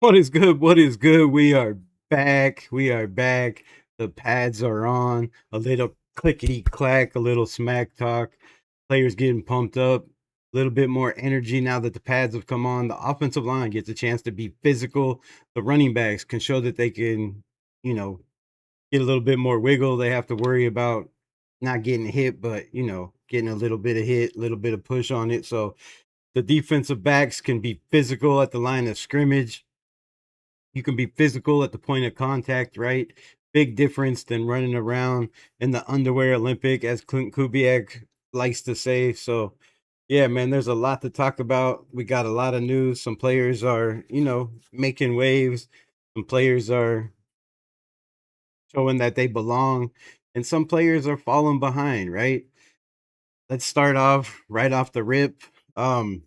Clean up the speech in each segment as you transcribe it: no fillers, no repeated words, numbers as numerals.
What is good? What is good? We are back. We are back. The pads are on. A little clickety clack, a little smack talk. Players getting pumped up. A little bit more energy now that the pads have come on. The offensive line gets a chance to be physical. The running backs can show that they can, you know, get a little bit more wiggle. They have to worry about not getting hit, but getting a little bit of hit, a little bit of push on it. So the defensive backs can be physical at the line of scrimmage. You can be physical at the point of contact, right? Big difference than running around in the underwear Olympic, as Clint Kubiak likes to say. So, yeah, man, there's a lot to talk about. We got a lot of news. Some players are, making waves. Some players are showing that they belong, and some players are falling behind, right? Let's start off right off the rip. Um,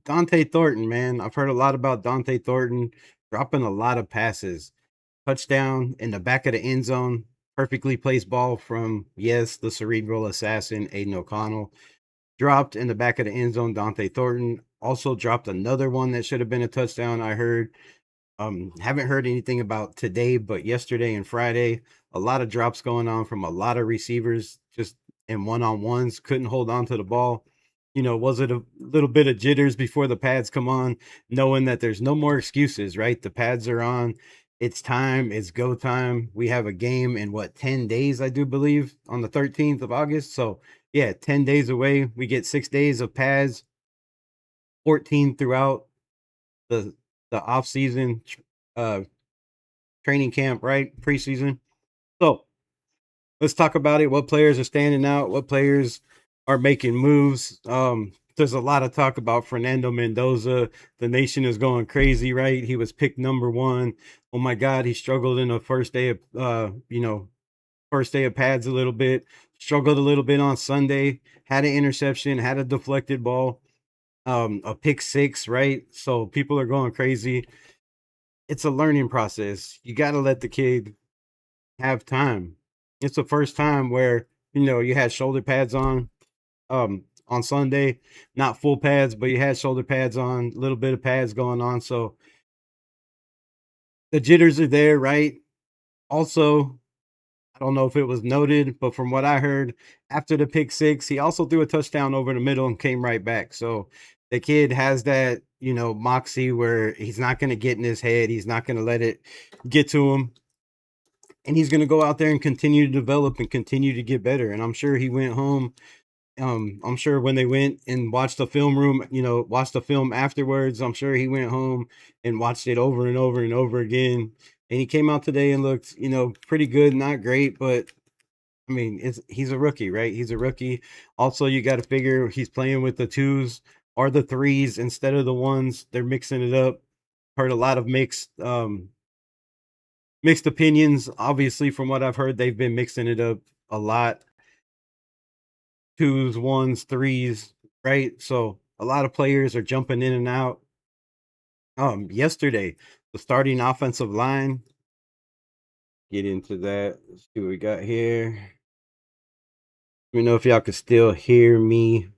Dante Thornton, man. I've heard a lot about Dante Thornton dropping a lot of passes. Touchdown in the back of the end zone. Perfectly placed ball from, yes, the cerebral assassin, Aiden O'Connell. Dropped in the back of the end zone, Dante Thornton. Also dropped another one that should have been a touchdown, I heard. Haven't heard anything about today, but yesterday and Friday, a lot of drops going on from a lot of receivers just in one-on-ones, couldn't hold on to the ball. Was it a little bit of jitters before the pads come on, knowing that there's no more excuses, right? The pads are on. It's time, it's go time. We have a game in 10 days, I do believe, on the 13th of August. So, yeah, 10 days away. We get 6 days of pads, 14 throughout the off season, uh training camp, right? Preseason. So let's talk about it. What players are standing out? What players are making moves? There's a lot of talk about Fernando Mendoza. The nation is going crazy, right? He was picked number one. Oh my God, he struggled in the first day of pads a little bit. Struggled a little bit on Sunday. Had an interception. Had a deflected ball. A pick six, right? So people are going crazy. It's a learning process. You got to let the kid have time. It's the first time where you had shoulder pads on Sunday, not full pads, but you had shoulder pads on, a little bit of pads going on. So the jitters are there, right? Also, I don't know if it was noted, but from what I heard, after the pick six, he also threw a touchdown over the middle and came right back. So the kid has that, moxie where he's not going to get in his head. He's not going to let it get to him. And he's going to go out there and continue to develop and continue to get better. And I'm sure he went home. I'm sure when they went and watched the film room, watched the film afterwards, I'm sure he went home and watched it over and over and over again. And he came out today and looked, pretty good, not great, but I mean, he's a rookie, right? He's a rookie. Also, you got to figure he's playing with the twos or the threes instead of the ones. They're mixing it up. Heard a lot of mixed opinions. Obviously, from what I've heard, they've been mixing it up a lot. Twos, ones, threes, right? So a lot of players are jumping in and out. Yesterday, the starting offensive line. Get into that. Let's see what we got here. Let me know if y'all can still hear me.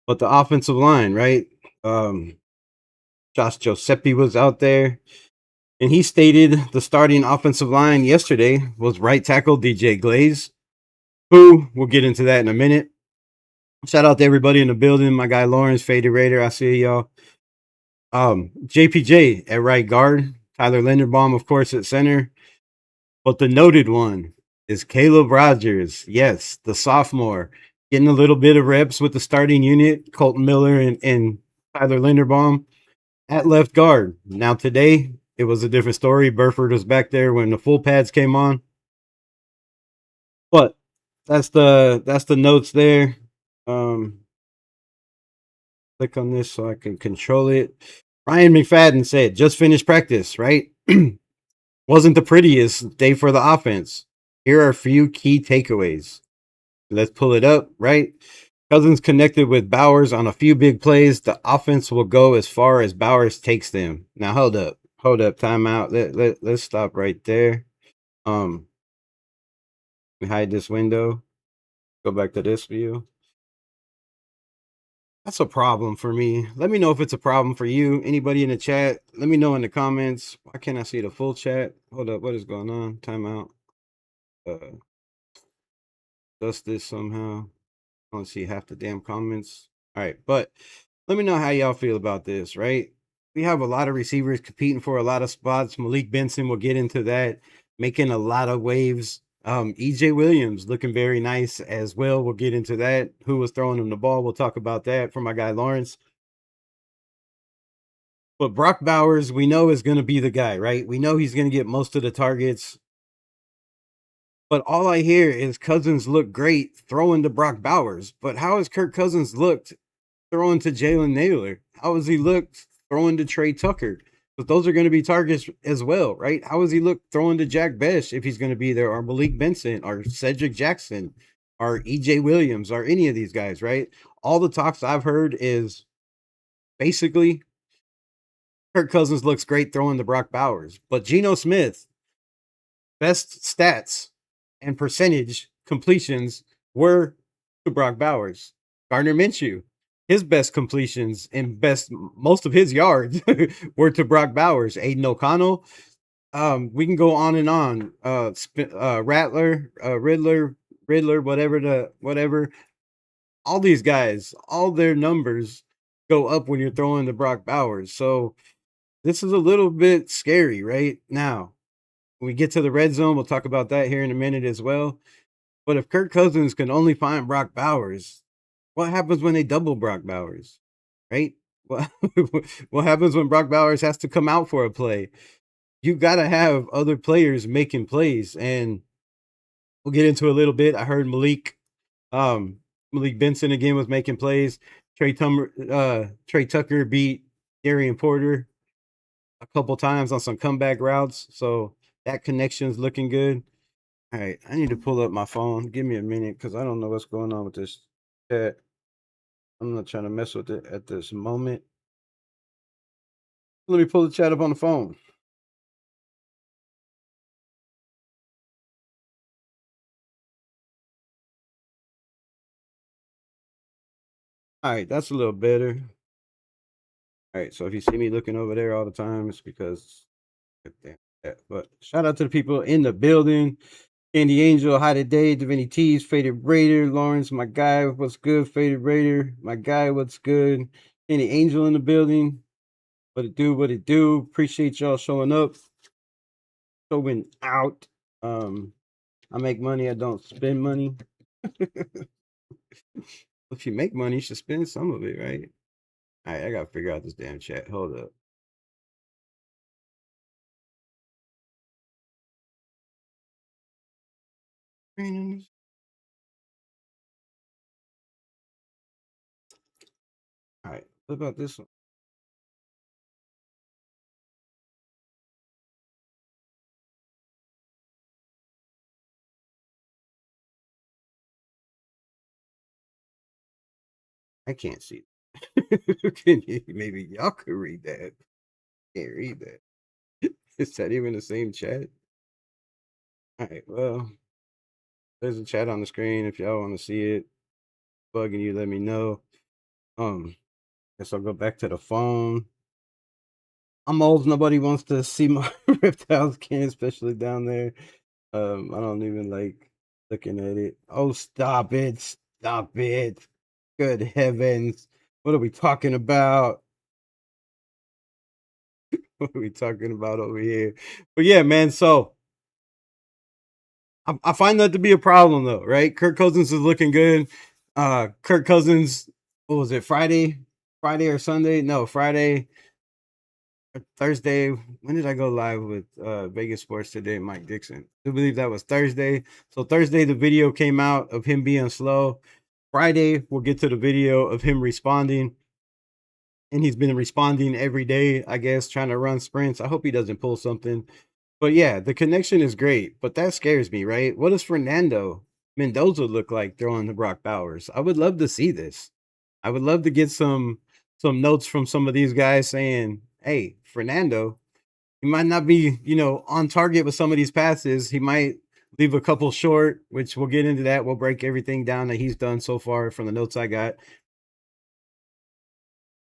But the offensive line, right? Um, Josh Giuseppe was out there. And he stated the starting offensive line yesterday was right tackle DJ Glaze, who we'll get into that in a minute. Shout out to everybody in the building. My guy Lawrence, Faded Raider. I see y'all. JPJ at right guard. Tyler Linderbaum, of course, at center. But the noted one is Caleb Rogers. Yes, the sophomore. Getting a little bit of reps with the starting unit. Colton Miller and Tyler Linderbaum at left guard. Now today, it was a different story. Burford was back there when the full pads came on. But that's the notes there. Um, Click on this so I can control it. Ryan McFadden said, just finished practice, right? Wasn't the prettiest day for the offense. Here are a few key takeaways. Let's pull it up, right? Cousins connected with Bowers on a few big plays. The offense will go as far as Bowers takes them. Now, hold up. Time out. Let's stop right there. We hide this window. Go back to this view. That's a problem for me. Let me know if it's a problem for you. Anybody in the chat, let me know in the comments. Why can't I see the full chat? Hold up, what is going on? Timeout. Does this somehow? I don't see half the damn comments. All right, but let me know how y'all feel about this, right? We have a lot of receivers competing for a lot of spots. Malik Benson will get into that, making a lot of waves. EJ Williams looking very nice as well. We'll get into that. Who was throwing him the ball? We'll talk about that for my guy Lawrence. But Brock Bowers, we know is going to be the guy, right? We know he's going to get most of the targets. But all I hear is Cousins look great throwing to Brock Bowers. But how has Kirk Cousins looked throwing to Jalen Naylor? How has he looked throwing to Trey Tucker? But those are going to be targets as well, right? How has he looked throwing to Jack Besh if he's going to be there, or Malik Benson, or Cedric Jackson, or EJ Williams, or any of these guys, right? All the talks I've heard is basically Kirk Cousins looks great throwing to Brock Bowers, but Geno Smith, best stats and percentage completions were to Brock Bowers. Gardner Minshew, his best completions and most of his yards were to Brock Bowers. Aiden O'Connell, we can go on and on. Rattler, Riddler, whatever. All these guys, all their numbers go up when you're throwing to Brock Bowers. So this is a little bit scary, right? Now, when we get to the red zone, we'll talk about that here in a minute as well. But if Kirk Cousins can only find Brock Bowers, what happens when they double Brock Bowers, right? What, what happens when Brock Bowers has to come out for a play? You got to have other players making plays. And we'll get into a little bit. I heard Malik Benson again was making plays. Trey Tucker beat Darian Porter a couple times on some comeback routes. So that connection's looking good. All right, I need to pull up my phone. Give me a minute because I don't know what's going on with this chat. I'm not trying to mess with it at this moment. Let me pull the chat up on the phone. All right, that's a little better. All right, so if you see me looking over there all the time, it's because, but shout out to the people in the building. Andy Angel, hi today. Divinity T's, Faded Raider. Lawrence, my guy, what's good? Faded Raider, my guy, what's good? Andy Angel in the building. What it do? Appreciate y'all showing up, showing out. I make money, I don't spend money. If you make money, you should spend some of it, right? All right, I gotta figure out this damn chat. Hold up. All right, what about this one? I can't see. Can you, maybe y'all could read that. Can't read that. Is that even the same chat? All right, well, there's a chat on the screen. If y'all want to see it, bugging you, let me know. Guess I'll go back to the phone. I'm old. Nobody wants to see my reptile skin, especially down there. I don't even like looking at it. Oh, stop it. Stop it. Good heavens. What are we talking about? What are we talking about over here? But yeah, man. So I find that to be a problem, though, right? Kirk Cousins is looking good. Kirk Cousins, what was it, Friday or Sunday? No, Friday or Thursday. When did I go live with Vegas Sports Today, Mike Dixon? I believe that was Thursday. So Thursday, the video came out of him being slow. Friday, we'll get to the video of him responding. And he's been responding every day, I guess, trying to run sprints. I hope he doesn't pull something. But yeah, the connection is great, but that scares me, right? What does Fernando Mendoza look like throwing to Brock Bowers? I would love to see this. I would love to get some notes from some of these guys saying, "Hey, Fernando, he might not be, on target with some of these passes. He might leave a couple short," which we'll get into that. We'll break everything down that he's done so far from the notes I got.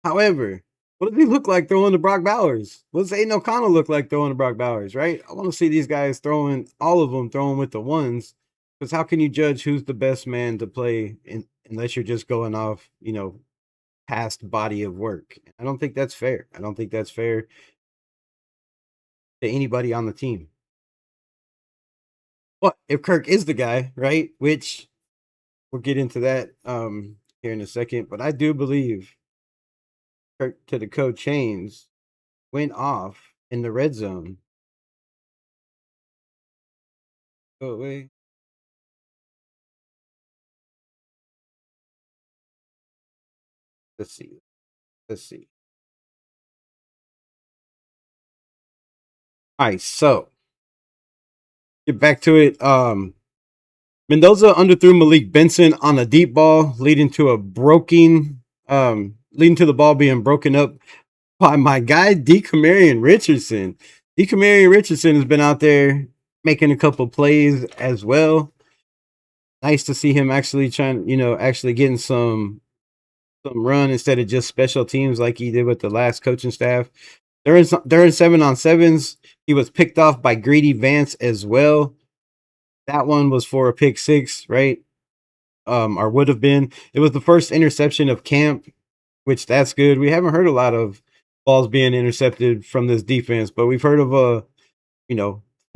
However, what does he look like throwing to Brock Bowers? What does Aiden O'Connell look like throwing to Brock Bowers, right? I want to see these guys throwing, all of them throwing with the ones, because how can you judge who's the best man to play unless you're just going off, past body of work? I don't think that's fair. I don't think that's fair to anybody on the team. But if Kirk is the guy, right? Which we'll get into that here in a second. But I do believe Kirk to the code chains went off in the red zone. Oh wait. Let's see. Let's see. All right, so get back to it. Mendoza underthrew Malik Benson on a deep ball, leading to the ball being broken up by my guy Decamarion Richardson. Decamarion Richardson has been out there making a couple plays as well. Nice to see him actually trying, actually getting some run instead of just special teams like he did with the last coaching staff. During 7-on-7s, he was picked off by Greedy Vance as well. That one was for a pick six, right? Or would have been. It was the first interception of camp, which that's good. We haven't heard a lot of balls being intercepted from this defense, but we've heard of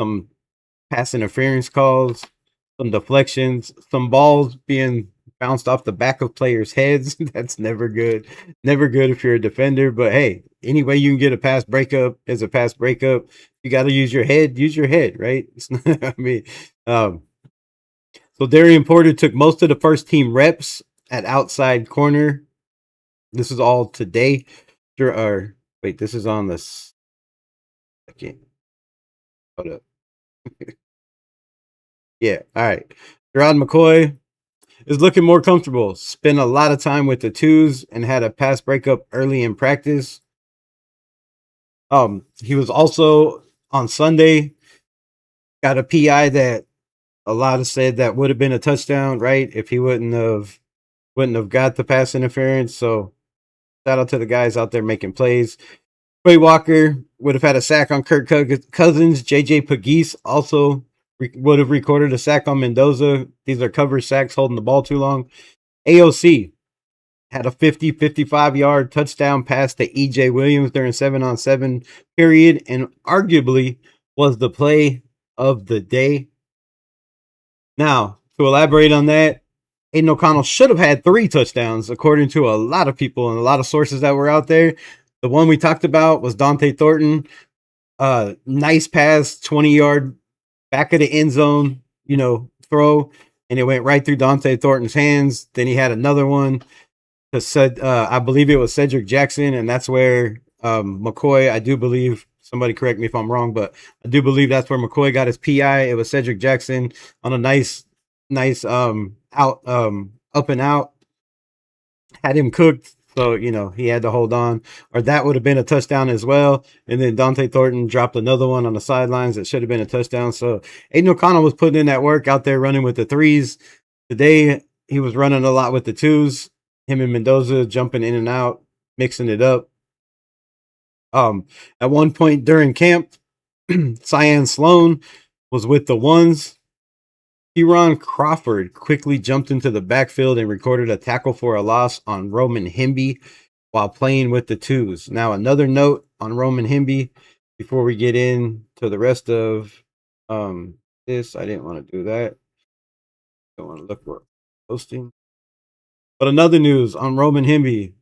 some pass interference calls, some deflections, some balls being bounced off the back of players' heads. That's never good. Never good if you're a defender. But hey, any way you can get a pass breakup is a pass breakup. You got to use your head. Use your head, right? I mean, so Darian Porter took most of the first team reps at outside corner. This is all today. Wait, this is on the second. Hold up. Yeah, all right. Gerard McCoy is looking more comfortable. Spent a lot of time with the twos and had a pass breakup early in practice. He was also on Sunday got a PI that a lot of said that would have been a touchdown, right? If he wouldn't have got the pass interference. So shout out to the guys out there making plays. Quay Walker would have had a sack on Kirk Cousins. JJ Pegues also would have recorded a sack on Mendoza. These are cover sacks holding the ball too long. AOC had a 55-yard touchdown pass to EJ Williams during 7-on-7 period and arguably was the play of the day. Now, to elaborate on that, Aiden O'Connell should have had 3 touchdowns, according to a lot of people and a lot of sources that were out there. The one we talked about was Dante Thornton. Nice pass, 20-yard back of the end zone, throw, and it went right through Dante Thornton's hands. Then he had another one to I believe it was Cedric Jackson, and that's where McCoy, I do believe, somebody correct me if I'm wrong, but I do believe that's where McCoy got his PI. It was Cedric Jackson on a nice out up and out. Had him cooked, so he had to hold on, or that would have been a touchdown as well. And then Dante Thornton dropped another one on the sidelines that should have been a touchdown. So Aiden O'Connell was putting in that work out there running with the threes. Today he was running a lot with the twos. Him and Mendoza jumping in and out, mixing it up. At one point during camp, Cyan Sloan was with the ones. Teron Crawford quickly jumped into the backfield and recorded a tackle for a loss on Roman Himby while playing with the twos. Now, another note on Roman Himby before we get into the rest of this. I didn't want to do that. I want to look for posting. But another news on Roman Himby.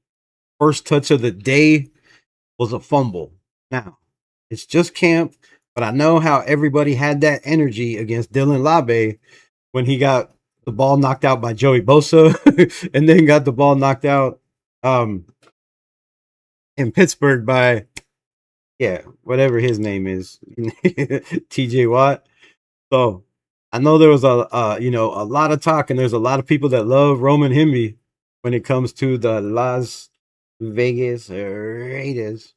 First touch of the day was a fumble. Now, it's just camp, but I know how everybody had that energy against Dylan Labe when he got the ball knocked out by Joey Bosa and then got the ball knocked out in Pittsburgh by, whatever his name is, TJ Watt. So I know there was a lot of talk, and there's a lot of people that love Roman Himby when it comes to the Las Vegas Raiders.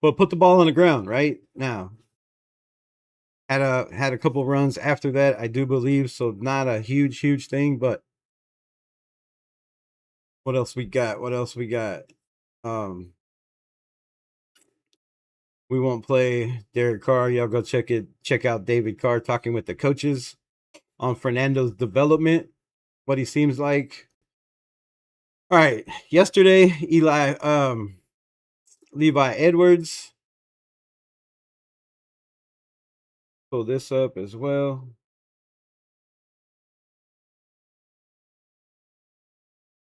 But put the ball on the ground right now. Had a couple runs after that, I do believe. So not a huge thing, but What else we got? What else we got? Um, we won't play Derek Carr. Y'all go check it. Check out David Carr talking with the coaches on Fernando's development. What he seems like. All right. Yesterday, Levi Edwards. Pull this up as well.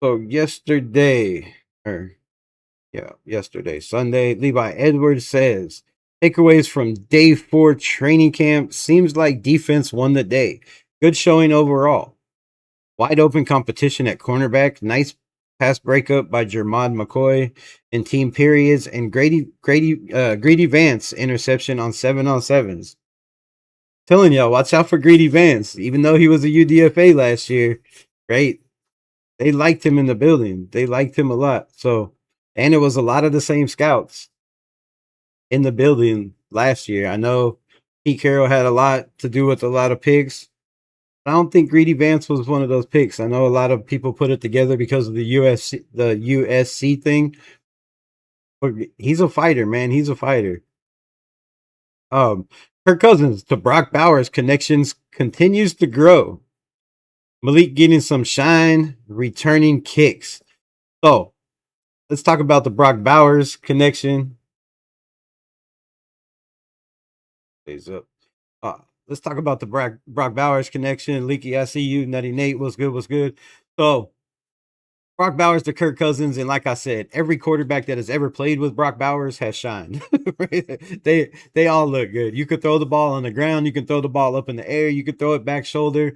So yesterday, Sunday, Levi Edwards says takeaways from day 4 training camp. Seems like defense won the day. Good showing overall. Wide open competition at cornerback. Nice pass breakup by Jermod McCoy in team periods, and Greedy Vance interception on 7-on-7s. Telling y'all, watch out for Greedy Vance. Even though he was a UDFA last year, right? They liked him in the building. They liked him a lot. So, and it was a lot of the same scouts in the building last year. I know Pete Carroll had a lot to do with a lot of picks. I don't think Greedy Vance was one of those picks. I know a lot of people put it together because of the USC thing. But he's a fighter, man. He's a fighter. Kirk Cousins to Brock Bowers connections continues to grow. Malik getting some shine, returning kicks. So let's talk about the Brock Bowers connection. Stays up. Let's talk about the Brock Bowers connection. Leaky, I see you. Nutty Nate, what's good? What's good? So Brock Bowers to Kirk Cousins, and like I said, every quarterback that has ever played with Brock Bowers has shined. They all look good. You could throw the ball on the ground, you can throw the ball up in the air, you could throw it back shoulder.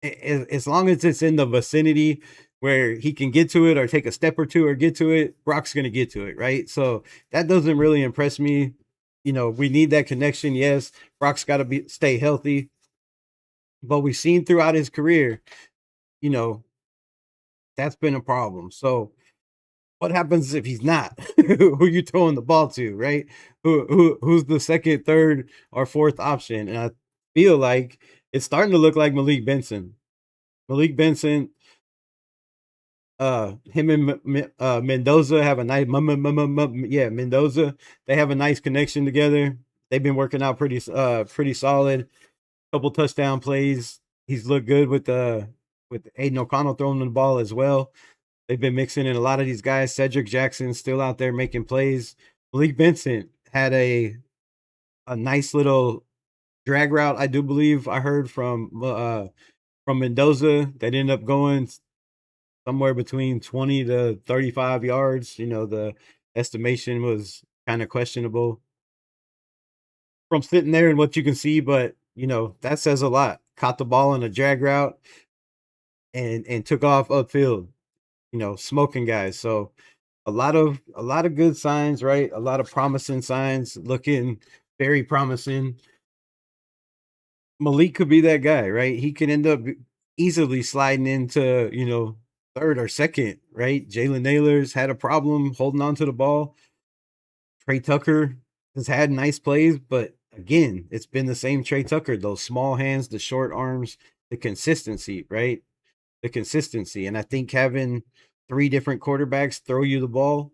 As long as it's in the vicinity where he can get to it or take a step or two or get to it, Brock's going to get to it, right? So that doesn't really impress me. You know, we need that connection. Yes, Brock's got to stay healthy, but we've seen throughout his career, you know, that's been a problem. So what happens if he's not? Who you throwing the ball to, right? Who's the second, third, or fourth option? And I feel like it's starting to look like Malik Benson. Malik Benson, him and Mendoza have a nice Mendoza. They have a nice connection together. They've been working out pretty solid. Couple touchdown plays. He's looked good with Aiden O'Connell throwing the ball as well. They've been mixing in a lot of these guys. Cedric Jackson still out there making plays. Malik Benson had a nice little drag route. I do believe I heard from Mendoza that ended up going somewhere between 20 to 35 yards. You know, the estimation was kind of questionable from sitting there and what you can see, but you know, that says a lot. Caught the ball on a drag route and took off upfield, you know, smoking guys. So a lot of good signs, right? A lot of promising signs, looking very promising. Malik could be that guy, right? He could end up easily sliding into, you know, third or second, right? Jalen Naylor's had a problem holding on to the ball. Trey Tucker has had nice plays, but again, it's been the same Trey Tucker, those small hands, the short arms, the consistency, right? The consistency. And I think having 3 different quarterbacks throw you the ball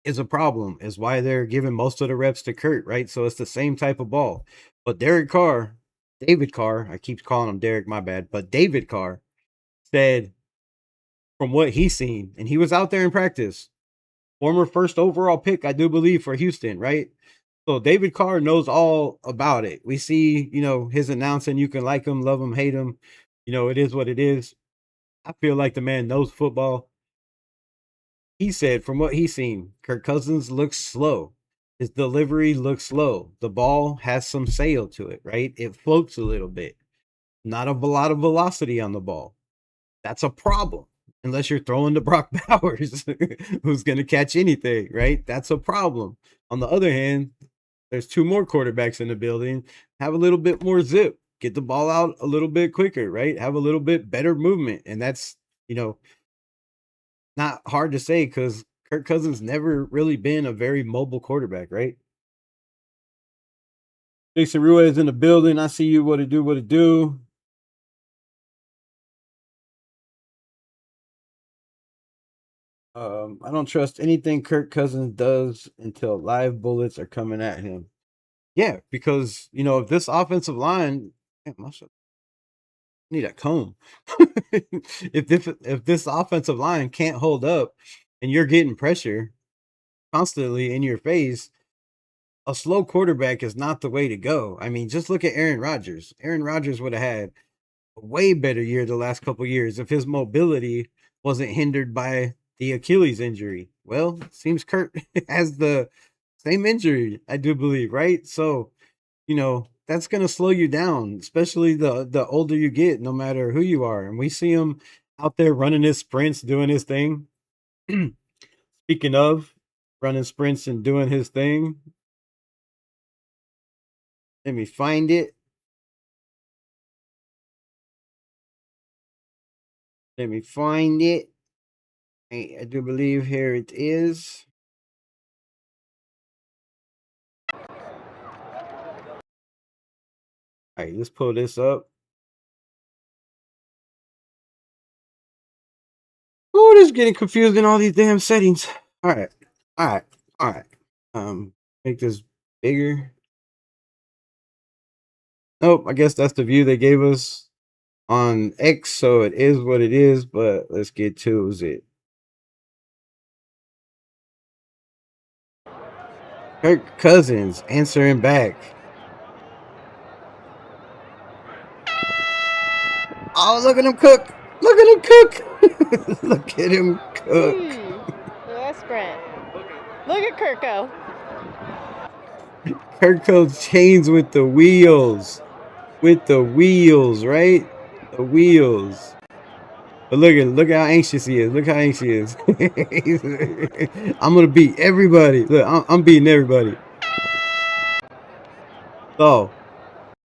is a problem, is why they're giving most of the reps to Kurt, right? So it's the same type of ball. But David Carr, I keep calling him Derek, my bad, but David Carr said from what he's seen, and he was out there in practice, former first overall pick, I do believe, for Houston, right? So David Carr knows all about it. We see, you know, his announcing, you can like him, love him, hate him. You know, it is what it is. I feel like the man knows football. He said from what he's seen, Kirk Cousins looks slow. His delivery looks slow. The ball has some sail to it, right? It floats a little bit. Not a lot of velocity on the ball. That's a problem. Unless you're throwing to Brock Bowers, who's going to catch anything, right? That's a problem. On the other hand, there's 2 more quarterbacks in the building. Have a little bit more zip. Get the ball out a little bit quicker, right? Have a little bit better movement. And that's, you know, not hard to say because Kirk Cousins never really been a very mobile quarterback, right? Jason Ruiz in the building. I see you. What it do? What it do? I don't trust anything Kirk Cousins does until live bullets are coming at him. Yeah, because if this offensive line, damn, need a comb. If this offensive line can't hold up, and you're getting pressure constantly in your face, a slow quarterback is not the way to go. I mean, just look at Aaron Rodgers. Aaron Rodgers would have had a way better year the last couple years if his mobility wasn't hindered by the Achilles injury. Well, it seems Kurt has the same injury, I do believe, right? So, that's going to slow you down, especially the older you get, no matter who you are. And we see him out there running his sprints, doing his thing. Speaking of running sprints and doing his thing, let me find it. Let me find it. I do believe here it is. All right, let's pull this up. Oh, this is getting confused in all these damn settings. All right, all right, all right. Make this bigger. Nope, I guess that's the view they gave us on X, so it is what it is. But let's get to it. Kirk Cousins answering back. Oh, look at him cook! Look at him cook! Look at him cook! That's Brent. Look at Kirko. Kirko chains with the wheels. With the wheels, right? The wheels. But look how anxious he is. Look how anxious he is. I'm gonna beat everybody. Look, I'm beating everybody. So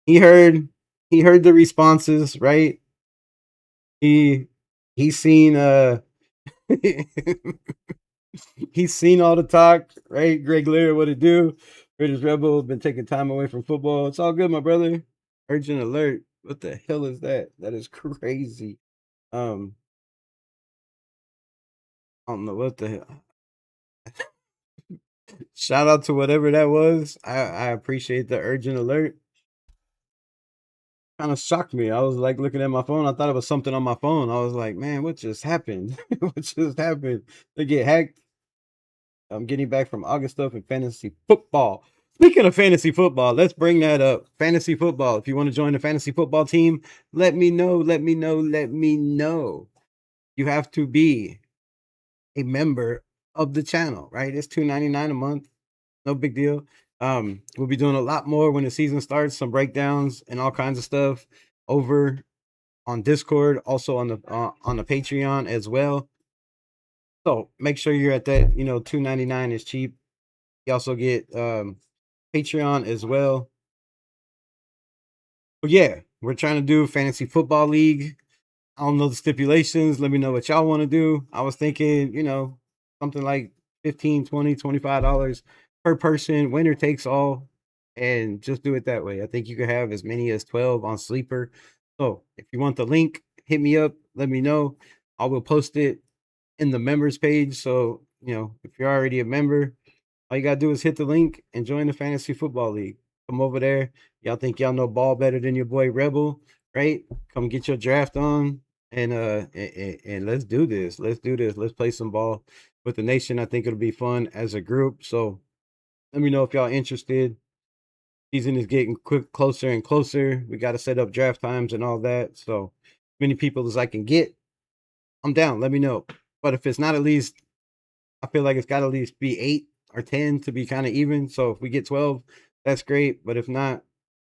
he heard the responses, right? He's seen he's seen all the talk, right? Greg Lear, what it do? Raiders Rebel been taking time away from football. It's all good, my brother. Urgent alert. What the hell is that? That is crazy. Um, I don't know what the hell. Shout out to whatever that was. I appreciate the urgent alert. Kind of shocked me. I was like looking at my phone. I thought it was something on my phone. I was like, man, what just happened? What just happened? They get hacked. I'm getting back from August stuff and fantasy football. Speaking of fantasy football, let's bring that up. Fantasy football. If you want to join the fantasy football team, let me know. Let me know. Let me know. You have to be a member of the channel, right? It's $2.99 a month. No big deal. We'll be doing a lot more when the season starts, some breakdowns and all kinds of stuff over on Discord, also on the Patreon as well. So make sure you're at that. $2.99 is cheap. You also get Patreon as well. But yeah, we're trying to do fantasy football league. I don't know the stipulations. Let me know what y'all want to do. I was thinking, something like 15, 20, $25 per person, winner takes all, and just do it that way. I think you could have as many as 12 on Sleeper. So if you want the link, hit me up, let me know. I will post it in the members page. So, if you're already a member, all you gotta do is hit the link and join the fantasy football league. Come over there. Y'all think y'all know ball better than your boy Rebel, right? Come get your draft on and let's do this. Let's do this. Let's play some ball with the nation. I think it'll be fun as a group. So let me know if y'all interested. Season is getting closer and closer. We got to set up draft times and all that. So many people as I can get, I'm down. Let me know. But if it's not at least, I feel like it's got to at least be 8 or 10 to be kind of even. So if we get 12, that's great. But if not,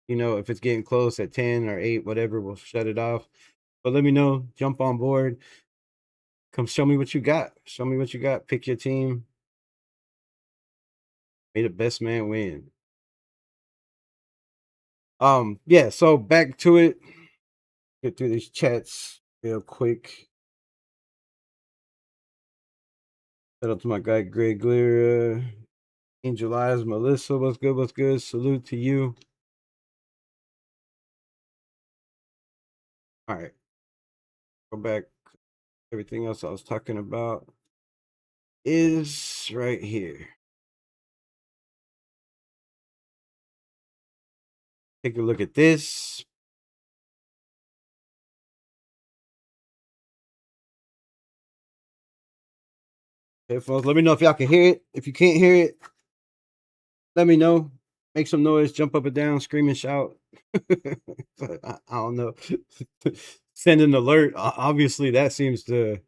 if it's getting close at 10 or 8, whatever, we'll shut it off. But let me know. Jump on board. Come show me what you got. Show me what you got. Pick your team. May the best man win. Yeah, so back to it. Get through these chats real quick. Shout out to my guy Greg Glera. Angel Eyes, Melissa, what's good? What's good? Salute to you. All right. Go back. Everything else I was talking about. is right here. Take a look at this. Headphones. Let me know if y'all can hear it. If you can't hear it, let me know. Make some noise, jump up and down, scream and shout. I don't know. Send an alert. Obviously, that seems to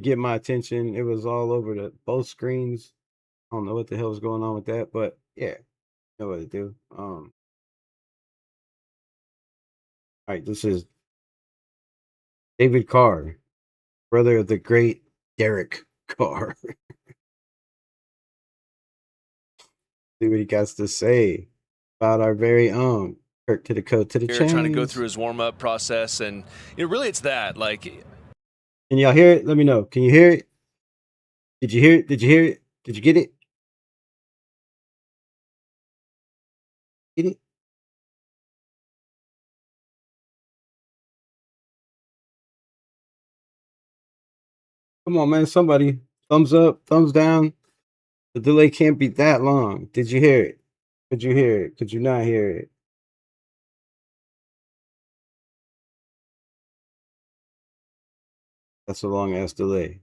get my attention. It was all over both screens. I don't know what the hell is going on with that, but yeah, know what to do. All right, this is David Carr, brother of the great Derek Carr. See what he got to say about our very own Kirk to the coat to the chains. Trying to go through his warm-up process, and really it's that. Like, can y'all hear it? Let me know. Can you hear it? Did you hear it? Did you hear it? Did you get it? Get it? Come on, man. Somebody. Thumbs up, thumbs down. The delay can't be that long. Did you hear it? Could you hear it? Could you not hear it? That's a long ass delay.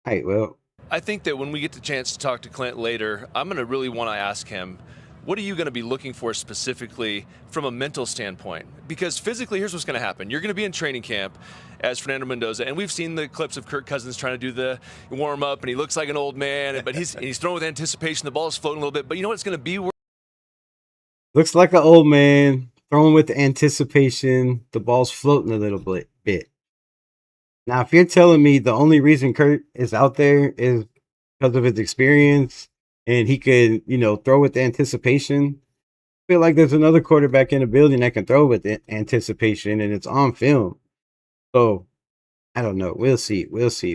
All right, well. I think that when we get the chance to talk to Clint later, I'm going to really want to ask him, what are you going to be looking for specifically from a mental standpoint? Because physically, here's what's going to happen. You're going to be in training camp as Fernando Mendoza, and we've seen the clips of Kirk Cousins trying to do the warm-up, and he looks like an old man, but he's throwing with anticipation. The ball's floating a little bit, but you know what it's going to be? Looks like an old man throwing with anticipation. The ball's floating a little bit. Now, if you're telling me the only reason Kurt is out there is because of his experience and he could, throw with anticipation, I feel like there's another quarterback in the building that can throw with anticipation and it's on film. So, I don't know. We'll see.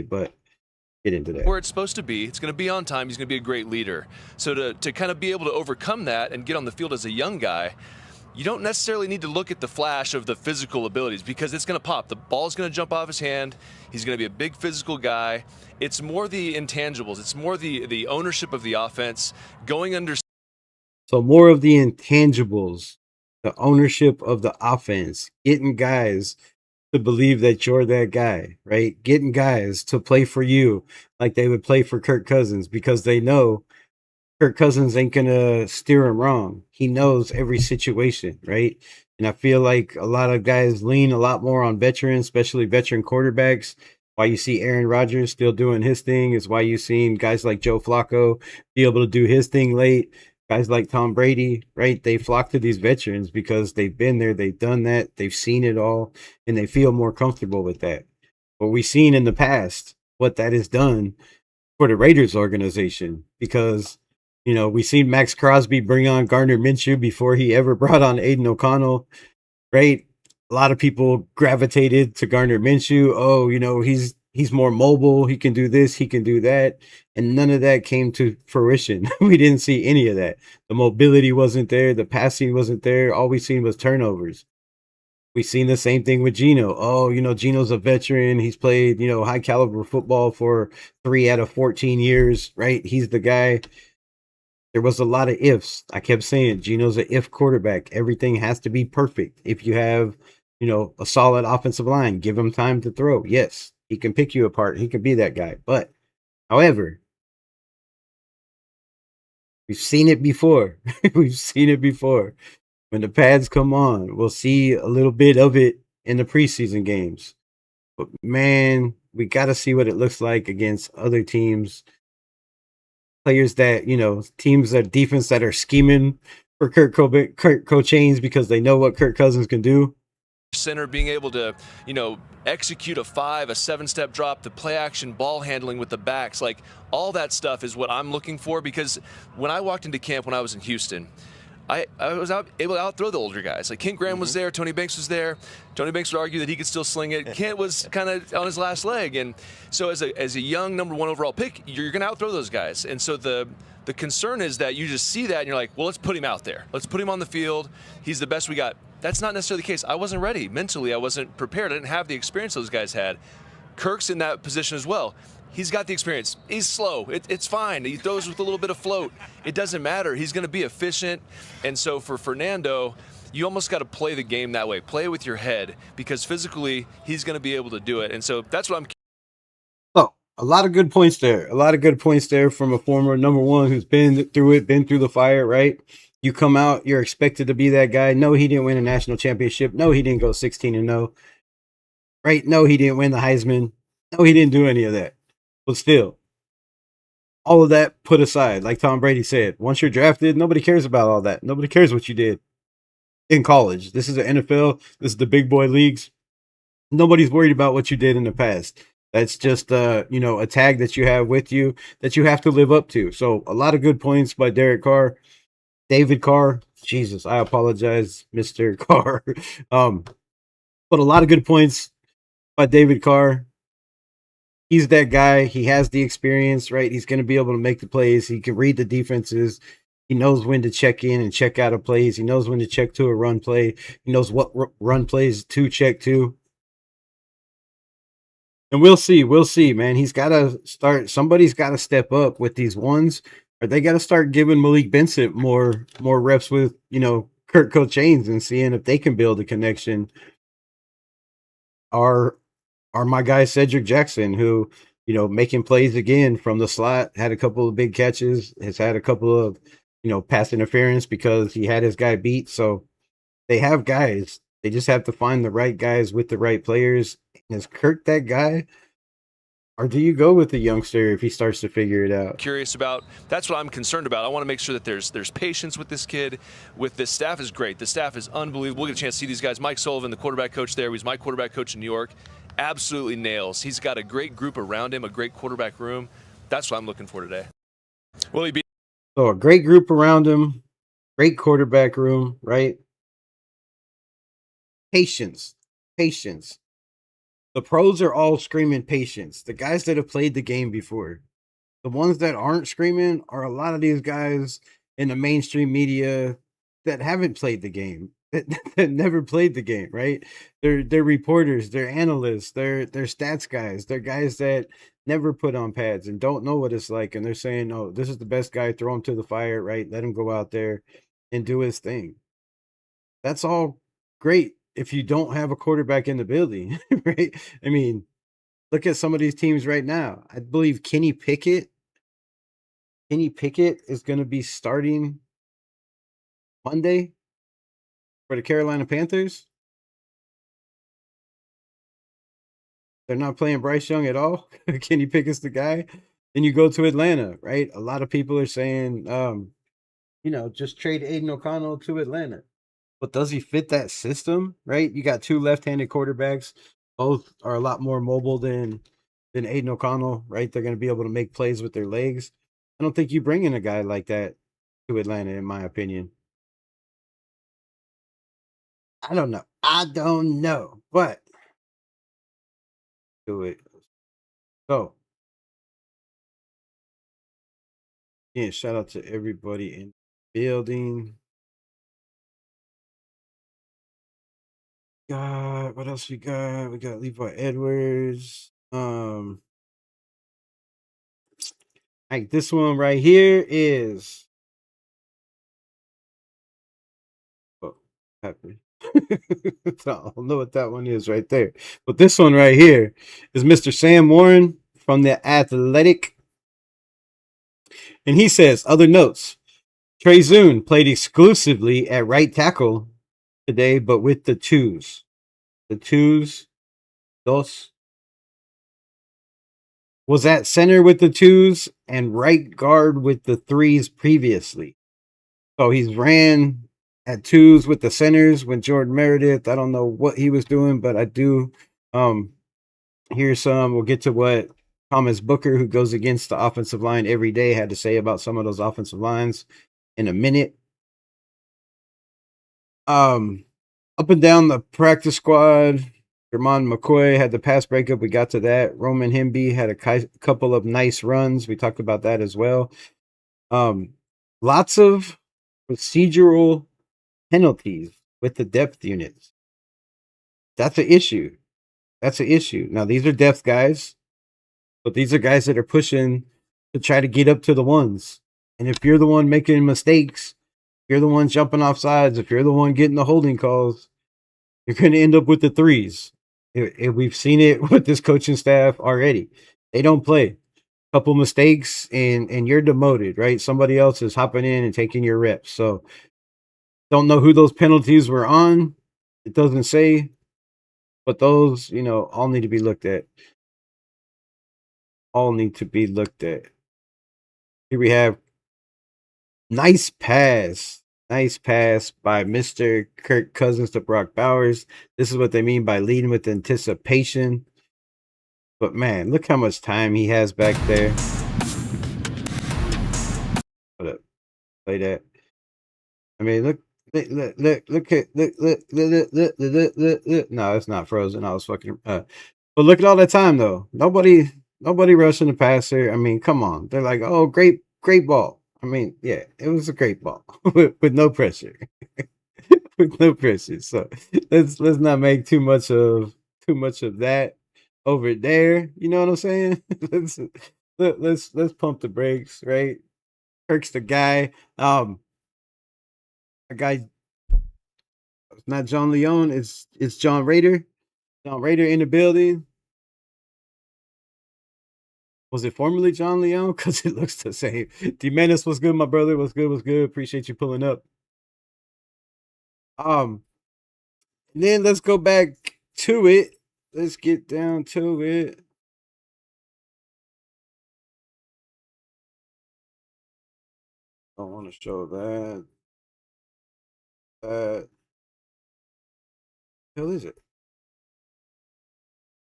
But get into that. Where it's supposed to be. It's going to be on time. He's going to be a great leader. So to kind of be able to overcome that and get on the field as a young guy, you don't necessarily need to look at the flash of the physical abilities because it's going to pop. The ball's going to jump off his hand. He's going to be a big physical guy. It's more the intangibles. It's more the ownership of the offense, going under. So more of the intangibles, the ownership of the offense, getting guys to believe that you're that guy, right? Getting guys to play for you like they would play for Kirk Cousins because they know Kirk Cousins ain't gonna steer him wrong. He knows every situation, right? And I feel like a lot of guys lean a lot more on veterans, especially veteran quarterbacks. Why you see Aaron Rodgers still doing his thing is why you've seen guys like Joe Flacco be able to do his thing late. Guys like Tom Brady, right? They flock to these veterans because they've been there, they've done that, they've seen it all, and they feel more comfortable with that. But we've seen in the past what that has done for the Raiders organization because we've seen Max Crosby bring on Gardner Minshew before he ever brought on Aiden O'Connell, right? A lot of people gravitated to Gardner Minshew. Oh, he's more mobile. He can do this. He can do that. And none of that came to fruition. We didn't see any of that. The mobility wasn't there. The passing wasn't there. All we seen was turnovers. We've seen the same thing with Geno. Oh, Geno's a veteran. He's played, high caliber football for 3 out of 14 years, right? He's the guy. There was a lot of ifs. I kept saying Geno's an if quarterback. Everything has to be perfect. If you have, a solid offensive line, give him time to throw. Yes, he can pick you apart. He can be that guy. But, however, we've seen it before. We've seen it before. When the pads come on, we'll see a little bit of it in the preseason games. But, man, we got to see what it looks like against other teams. Players that, teams that defense that are scheming for Kirk Cochains because they know what Kirk Cousins can do. Center being able to, execute a 7-step drop, the play action ball handling with the backs, like all that stuff is what I'm looking for because when I walked into camp when I was in Houston, I was able to outthrow the older guys. Like Kent Graham was there, Tony Banks was there. Tony Banks would argue that he could still sling it. Kent was kind of on his last leg, and so as a young number 1 overall pick, you're going to outthrow those guys. And so the concern is that you just see that and you're like, well, let's put him out there. Let's put him on the field. He's the best we got. That's not necessarily the case. I wasn't ready mentally. I wasn't prepared. I didn't have the experience those guys had. Kirk's in that position as well. He's got the experience. He's slow. It's fine. He throws with a little bit of float. It doesn't matter. He's going to be efficient. And so for Fernando, you almost got to play the game that way. Play with your head, because physically he's going to be able to do it. And so that's what I'm. Oh, a lot of good points there. A lot of good points there from a former number 1 who's been through it, been through the fire, right? You come out, you're expected to be that guy. No, he didn't win a national championship. No, he didn't go 16-0. Right? No, he didn't win the Heisman. No, he didn't do any of that. But still, all of that put aside, like Tom Brady said, once you're drafted, nobody cares about all that. Nobody cares what you did in college. This is the NFL. This is the big boy leagues. Nobody's worried about what you did in the past. That's just a tag that you have with you that you have to live up to. So a lot of good points by Derek Carr. David Carr. Jesus, I apologize, Mr. Carr. But a lot of good points by David Carr. He's that guy. He has the experience, right? He's going to be able to make the plays. He can read the defenses. He knows when to check in and check out of plays. He knows when to check to a run play. He knows what run plays to check to. And we'll see, man. He's got to start. Somebody's got to step up with these ones, or they got to start giving Malik Benson more reps with, Kurt Cochains and seeing if they can build a connection. Or my guy Cedric Jackson, who, making plays again from the slot, had a couple of big catches, has had a couple of, pass interference because he had his guy beat. So they have guys. They just have to find the right guys with the right players. Is Kirk that guy? Or do you go with the youngster if he starts to figure it out? Curious about. That's what I'm concerned about. I want to make sure that there's patience with this kid. With this staff is great. The staff is unbelievable. We'll get a chance to see these guys. Mike Sullivan, the quarterback coach there, he's my quarterback coach in New York. Absolutely nails. He's got a great group around him, a great quarterback room. That's what I'm looking for today. Will he be? So a great group around him, great quarterback room, right? Patience. The pros are all screaming patience. The guys that have played the game before. The ones that aren't screaming are a lot of these guys in the mainstream media that haven't played the game, that never played the game, right? They're reporters, they're analysts, they're stats guys, they're guys that never put on pads and don't know what it's like. And they're saying, oh, this is the best guy, throw him to the fire, right? Let him go out there and do his thing. That's all great if you don't have a quarterback in the building, right? I mean, look at some of these teams right now. I believe Kenny Pickett is going to be starting Monday for the Carolina Panthers. They're not playing Bryce Young at all. Kenny Pickett's the guy. Then you go to Atlanta, right? A lot of people are saying, just trade Aiden O'Connell to Atlanta. But does he fit that system, right? You got 2 left-handed quarterbacks. Both are a lot more mobile than Aiden O'Connell, right? They're going to be able to make plays with their legs. I don't think you bring in a guy like that to Atlanta, in my opinion. I don't know. But do it. So, yeah, shout out to everybody in the building. God, what else we got? We got Levi Edwards. Like this one right here is happy. I don't know what that one is right there. But this one right here is Mr. Sam Warren from The Athletic. And he says, other notes. Trey Zune played exclusively at right tackle today, but with the twos. The twos, dos. Was at center with the twos and right guard with the threes previously. So he's ran at twos with the centers when Jordan Meredith. I don't know what he was doing, but I do hear some. We'll get to what Thomas Booker, who goes against the offensive line every day, had to say about some of those offensive lines in a minute. Up and down the practice squad, Jermon McCoy had the pass breakup. We got to that. Roman Himby had a couple of nice runs. We talked about that as well. Lots of procedural penalties with the depth units. That's an issue. That's an issue. Now, these are depth guys, but these are guys that are pushing to try to get up to the ones. And if you're the one making mistakes, if you're the one jumping off sides, if you're the one getting the holding calls, you're going to end up with the threes. We've seen it with this coaching staff already. They don't play. Couple mistakes and you're demoted, right? Somebody else is hopping in and taking your reps. So don't know who those penalties were on. It doesn't say, but those, all need to be looked at. All need to be looked at. Here we have nice pass. Nice pass by Mr. Kirk Cousins to Brock Bowers. This is what they mean by leading with anticipation. But man, look how much time he has back there. Hold up. Play that. I mean, look at look. No, it's not frozen. I was fucking but look at all that time though. Nobody rushing the passer. I mean, come on. They're like, oh, great ball. I mean, yeah, it was a great ball with no pressure. With no pressure. So let's not make too much of that over there. You know what I'm saying? let's pump the brakes, right? Kirk's the guy. A guy, it's not John Leone, it's John Raider. John Raider in the building. Was it formerly John Leone? Because it looks the same. D Menace, what's good, my brother? What's good? Appreciate you pulling up. Then let's go back to it. Let's get down to it. I want to show that. Hell is it?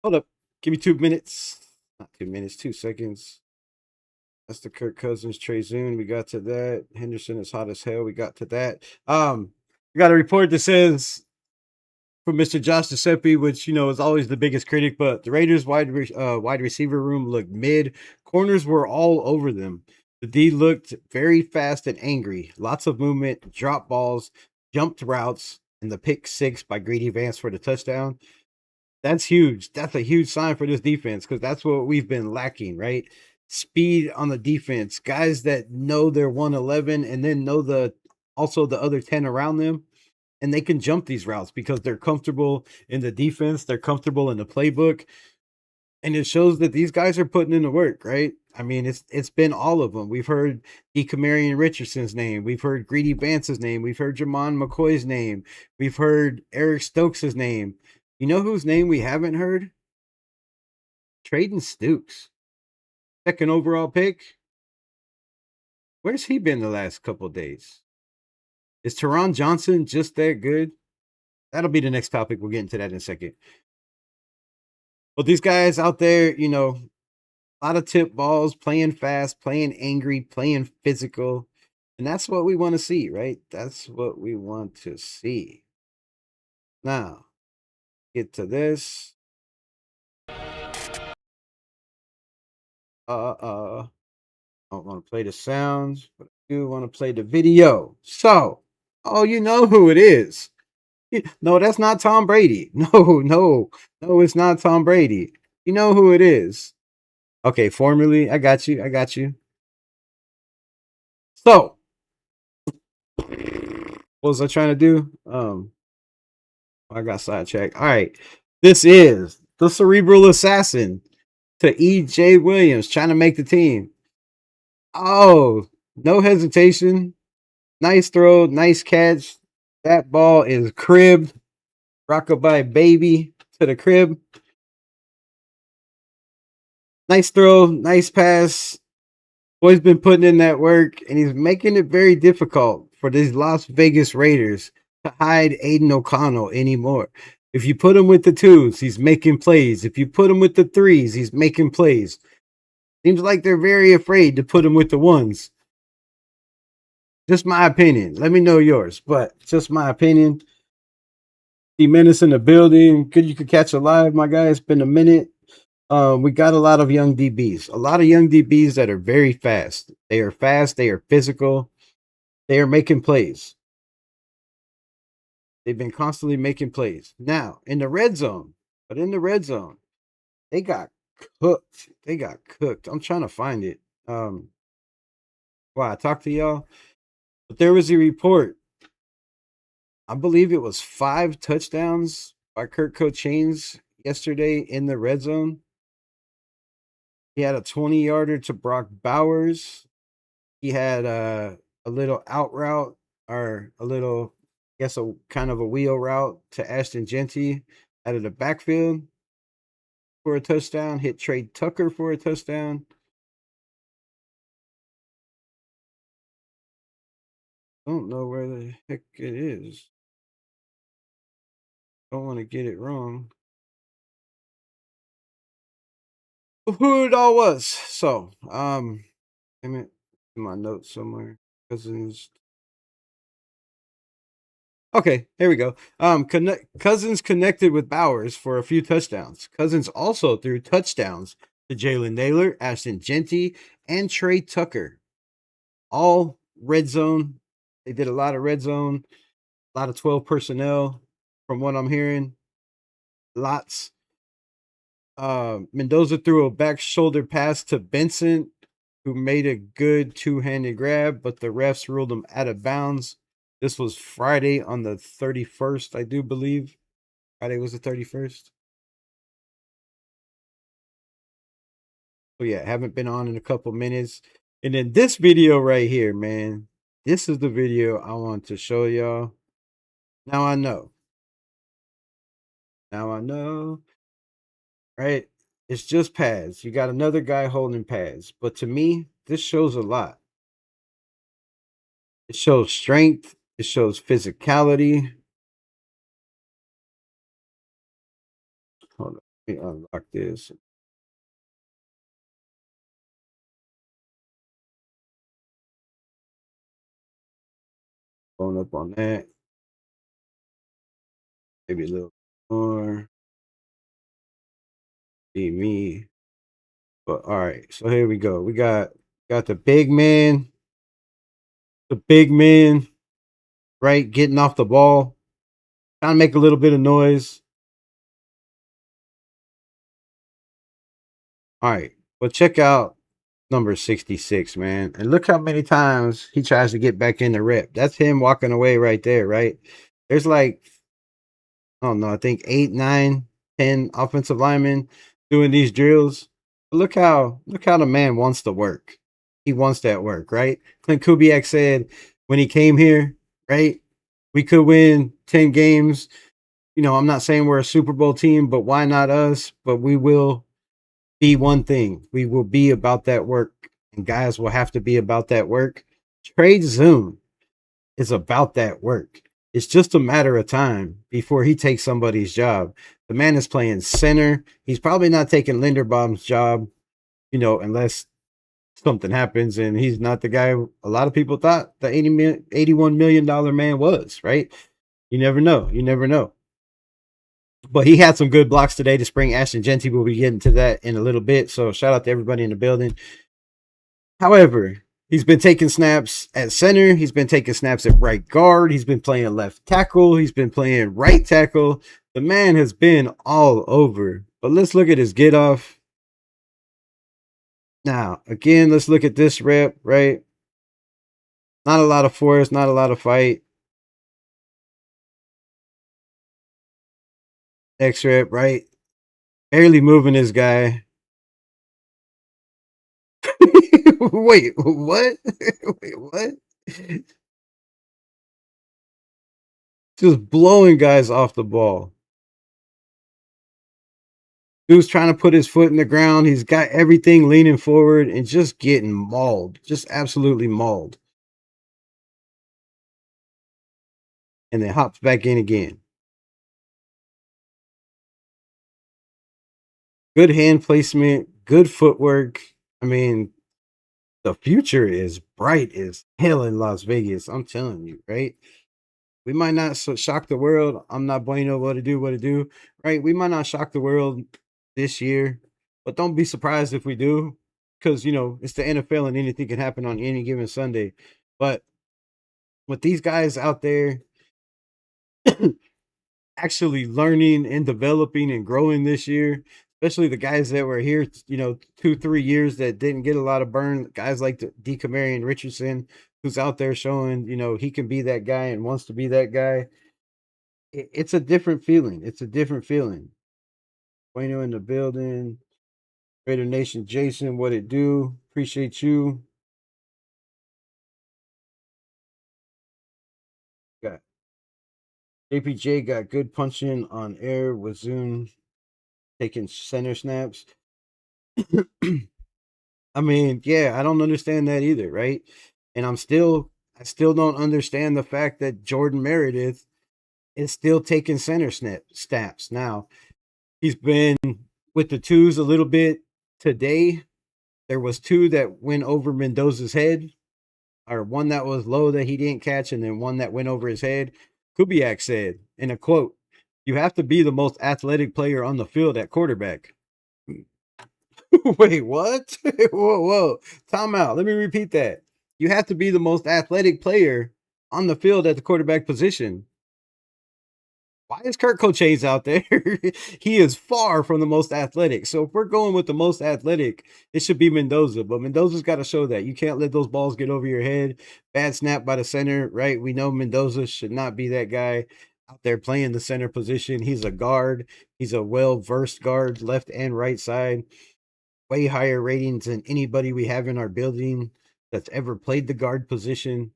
Hold up. Give me 2 minutes. Not 2 minutes, 2 seconds. That's the Kirk Cousins, Trey Zoon. We got to that. Henderson is hot as hell. We got to that. We got a report that says from Mr. Josh Giuseppe, which is always the biggest critic, but the Raiders wide receiver room looked mid. Corners were all over them. The D looked very fast and angry. Lots of movement, drop balls, jumped routes, and the pick 6 by Greedy Vance for the touchdown. That's huge. That's a huge sign for this defense because that's what we've been lacking, right? Speed on the defense. Guys that know their 111 and then know also the other 10 around them. And they can jump these routes because they're comfortable in the defense. They're comfortable in the playbook. And it shows that these guys are putting in the work, right? I mean, it's been all of them. We've heard Dekamarion Richardson's name. We've heard Greedy Vance's name. We've heard Jermon McCoy's name. We've heard Eric Stokes' name. You know whose name we haven't heard? Traden Stukes. 2nd overall pick. Where's he been the last couple of days? Is Teron Johnson just that good? That'll be the next topic. We'll get into that in a second. But these guys out there, a lot of tip balls, playing fast, playing angry, playing physical. And that's what we want to see, right? That's what we want to see. Now, get to this. I don't want to play the sounds, but I do want to play the video. So, you know who it is. No, that's not Tom Brady. No, it's not Tom Brady. You know who it is. Okay, formerly, I got you. So, what was I trying to do? I got sidetracked. All right, this is the cerebral assassin to E.J. Williams trying to make the team. Oh, no hesitation. Nice throw, nice catch. That ball is cribbed. Rockabye baby to the crib. Nice throw, nice pass. Boy's been putting in that work, and he's making it very difficult for these Las Vegas Raiders to hide Aiden O'Connell anymore. If you put him with the 2s, he's making plays. If you put him with the 3s, he's making plays. Seems like they're very afraid to put him with the 1s. Just my opinion. Let me know yours, but just my opinion. The Menace in the building. Good you could catch a live, my guy. It's been a minute. We got a lot of young DBs. A lot of young DBs that are very fast. They are fast, they are physical, they are making plays. They've been constantly making plays. Now, in the red zone, they got cooked. They got cooked. I'm trying to find it. Wow, I talked to y'all. But there was a report. I believe it was 5 touchdowns by Kirk Cochains yesterday in the red zone. He had a 20-yarder to Brock Bowers. He had a little out route or a little, I guess, a kind of a wheel route to Ashton Genty out of the backfield for a touchdown. Hit Trey Tucker for a touchdown. Don't know where the heck it is. Don't want to get it wrong. Who it all was. So, damn it, in my notes somewhere. Cousins. Okay, here we go. Cousins connected with Bowers for a few touchdowns. Cousins also threw touchdowns to Jalen Naylor, Ashton Genty, and Trey Tucker. All red zone. They did a lot of red zone, a lot of 12 personnel from what I'm hearing. Lots. Mendoza threw a back shoulder pass to Benson, who made a good two-handed grab, but the refs ruled him out of bounds. This was Friday on the 31st, I do believe. Friday was the 31st. So yeah, haven't been on in a couple minutes. And then this video right here, man. This is the video I want to show y'all. Now I know. Now I know. Right? It's just pads. You got another guy holding pads. But to me, this shows a lot. It shows strength. It shows physicality. Hold on. Let me unlock this. Going up on that. Maybe a little more. Be me. But all right. So here we go. We got the big man. The big man, right? Getting off the ball. Trying to make a little bit of noise. All right. Well, check out number 66, man. And look how many times he tries to get back in the rep. That's him walking away right there, right? There's like, I don't know, I think 8, 9, 10 offensive linemen doing these drills. But look how the man wants to work. He wants that work, right? Clint Kubiak said when he came here, right? We could win 10 games. You know, I'm not saying we're a Super Bowl team, but why not us? But we will be one thing. We will be about that work, and guys will have to be about that work. Trade Zoom is about that work. It's just a matter of time before he takes somebody's job. The man is playing center. He's probably not taking Linderbaum's job, you know, unless something happens and he's not the guy a lot of people thought the $81 million man was, right? You never know. You never know. But he had some good blocks today to spring Ashton Genty. We'll be getting to that in a little bit. So shout out to everybody in the building. However, he's been taking snaps at center. He's been taking snaps at right guard. He's been playing left tackle. He's been playing right tackle. The man has been all over. But let's look at his get off. Now, again, let's look at this rep, right? Not a lot of force, not a lot of fight. X rep, right? Barely moving this guy. Wait, what? Wait, what? Just blowing guys off the ball. Dude's trying to put his foot in the ground. He's got everything leaning forward and just getting mauled. Just absolutely mauled. And then hops back in again. Good hand placement, good footwork. I mean, the future is bright as hell in Las Vegas. I'm telling you, right? We might not shock the world. I'm not bueno. What to do, right? We might not shock the world this year, but don't be surprised if we do, because it's the NFL and anything can happen on any given Sunday. But with these guys out there actually learning and developing and growing this year, especially the guys that were here, 2-3 years that didn't get a lot of burn. Guys like Decamarion Richardson, who's out there showing, he can be that guy and wants to be that guy. It's a different feeling. It's a different feeling. Bueno in the building. Raider Nation, Jason, what it do? Appreciate you. Got JPJ got good punching on air with Zoom taking center snaps. I mean, yeah, I don't understand that either, right? And I still don't understand the fact that Jordan Meredith is still taking center snaps. Now, he's been with the twos a little bit today. There was two that went over Mendoza's head, or one that was low that he didn't catch, and then one that went over his head. Kubiak said in a quote, "You have to be the most athletic player on the field at quarterback." Wait, what? Whoa. Time out. Let me repeat that. You have to be the most athletic player on the field at the quarterback position. Why is Kurt Cochaise out there? He is far from the most athletic. So if we're going with the most athletic, it should be Mendoza. But Mendoza's got to show that. You can't let those balls get over your head. Bad snap by the center, right? We know Mendoza should not be that guy out there playing the center position. He's a guard. He's a well-versed guard, left and right side. Way higher ratings than anybody we have in our building that's ever played the guard position.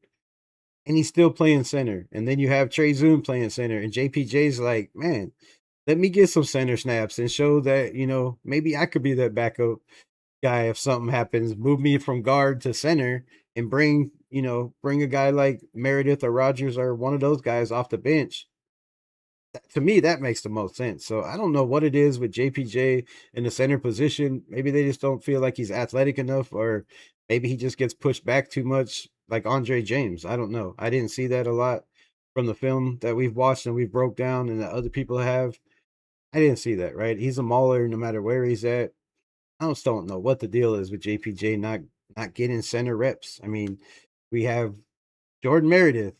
And he's still playing center. And then you have Trey Zoom playing center. And JPJ's like, man, let me get some center snaps and show that, maybe I could be that backup guy if something happens. Move me from guard to center and bring a guy like Meredith or Rogers or one of those guys off the bench. To me, that makes the most sense. So I don't know what it is with JPJ in the center position. Maybe they just don't feel like he's athletic enough, or maybe he just gets pushed back too much, like Andre James. I don't know. I didn't see that a lot from the film that we've watched and we've broke down and that other people have. I didn't see that, right? He's a mauler no matter where he's at. I just don't know what the deal is with JPJ not getting center reps. I mean, we have Jordan Meredith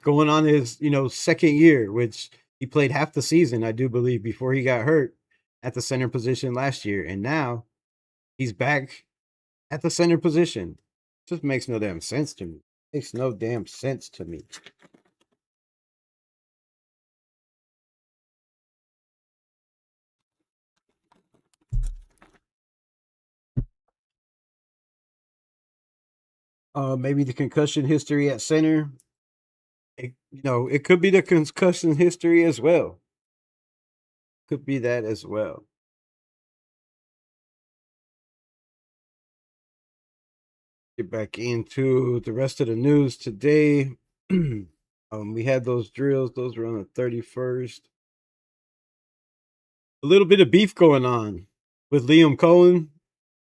going on his, second year, which he played half the season, I do believe, before he got hurt at the center position last year. And now he's back at the center position. Just makes no damn sense to me. Makes no damn sense to me. Maybe the concussion history at center. It could be the concussion history as well. Could be that as well. Get back into the rest of the news today. We had those drills. Those were on the 31st. A little bit of beef going on with Liam Cohen,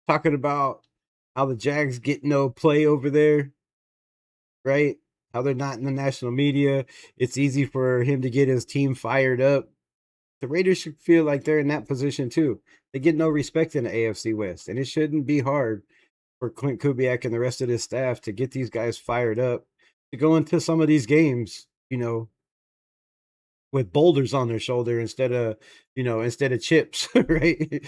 talking about how the Jags get no play over there, right? How they're not in the national media. It's easy for him to get his team fired up. The Raiders should feel like they're in that position too. They get no respect in the AFC West, and it shouldn't be hard for Clint Kubiak and the rest of his staff to get these guys fired up to go into some of these games, with boulders on their shoulder instead of chips, right?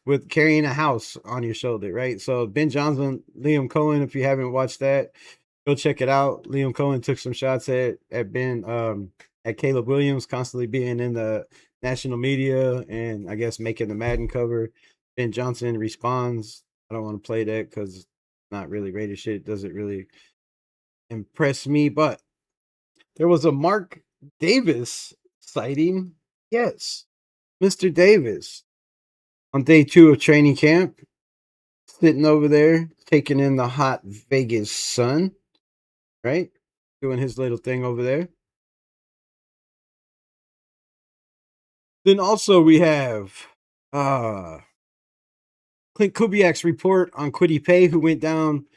With carrying a house on your shoulder, right? So Ben Johnson, Liam Cohen, if you haven't watched that, go check it out. Liam Cohen took some shots at Ben at Caleb Williams, constantly being in the national media and I guess making the Madden cover. Ben Johnson responds, I don't want to play that because it's not really Raider shit. It doesn't really impress me, but there was a Mark Davis sighting. Yes, Mr. Davis on day 2 of training camp, sitting over there, taking in the hot Vegas sun, right? Doing his little thing over there. Then also we have Clint Kubiak's report on Kwity Paye, who went down,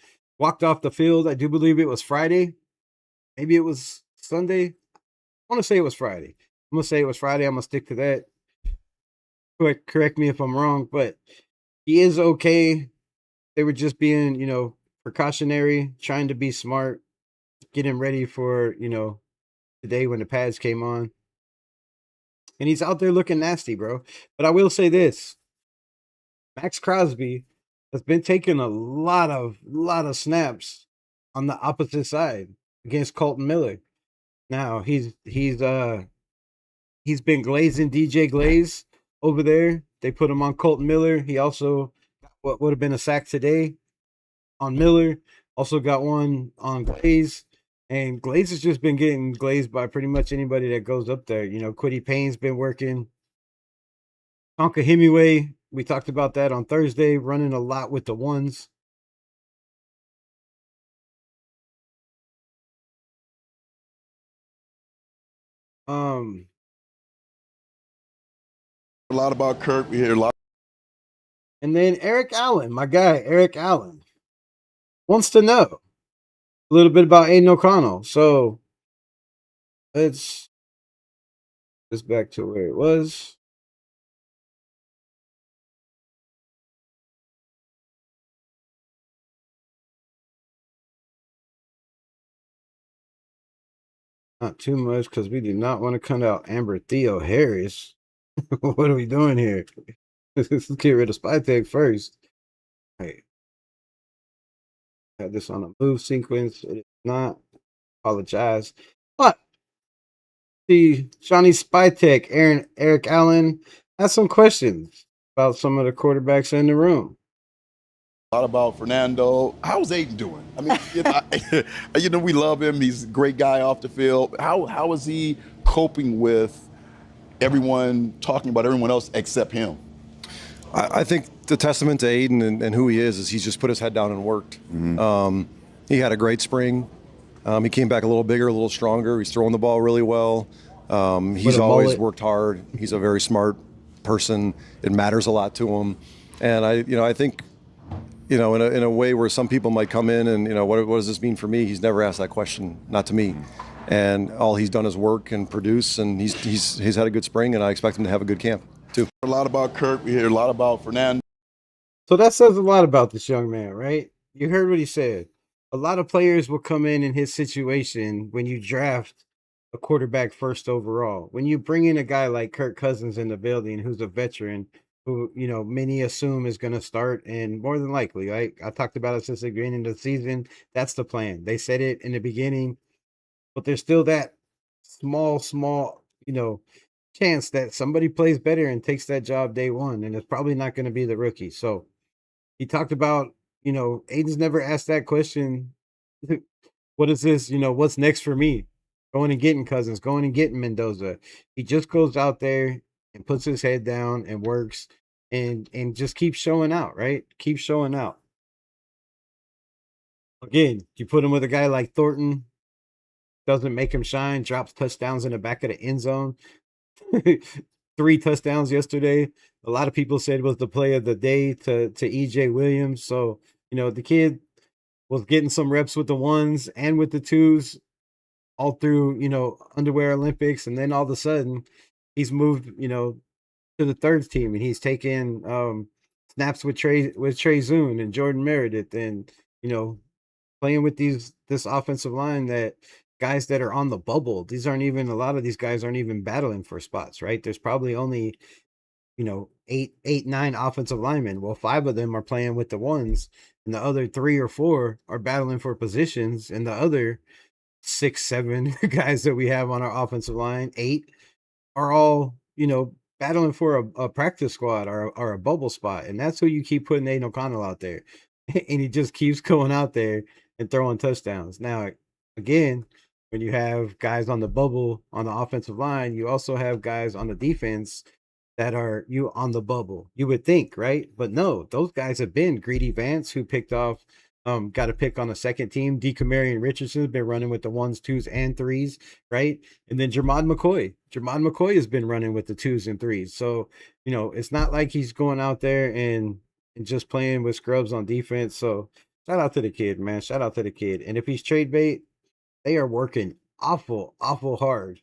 walked off the field. I do believe it was Friday. Maybe it was Sunday. I want to say it was Friday. I'm gonna say it was Friday. I'm gonna stick to that. Correct me if I'm wrong, but he is okay. They were just being, precautionary, trying to be smart, getting ready for, today when the pads came on. And he's out there looking nasty, bro. But I will say this: Max Crosby has been taking a lot of snaps on the opposite side against Colton Miller. Now he's been glazing DJ Glaze over there. They put him on Colton Miller. He also got what would have been a sack today on Miller. Also got one on Glaze. And Glaze has just been getting glazed by pretty much anybody that goes up there. Quiddy Payne's been working. Tonka Hemingway, we talked about that on Thursday, running a lot with the ones. A lot about Kirk. We hear a lot. And then Eric Allen, my guy, Eric Allen, wants to know a little bit about Aiden O'Connell. So let's just back to where it was. Not too much because we do not want to cut out Amber Theo Harris. What are we doing here? Let's get rid of Spytech first. Hey, had this on a move sequence. It is not. Apologize. But the Johnny Spytech, Eric Allen has some questions about some of the quarterbacks in the room. A lot about Fernando. How's Aiden doing? I mean, we love him. He's a great guy off the field. How is he coping with everyone talking about everyone else except him? I think the testament to Aiden and who he is he's just put his head down and worked. Mm-hmm. He had a great spring. He came back a little bigger, a little stronger. He's throwing the ball really well. He's always worked hard. He's a very smart person. It matters a lot to him. And I think, in a way where some people might come in and, what does this mean for me? He's never asked that question, not to me. And all he's done is work and produce, and he's had a good spring, and I expect him to have a good camp too. A lot about Kirk. We hear a lot about Fernando. So that says a lot about this young man, right? You heard what he said. A lot of players will come in his situation when you draft a quarterback first overall. When you bring in a guy like Kirk Cousins in the building, who's a veteran, who many assume is going to start, and more than likely, right? I talked about it since the beginning of the season. That's the plan. They said it in the beginning, but there's still that small, chance that somebody plays better and takes that job day one, and it's probably not going to be the rookie. So he talked about, Aiden's never asked that question. What is this? What's next for me? Going and getting Cousins, going and getting Mendoza. He just goes out there and puts his head down and works and just keeps showing out, right? Keep showing out. Again, you put him with a guy like Thornton, doesn't make him shine, drops touchdowns in the back of the end zone. 3 touchdowns yesterday. A lot of people said it was the play of the day to EJ Williams. So, the kid was getting some reps with the ones and with the twos all through, underwear Olympics. And then all of a sudden he's moved, to the third team, and he's taking snaps with Trey Zoon and Jordan Meredith, and, playing with this offensive line that guys that are on the bubble. A lot of these guys aren't even battling for spots, right? There's probably only, 9 offensive linemen. Well, 5 of them are playing with the ones, and the other 3 or 4 are battling for positions, and the other 6, 7 guys that we have on our offensive line, 8, are all, battling for a practice squad or a bubble spot. And that's who you keep putting Aiden O'Connell out there. And he just keeps going out there and throwing touchdowns. Now, again, when you have guys on the bubble on the offensive line, you also have guys on the defense that are you on the bubble. You would think, right? But no, those guys have been Greedy Vance, who picked off, got a pick on the second team. DeCamarion Richardson has been running with the 1s, 2s, and 3s, right? And then Jermod McCoy. Jermod McCoy has been running with the 2s and 3s. So, it's not like he's going out there and just playing with scrubs on defense. So shout out to the kid, man. Shout out to the kid. And if he's trade bait, they are working awful hard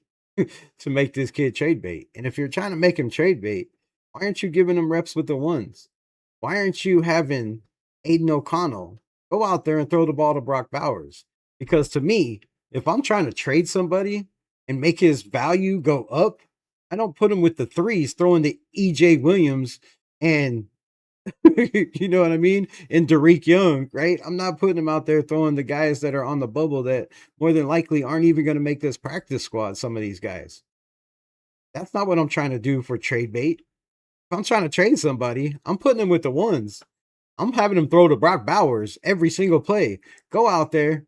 to make this kid trade bait. And if you're trying to make him trade bait, why aren't you giving him reps with the ones? Why aren't you having Aiden O'Connell go out there and throw the ball to Brock Bowers? Because to me, if I'm trying to trade somebody and make his value go up, I don't put him with the threes throwing the EJ Williams and you know what I mean? And Derek Young, right? I'm not putting him out there throwing the guys that are on the bubble that more than likely aren't even going to make this practice squad, some of these guys. That's not what I'm trying to do for trade bait. If I'm trying to trade somebody, I'm putting them with the ones. I'm having them throw to Brock Bowers every single play. Go out there,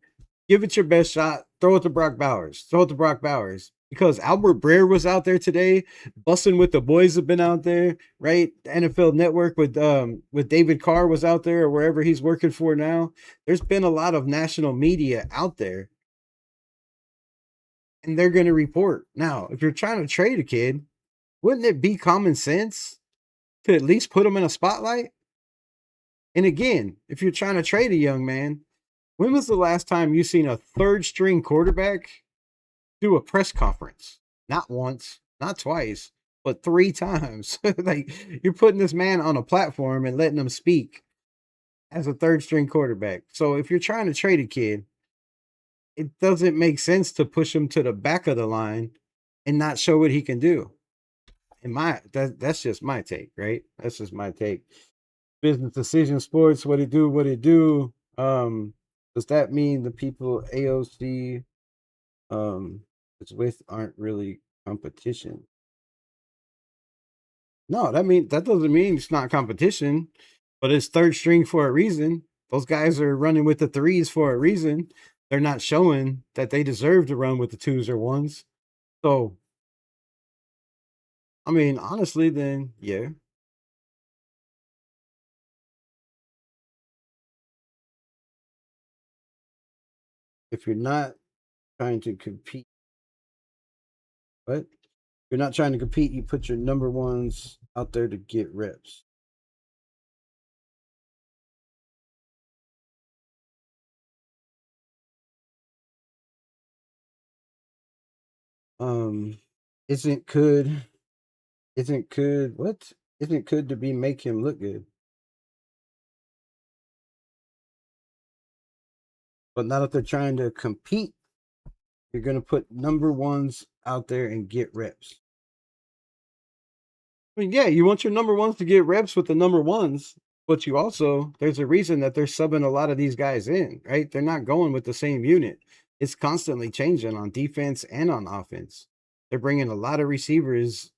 give it your best shot, throw it to Brock Bowers. Throw it to Brock Bowers. Because Albert Breer was out there today, busting with the boys have been out there, right? The NFL Network with David Carr was out there or wherever he's working for now. There's been a lot of national media out there. And they're going to report. Now, if you're trying to trade a kid, wouldn't it be common sense to at least put him in a spotlight? And again, if you're trying to trade a young man, when was the last time you seen a third string quarterback do a press conference? Not once, not twice, but 3 times. Like, you're putting this man on a platform and letting him speak as a third string quarterback. So if you're trying to trade a kid, it doesn't make sense to push him to the back of the line and not show what he can do. That's just my take, right? That's just my take. Business Decision Sports, what it do. Does that mean the people AOC is with aren't really competition? No, that doesn't mean it's not competition, but it's third string for a reason. Those guys are running with the threes for a reason. They're not showing that they deserve to run with the twos or ones. So, I mean, honestly, then yeah. If you're not trying to compete, what? You're not trying to compete, you put your number ones out there to get reps. Um, isn't could what? Isn't could to be make him look good. But not if they're trying to compete. You're gonna put number ones out there and get reps. I mean, yeah, you want your number ones to get reps with the number ones, but you also, there's a reason that they're subbing a lot of these guys in, right? They're not going with the same unit. It's constantly changing on defense and on offense. They're bringing a lot of receivers,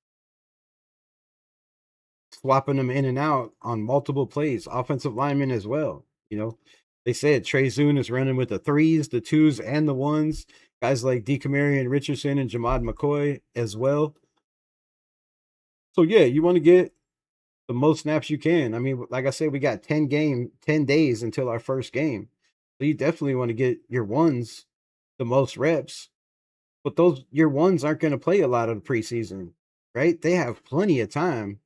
swapping them in and out on multiple plays, offensive linemen as well. You know, they said Trey Zune is running with the threes, the twos, and the ones. Guys like DeCamarion Richardson and Jamad McCoy as well. So yeah, you want to get the most snaps you can. I mean, like I said, we got 10 days until our first game. So you definitely want to get your ones the most reps. But those your ones aren't going to play a lot of the preseason, right? They have plenty of time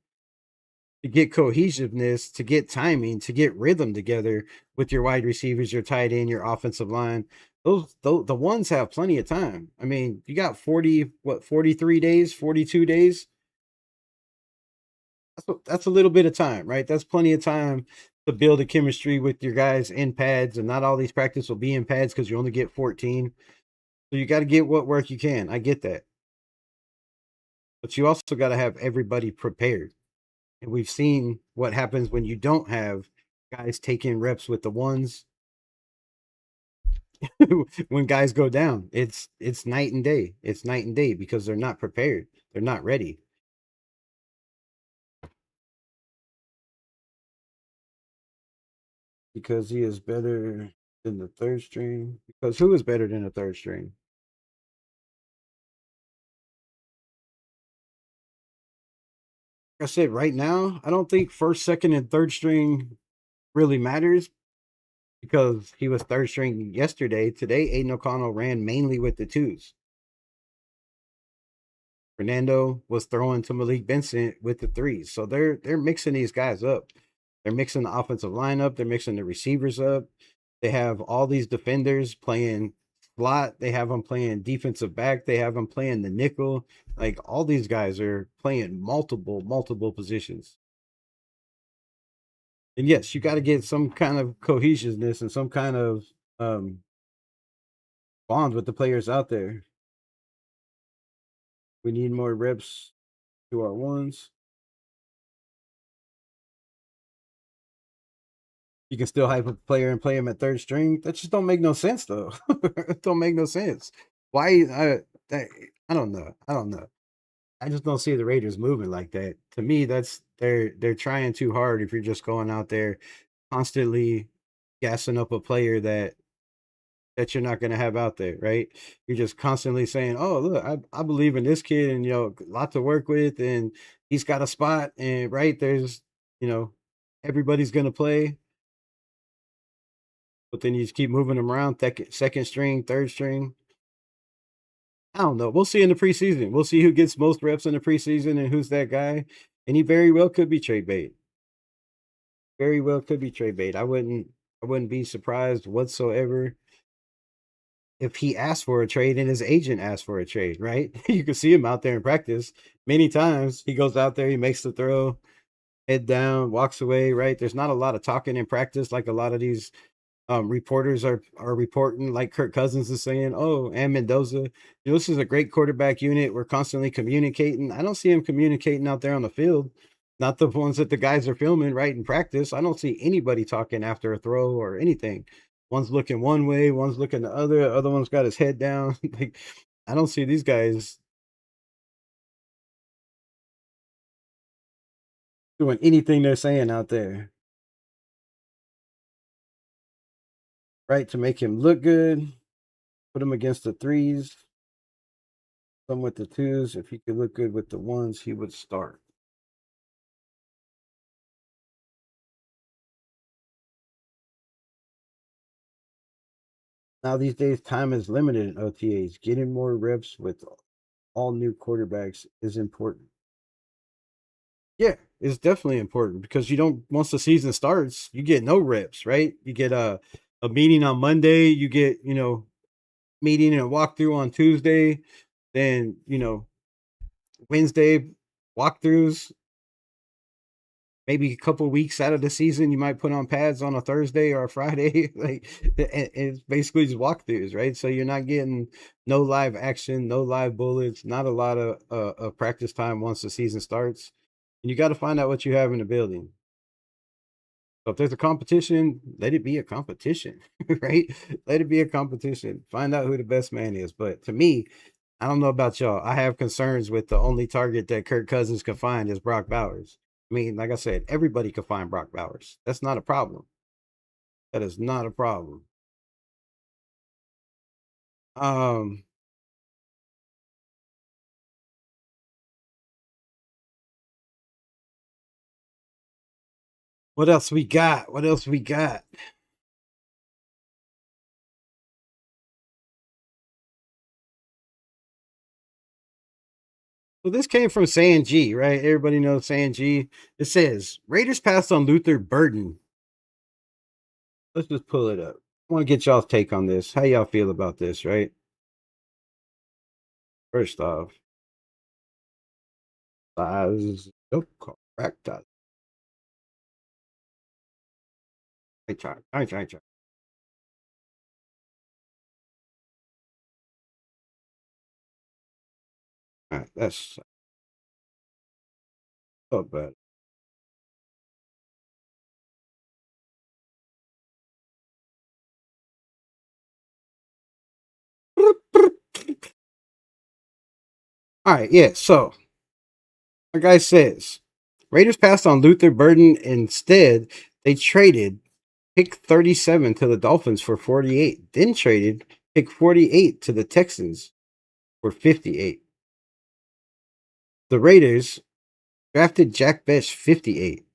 to get cohesiveness, to get timing, to get rhythm together with your wide receivers, your tight end, your offensive line. Those the ones have plenty of time. I mean, you got 43 days, 42 days. That's a little bit of time, right? That's plenty of time to build a chemistry with your guys in pads, and not all these practice will be in pads because you only get 14. So you got to get what work you can. I get that. But you also got to have everybody prepared. And we've seen what happens when you don't have guys taking reps with the ones. When guys go down, it's night and day. It's night and day because they're not prepared. They're not ready. Because he is better than the third string. Because who is better than the third string? Like I said, right now, I don't think first, second, and third string really matters because he was third string yesterday. Today, Aiden O'Connell ran mainly with the twos. Fernando was throwing to Malik Benson with the threes. So they're mixing these guys up. They're mixing the offensive lineup. They're mixing the receivers up. They have all these defenders playing slot. They have him playing defensive back. They have him playing the nickel. Like all these guys are playing multiple positions. And yes, you got to get some kind of cohesiveness and some kind of bond with the players out there. We need more reps to our ones. You can still hype up a player and play him at third string. That just don't make no sense, though. It don't make no sense. Why? I don't know. I don't know. I just don't see the Raiders moving like that. To me, that's they're trying too hard. If you're just going out there constantly gassing up a player that you're not going to have out there, right? You're just constantly saying, "Oh, look, I believe in this kid, and a lot to work with, and he's got a spot, and right there's you know everybody's going to play." But then you just keep moving them around, second string, third string. I don't know. We'll see in the preseason. We'll see who gets most reps in the preseason and who's that guy. And he very well could be trade bait. Very well could be trade bait. I wouldn't be surprised whatsoever if he asked for a trade and his agent asked for a trade, right? You can see him out there in practice many times. He goes out there, he makes the throw, head down, walks away, right? There's not a lot of talking in practice like a lot of these reporters are reporting, like Kirk Cousins is saying, "Oh, and Mendoza, this is a great quarterback unit. We're constantly communicating." I don't see him communicating out there on the field. Not the ones that the guys are filming right in practice. I don't see anybody talking after a throw or anything. One's looking one way, one's looking the other one's got his head down. Like, I don't see these guys doing anything they're saying out there, right? To make him look good, put him against the threes, some with the twos. If he could look good with the ones, he would start. Now these days, time is limited in OTAs. Getting more reps with all new quarterbacks is important. Yeah, it's definitely important because you don't once the season starts, you get no reps, right? You get a meeting on Monday, you get, meeting and walkthrough on Tuesday, then, Wednesday walkthroughs, maybe a couple weeks out of the season, you might put on pads on a Thursday or a Friday. Like it's basically just walkthroughs, right? So you're not getting no live action, no live bullets, not a lot of practice time once the season starts. And you got to find out what you have in the building. So if there's a competition, let it be a competition, right? Let it be a competition. Find out who the best man is. But to me, I don't know about y'all. I have concerns with the only target that Kirk Cousins can find is Brock Bowers. I mean, like I said, everybody can find Brock Bowers. That's not a problem. That is not a problem. Um, what else we got? What else we got? So this came from San G, right? Everybody knows San G. It says Raiders passed on Luther Burden. Let's just pull it up. I want to get y'all's take on this. How y'all feel about this, right? First off, size. Nope, correct. I try. All right, that's so bad. All right, yeah. So, my guy says Raiders passed on Luther Burden. Instead, they traded pick 37 to the Dolphins for 48. Then traded pick 48 to the Texans for 58. The Raiders drafted Jack Bech 58.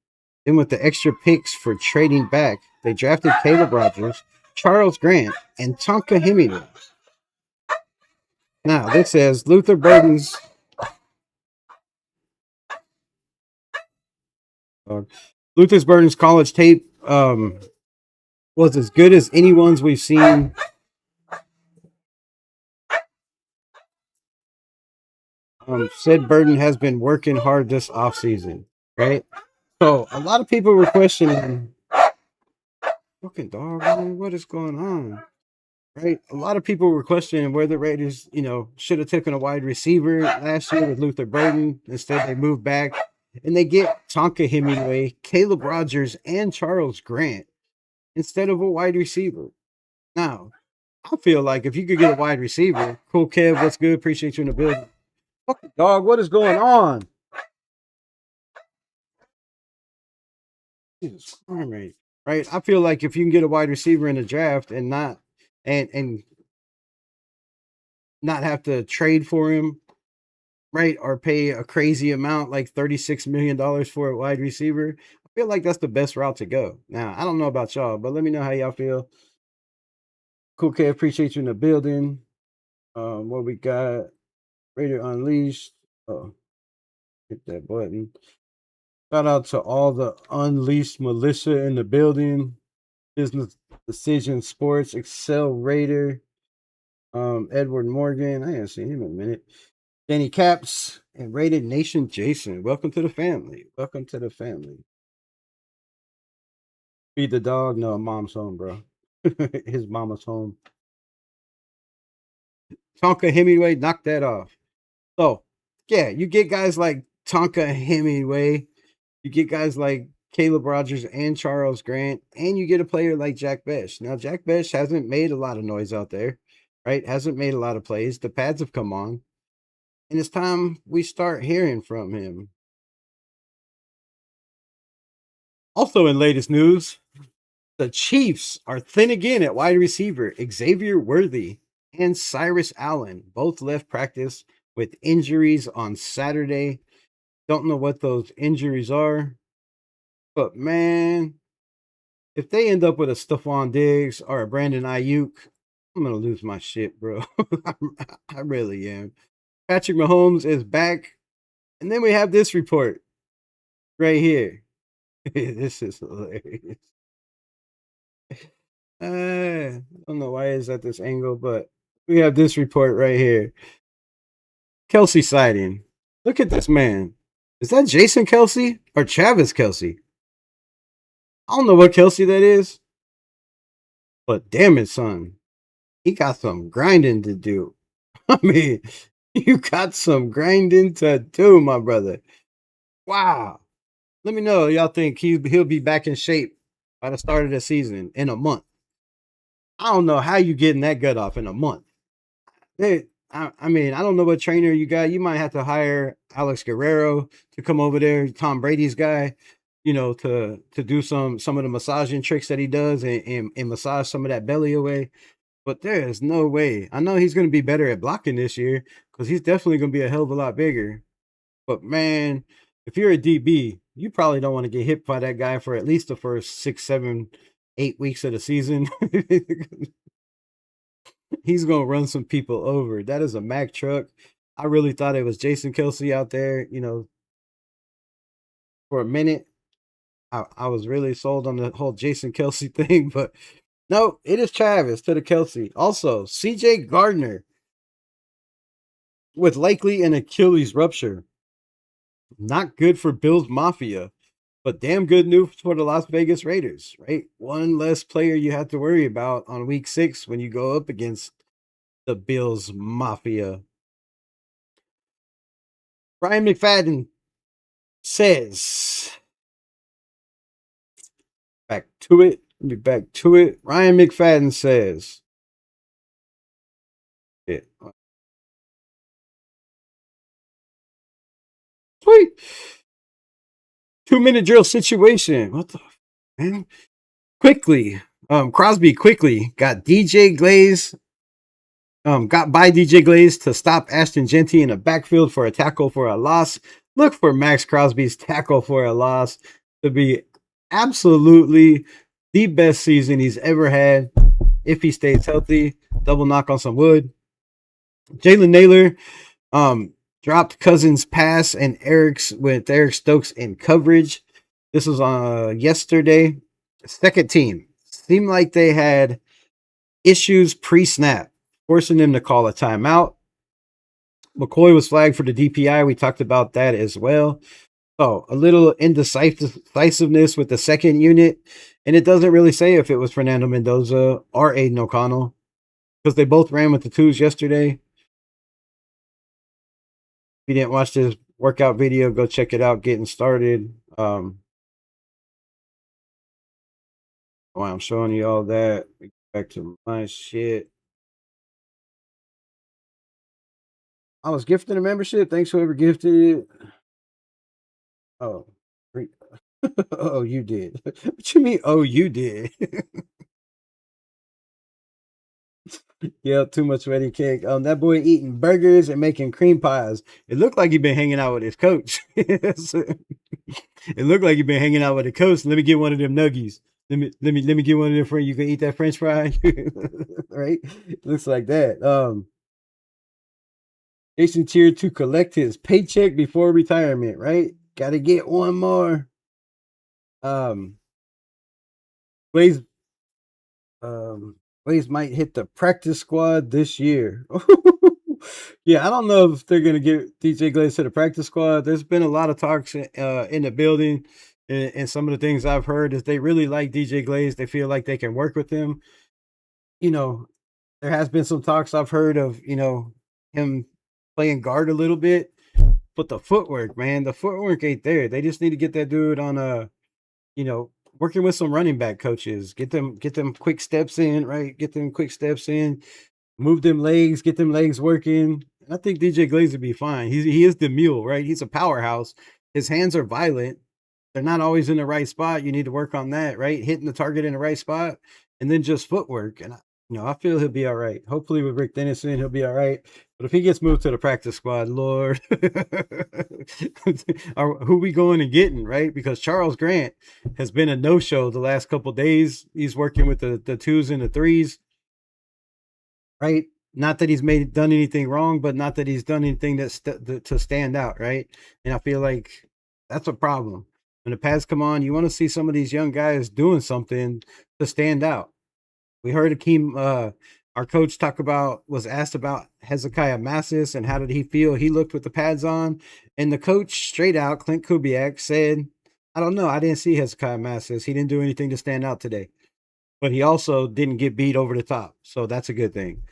Then, with the extra picks for trading back, they drafted Caleb Rogers, Charles Grant, and Tonka Hemingway. Now, this says Luther Burden's Luther Burden's college tape was as good as anyone's we've seen Said Burton has been working hard this offseason, right? So a lot of people were questioning, fucking dog, man, what is going on? Right? A lot of people were questioning where the Raiders, should have taken a wide receiver last year with Luther Burton. Instead, they moved back and they get Tonka Hemingway, Caleb Rogers, and Charles Grant instead of a wide receiver. Now, I feel like if you could get a wide receiver, cool, Kev, what's good? Appreciate you in the building. Fucking dog, what is going on? Jesus Christ, right? I feel like if you can get a wide receiver in the draft and not have to trade for him, right, or pay a crazy amount like $36 million for a wide receiver, I feel like that's the best route to go. Now, I don't know about y'all, but let me know how y'all feel. Cool, Kev, appreciate you in the building. What we got? Raider Unleashed. Oh, hit that button. Shout out to all the Unleashed militia in the building. Business Decision Sports, Excel Raider, Edward Morgan. I haven't seen him in a minute. Danny Caps and Rated Nation Jason. Welcome to the family. Welcome to the family. Feed the dog. No, mom's home, bro. His mama's home. Tonka Hemingway, knock that off. So, yeah, you get guys like Tonka Hemingway. You get guys like Caleb Rogers and Charles Grant, and you get a player like Jack Besh. Now, Jack Besh hasn't made a lot of noise out there, right? Hasn't made a lot of plays. The pads have come on, and it's time we start hearing from him. Also, in latest news, the Chiefs are thin again at wide receiver. Xavier Worthy and Cyrus Allen both left practice with injuries on Saturday. Don't know what those injuries are, but man, if they end up with a Stephon Diggs or a Brandon Ayuk, I'm going to lose my shit, bro. I really am. Patrick Mahomes is back. And then we have this report right here. This is hilarious. I don't know why it's at this angle, but we have this report right here. Kelsey sighting. Look at this man. Is that Jason Kelsey or Travis Kelsey? I don't know what Kelsey that is, but damn it, son. He got some grinding to do. I mean, you got some grinding to do, my brother. Wow. Let me know. Y'all think he'll be back in shape by the start of the season in a month. I don't know how you getting that gut off in a month. I mean, I don't know what trainer you got. You might have to hire Alex Guerrero to come over there, Tom Brady's guy, to do some of the massaging tricks that he does and massage some of that belly away. But there is no way. I know he's going to be better at blocking this year because he's definitely going to be a hell of a lot bigger. But man, if you're a DB, you probably don't want to get hit by that guy for at least the first 6, 7, 8 weeks of the season. He's going to run some people over. That is a Mack truck. I really thought it was Jason Kelsey out there, for a minute. I was really sold on the whole Jason Kelsey thing, but no, it is Travis to the Kelsey. Also, CJ Gardner with likely an Achilles rupture. Not good for Bills Mafia, but damn good news for the Las Vegas Raiders, right? One less player you have to worry about on week 6 when you go up against the Bills Mafia. Brian McFadden says, back to it. Let me back to it. Ryan McFadden says, yeah. Sweet. 2-minute drill situation. What the man? Quickly. Crosby quickly got DJ Glaze. Got by DJ Glaze to stop Ashton Genty in the backfield for a tackle for a loss. Look for Max Crosby's tackle for a loss to be absolutely the best season he's ever had if he stays healthy. Double knock on some wood. Jalen Naylor dropped Cousins' pass and Eric Stokes in coverage. This was yesterday. Second team seemed like they had issues pre-snap, forcing them to call a timeout. McCoy was flagged for the DPI. We talked about that as well. So a little indecisiveness with the second unit, and it doesn't really say if it was Fernando Mendoza or Aiden O'Connell because they both ran with the twos yesterday. If you didn't watch this workout video, go check it out. Getting started. Oh, I'm showing you all that. Back to my shit. I was gifted a membership. Thanks whoever gifted it. Oh, oh, you did. What you mean? Oh, you did. Yeah, too much wedding cake. That boy eating burgers and making cream pies. It looked like he been hanging out with his coach. It looked like he been hanging out with the coach. Let me get one of them nuggies. Let me get one of them for you. Can eat that French fry, right? Looks like that. Jason Tier to collect his paycheck before retirement, right? Got to get one more. Blaze might hit the practice squad this year. Yeah, I don't know if they're gonna get DJ Glaze to the practice squad. There's been a lot of talks in the building, and some of the things I've heard is they really like DJ Glaze. They feel like they can work with him. You know, there has been some talks I've heard of, him playing guard a little bit, but the footwork, man, the footwork ain't there. They just need to get that dude on working with some running back coaches. Get them quick steps in, right? Get them quick steps in, move them legs, get them legs working. And I think DJ Glaze would be fine. He is the mule, right? He's a powerhouse. His hands are violent. They're not always in the right spot. You need to work on that, right? Hitting the target in the right spot, and then just footwork. And I feel he'll be all right. Hopefully with Rick Dennison, he'll be all right. But if he gets moved to the practice squad, Lord, who we going and getting, right? Because Charles Grant has been a no-show the last couple days. He's working with the twos and the threes, right? Not that he's done anything wrong, but not that he's done anything to stand out, right? And I feel like that's a problem. When the pads come on, you want to see some of these young guys doing something to stand out. We heard Akeem, our coach, was asked about Hezekiah Massis and how did he feel he looked with the pads on. And the coach, straight out, Clint Kubiak, said, I don't know. I didn't see Hezekiah Massis. He didn't do anything to stand out today. But he also didn't get beat over the top. So that's a good thing.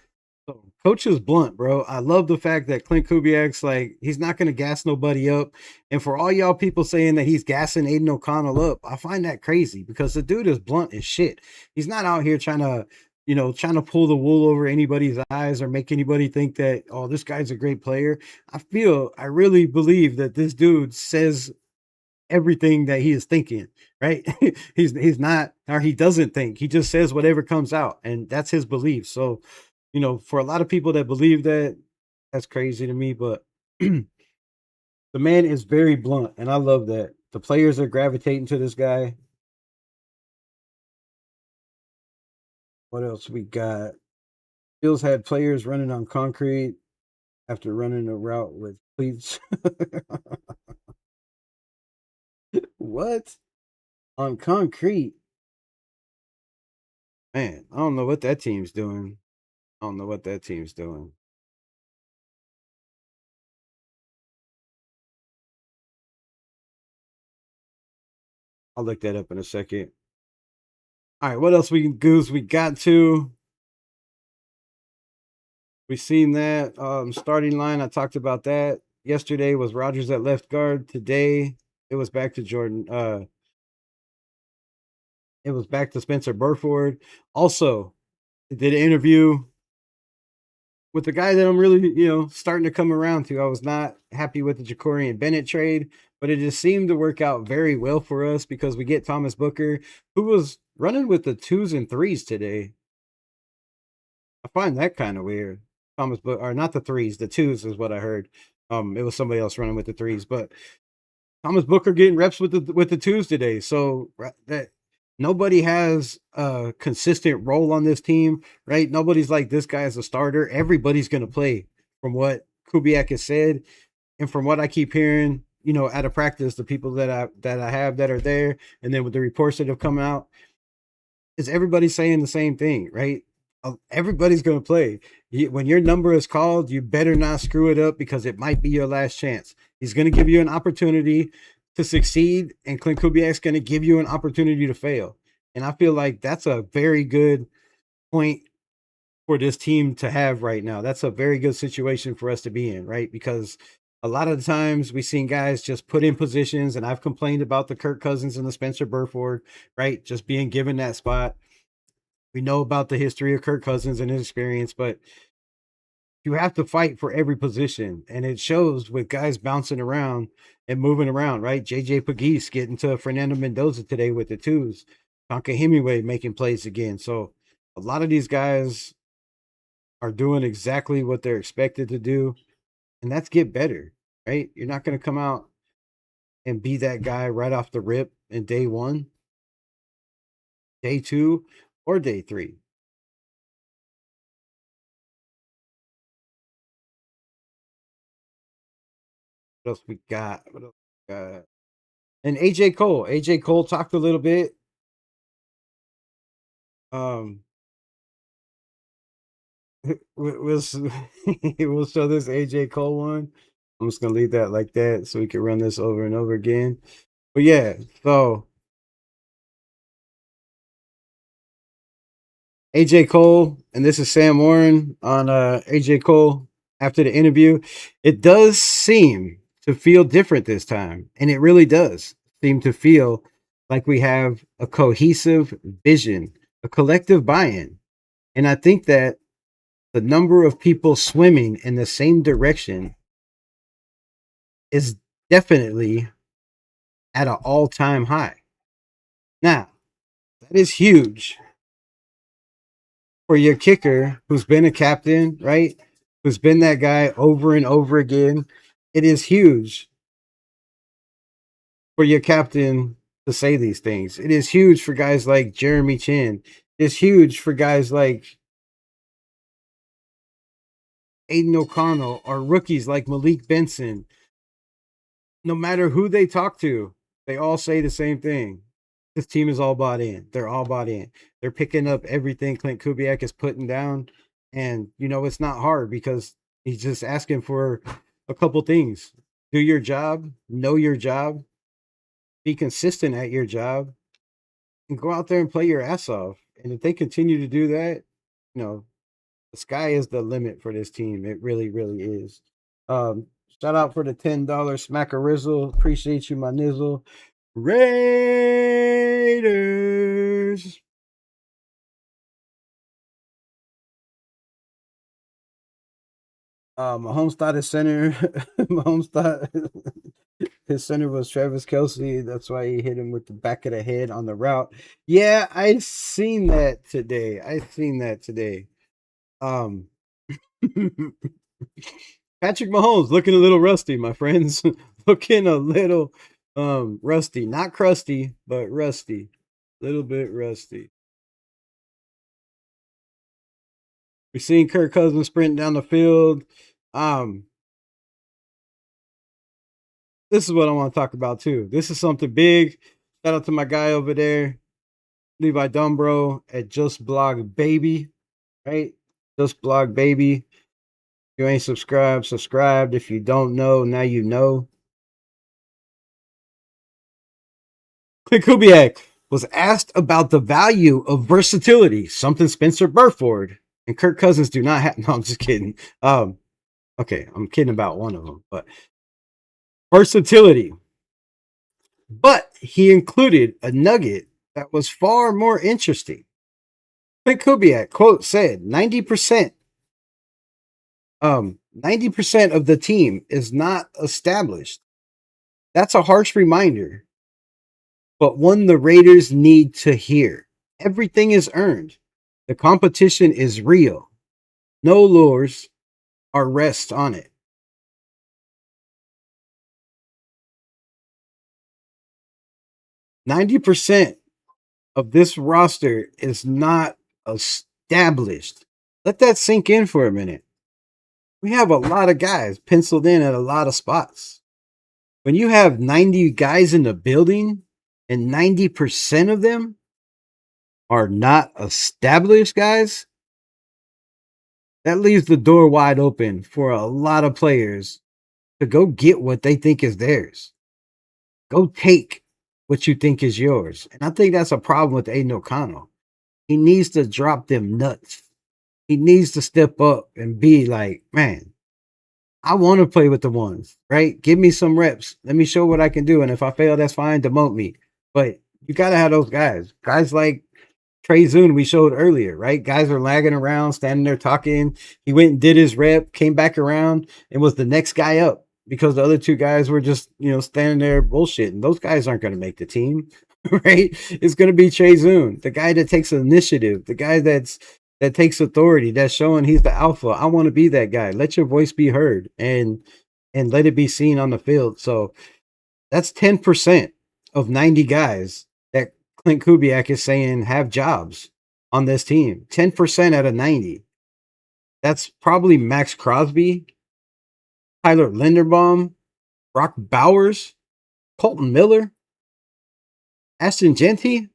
So coach is blunt, bro. I love the fact that Clint Kubiak's like, he's not going to gas nobody up. And for all y'all people saying that he's gassing Aiden O'Connell up, I find that crazy because the dude is blunt as shit. He's not out here trying to pull the wool over anybody's eyes or make anybody think that, oh, this guy's a great player. I really believe that this dude says everything that he is thinking, right? he's not, or he doesn't think. He just says whatever comes out, and that's his belief. So, for a lot of people that believe that, that's crazy to me, but the man is very blunt, and I love that. The players are gravitating to this guy. What else we got? Bills had players running on concrete after running a route with cleats. What? On concrete? Man, I don't know what that team's doing. I'll look that up in a second. All right, what else we got to? We seen that starting line. I talked about that. Yesterday was Rodgers at left guard. Today it was back to Jordan. It was back to Spencer Burford. Also, did an interview with the guy that I'm really, starting to come around to. I was not happy with the Jacorian Bennett trade, but it just seemed to work out very well for us because we get Thomas Booker, who was running with the twos and threes today. I find that kind of weird. Thomas Booker, or not the threes, the twos is what I heard. It was somebody else running with the threes, but Thomas Booker getting reps with the twos today. So that nobody has a consistent role on this team, right? Nobody's like, this guy is a starter. Everybody's going to play, from what Kubiak has said. And from what I keep hearing, out of practice, the people that I have that are there, and then with the reports that have come out, is everybody saying the same thing, right? everybody's going to play. When your number is called, you better not screw it up because it might be your last chance. He's going to give you an opportunity to succeed, and Clint Kubiak's going to give you an opportunity to fail. And I feel like that's a very good point for this team to have right now. That's a very good situation for us to be in, right? Because a lot of the times we've seen guys just put in positions, and I've complained about the Kirk Cousins and the Spencer Burford, right? Just being given that spot. We know about the history of Kirk Cousins and his experience, but you have to fight for every position. And it shows with guys bouncing around and moving around, right? JJ Pegues getting to Fernando Mendoza today with the twos. Tonka Hemingway making plays again. So a lot of these guys are doing exactly what they're expected to do, and that's get better, right? You're not going to come out and be that guy right off the rip in day one, day two, or day three. What else we got? What else we got? And AJ Cole. AJ Cole talked a little bit. We'll we'll show this AJ Cole one. I'm just gonna leave that like that so we can run this over and over again. But yeah, so AJ Cole, and this is Sam Warren on AJ Cole after the interview. It does seem to feel different this time, and it really does seem to feel like we have a cohesive vision, a collective buy-in. And I think that the number of people swimming in the same direction is definitely at an all-time high. Now, that is huge for your kicker who's been a captain, right? Who's been that guy over and over again. It is huge for your captain to say these things. It is huge for guys like Jeremy Chin. It's huge for guys like Aiden O'Connell or rookies like Malik Benson. No matter who they talk to, they all say the same thing. This team is all bought in. They're all bought in. They're picking up everything Clint Kubiak is putting down. And, it's not hard because he's just asking for a couple things. Do your job, know your job, be consistent at your job, and go out there and play your ass off. And if they continue to do that, the sky is the limit for this team. It really, really is. Shout out for the $10 Smackerizzle. Appreciate you, my nizzle. Raiders. Mahomes thought his center. Mahomes thought his center was Travis Kelce. That's why he hit him with the back of the head on the route. Yeah, I seen that today. Patrick Mahomes looking a little rusty, my friends. Looking a little rusty. Not crusty, but rusty. A little bit rusty. We've seen Kirk Cousins sprint down the field. This is what I want to talk about too. This is something big. Shout out to my guy over there, Levi Dumbro at Just Blog Baby, right? Just Blog Baby. If you ain't subscribed, subscribed. If you don't know, now you know. Clint Kubiak was asked about the value of versatility, something Spencer Burford and Kirk Cousins do not have. No, I'm just kidding. Okay, I'm kidding about one of them, but versatility. But he included a nugget that was far more interesting. Clint Kubiak, quote, said 90% of the team is not established. That's a harsh reminder, but one the Raiders need to hear. Everything is earned. The competition is real. No lures are rest on it. %90 of this roster is not established. Let that sink in for a minute. We have a lot of guys penciled in at a lot of spots. When you have 90 guys in the building and 90% of them are not established guys, that leaves the door wide open for a lot of players to go get what they think is theirs. Go take what you think is yours. And I think that's a problem with Aiden O'Connell. He needs to drop them nuts. He needs to step up and be like, man, I want to play with the ones, right? Give me some reps. Let me show what I can do. And if I fail, that's fine. Demote me. But you got to have those guys. Guys like Trey Zune, we showed earlier, right? Guys are lagging around, standing there talking. He went and did his rep, came back around, and was the next guy up because the other two guys were just, standing there bullshitting. Those guys aren't going to make the team, right? It's going to be Trey Zune, the guy that takes initiative, the guy that takes authority, that's showing he's the alpha. I want to be that guy. Let your voice be heard and let it be seen on the field. So that's 10% of 90 guys that Clint Kubiak is saying have jobs on this team. 10% out of 90. That's probably Max Crosby, Tyler Linderbaum, Brock Bowers, Colton Miller, Ashton Genty.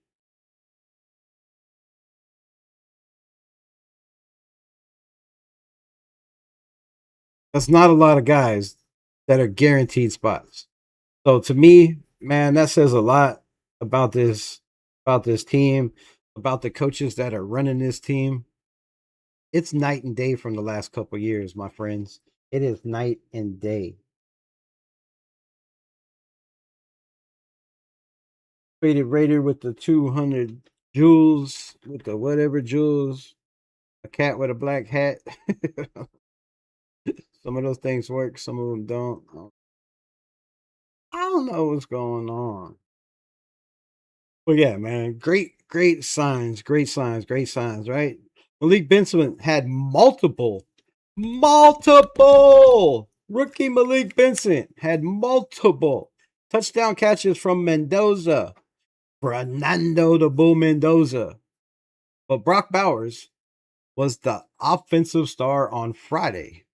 That's not a lot of guys that are guaranteed spots. So to me, man, that says a lot about this team, about the coaches that are running this team. It's night and day from the last couple years, my friends. It is night and day. Faded Raider with the 200 jewels, with the whatever jewels, a cat with a black hat. Some of those things work, some of them don't. I don't know what's going on. But yeah, man, great signs, right? Malik Benson had multiple rookie Malik Benson had multiple touchdown catches from Mendoza, Fernando the Bull Mendoza. But Brock Bowers was the offensive star on Friday.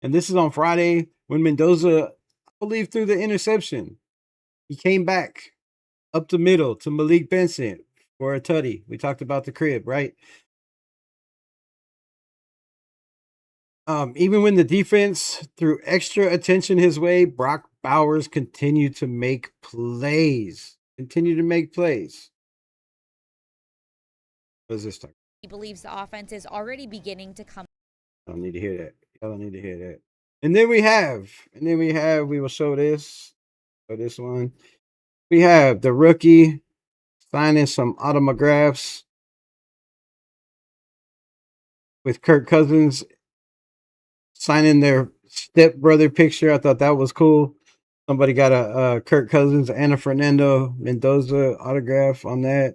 And this is on Friday when Mendoza, I believe, threw the interception. He came back up the middle to Malik Benson for a tutty. We talked about the crib, right? Even when the defense threw extra attention his way, Brock Bowers continued to make plays. What is this talk? He believes the offense is already beginning to come. I don't need to hear that. Y'all don't need to hear that. And then we will show this. For this one. We have the rookie signing some autographs with Kirk Cousins signing their stepbrother picture. I thought that was cool. Somebody got a Kirk Cousins and a Fernando Mendoza autograph on that.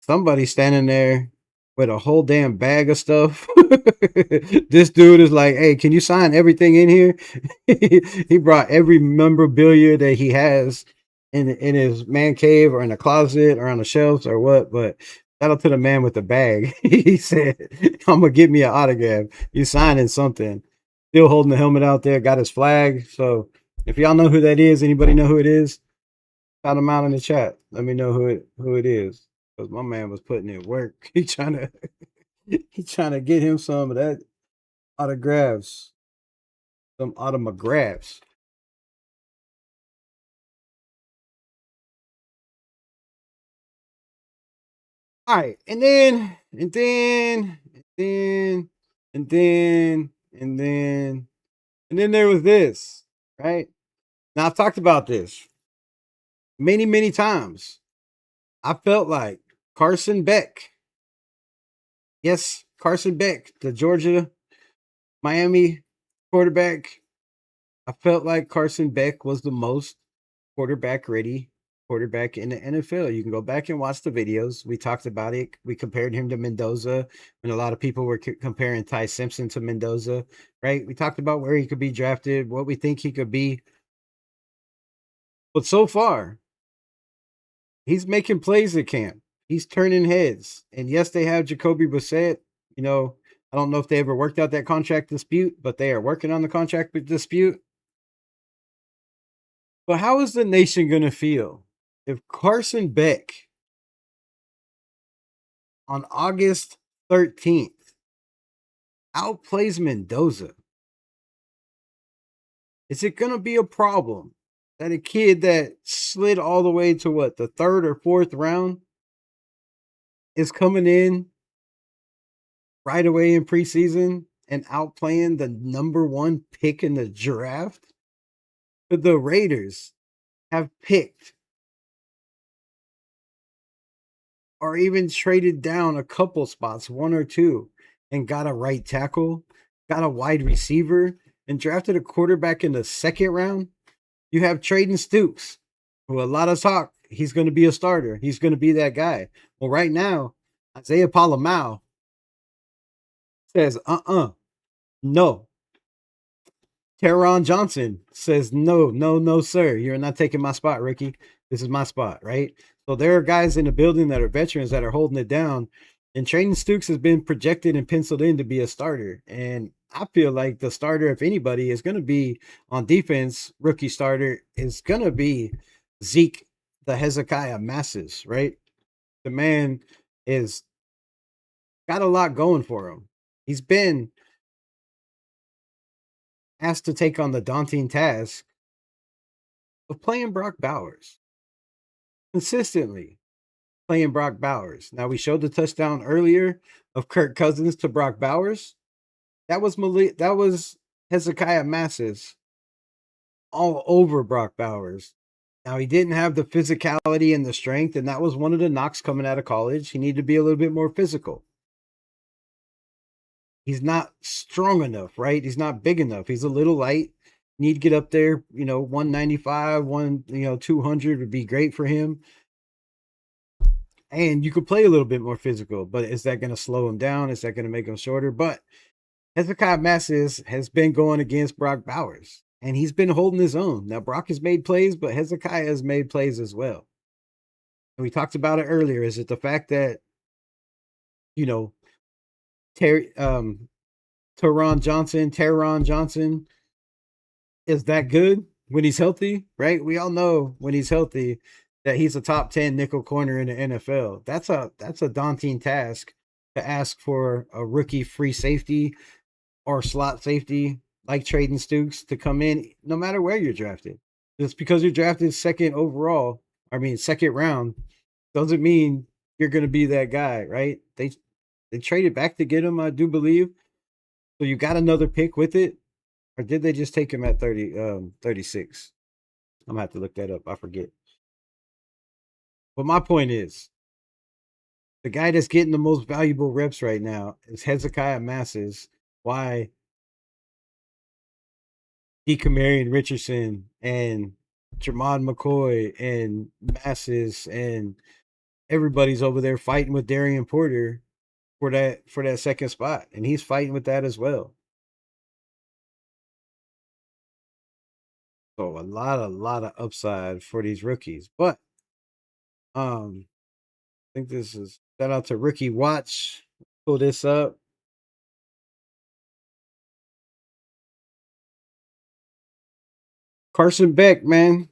Somebody standing there with a whole damn bag of stuff. This dude is like, hey, can you sign everything in here? He brought every memorabilia that he has in his man cave or in a closet or on the shelves or what. But shout out to the man with the bag. He said, I'm going to get me an autograph. You signing something. Still holding the helmet out there, got his flag. So if y'all know who that is, anybody know who it is? Shout him out in the chat. Let me know who it is. Because my man was putting in work. He trying to get him some of that autographs. Some autographs. All right, and then there was this, right? Now I've talked about this many times. I felt like Carson Beck. Yes, Carson Beck, the Georgia Miami quarterback. I felt like Carson Beck was the most quarterback ready quarterback in the NFL. You can go back and watch the videos. We talked about it. We compared him to Mendoza when a lot of people were comparing Ty Simpson to Mendoza, right? We talked about where he could be drafted, what we think he could be. But so far, he's making plays at camp. He's turning heads. And yes, they have Jacoby Brissett. I don't know if they ever worked out that contract dispute, but they are working on the contract dispute. But how is the nation going to feel if Carson Beck on August 13th outplays Mendoza. Is it going to be a problem that a kid that slid all the way to what, the third or fourth round is coming in right away in preseason and outplaying the number one pick in the draft? But the Raiders have picked or even traded down a couple spots, one or two, and got a right tackle, got a wide receiver, and drafted a quarterback in the second round. You have Traden Stoops, who a lot of talk, he's going to be a starter. He's going to be that guy. Well, right now, Isaiah Palomau says, no. Teron Johnson says, no, sir. You're not taking my spot, Ricky. This is my spot, right? So there are guys in the building that are veterans that are holding it down. And Traden Stooks has been projected and penciled in to be a starter. And I feel like the starter, if anybody, is going to be on defense, rookie starter, is going to be Zeke, the Hezekiah Masses, right? The man is got a lot going for him. He's been asked to take on the daunting task of playing Brock Bowers. Consistently playing Brock Bowers. Now, we showed the touchdown earlier of Kirk Cousins to Brock Bowers. That was Hezekiah Masses all over Brock Bowers. Now, he didn't have the physicality and the strength, and that was one of the knocks coming out of college. He needed to be a little bit more physical. He's not strong enough, right? He's not big enough. He's a little light. Need to get up there, 195, 200 would be great for him. And you could play a little bit more physical, but is that going to slow him down? Is that going to make him shorter? But Hezekiah Masses has been going against Brock Bowers, and he's been holding his own. Now, Brock has made plays, but Hezekiah has made plays as well. And we talked about it earlier. Is it the fact that, Teron Johnson is that good when he's healthy, right? We all know when he's healthy that he's a top 10 nickel corner in the NFL. That's a daunting task to ask for a rookie free safety or slot safety like Traden Stooks to come in no matter where you're drafted. Just because you're drafted second round, doesn't mean you're going to be that guy, right? They traded back to get him, I do believe. So you got another pick with it? Or did they just take him at 36? I'm going to have to look that up. I forget. But my point is, the guy that's getting the most valuable reps right now is Hezekiah Masses. Why Dekamarion Richardson and Jermon McCoy and Masses and everybody's over there fighting with Darian Porter for that second spot, and he's fighting with that as well. So a lot of upside for these rookies. But I think this is shout out to Rookie Watch. Pull this up. Carson Beck, man.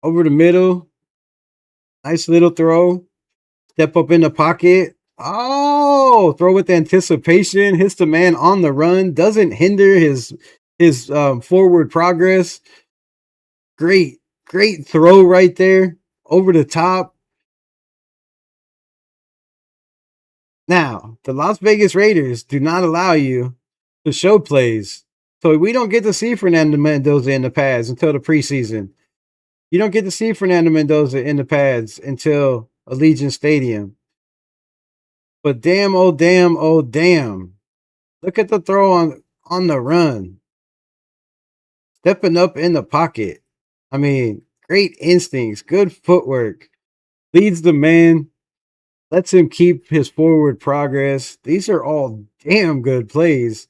Over the middle. Nice little throw. Step up in the pocket. Oh, throw with anticipation. Hits the man on the run. Doesn't hinder his forward progress. Great throw right there. Over the top. Now, the Las Vegas Raiders do not allow you to show plays. So we don't get to see Fernando Mendoza in the pads until the preseason. You don't get to see Fernando Mendoza in the pads until Allegiant Stadium. But damn, oh damn, oh damn. Look at the throw on the run. Stepping up in the pocket. I mean, great instincts, good footwork. Leads the man. Lets him keep his forward progress. These are all damn good plays.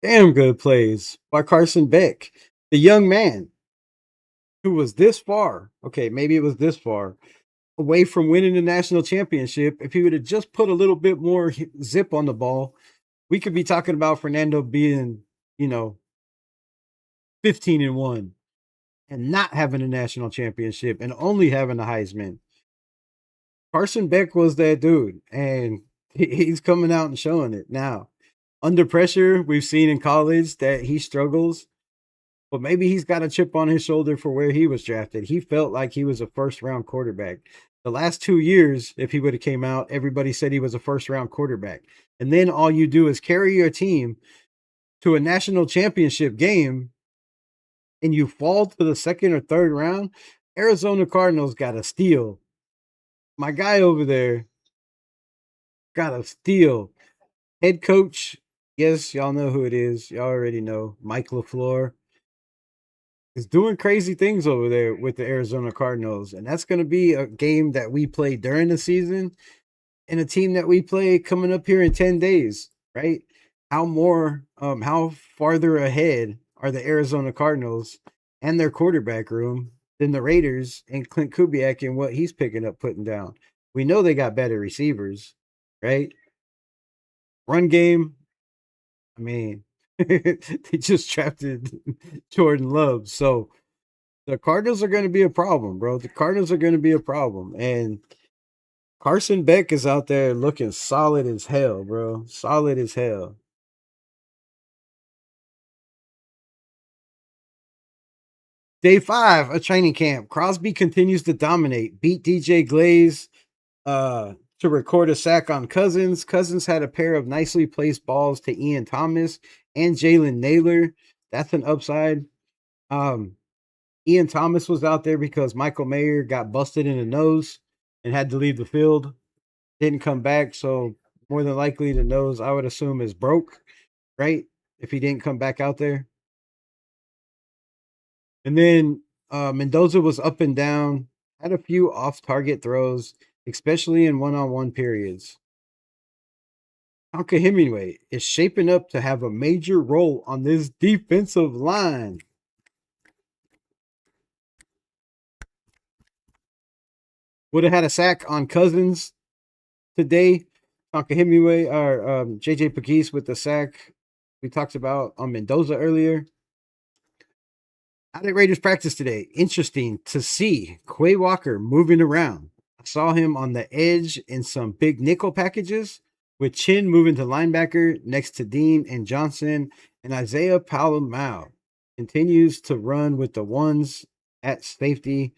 Damn good plays by Carson Beck. The young man who was this far, okay, maybe it was this far, away from winning the national championship. If he would have just put a little bit more zip on the ball, we could be talking about Fernando being, 15-1 and not having a national championship and only having a Heisman. Carson Beck was that dude. And He's coming out and showing it now. Under pressure, we've seen in college that he struggles, but maybe he's got a chip on his shoulder for where he was drafted. He felt like he was a first round quarterback. The last 2 years, if he would have came out, everybody said he was a first round quarterback. And then all you do is carry your team to a national championship game and you fall to the second or third round. Arizona Cardinals got a steal. My guy over there got a steal. Head coach, yes, y'all know who it is. Y'all already know. Mike LaFleur is doing crazy things over there with the Arizona Cardinals. And that's going to be a game that we play during the season and a team that we play coming up here in 10 days, right? How farther ahead are the Arizona Cardinals and their quarterback room than the Raiders and Clint Kubiak and what he's picking up, putting down? We know they got better receivers, right? Run game, I mean, they just drafted Jordan Love. So the Cardinals are going to be a problem, bro. The Cardinals are going to be a problem. And Carson Beck is out there looking solid as hell, bro. Solid as hell. Day 5 of training camp. Crosby continues to dominate. Beat DJ Glaze to record a sack on Cousins. Cousins had a pair of nicely placed balls to Ian Thomas and Jalen Naylor. That's an upside. Ian Thomas was out there because Michael Mayer got busted in the nose and had to leave the field. Didn't come back, so more than likely the nose, I would assume, is broke, right? If he didn't come back out there. And then Mendoza was up and down, had a few off-target throws, especially in one-on-one periods. Tonka Hemingway is shaping up to have a major role on this defensive line. Would have had a sack on Cousins today. Tonka Hemingway or JJ Pegues with the sack we talked about on Mendoza earlier. How did Raiders practice today? Interesting to see Quay Walker moving around. I saw him on the edge in some big nickel packages, with Chin moving to linebacker next to Dean and Johnson, and Isaiah Palomau continues to run with the ones at safety.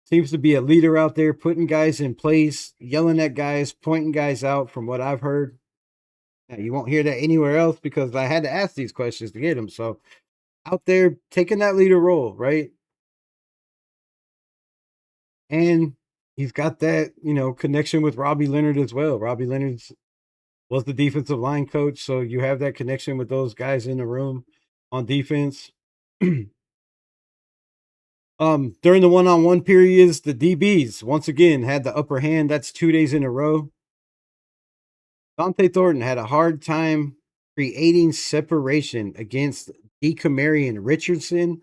Seems to be a leader out there, putting guys in place, yelling at guys, pointing guys out from what I've heard. Now, you won't hear that anywhere else because I had to ask these questions to get them. So out there taking that leader role, right? And he's got that, connection with Robbie Leonard as well. Robbie Leonard was the defensive line coach, so you have that connection with those guys in the room on defense. During the one-on-one periods, the DBs once again had the upper hand. That's 2 days in a row. Dante Thornton had a hard time creating separation against DeCamarion Richardson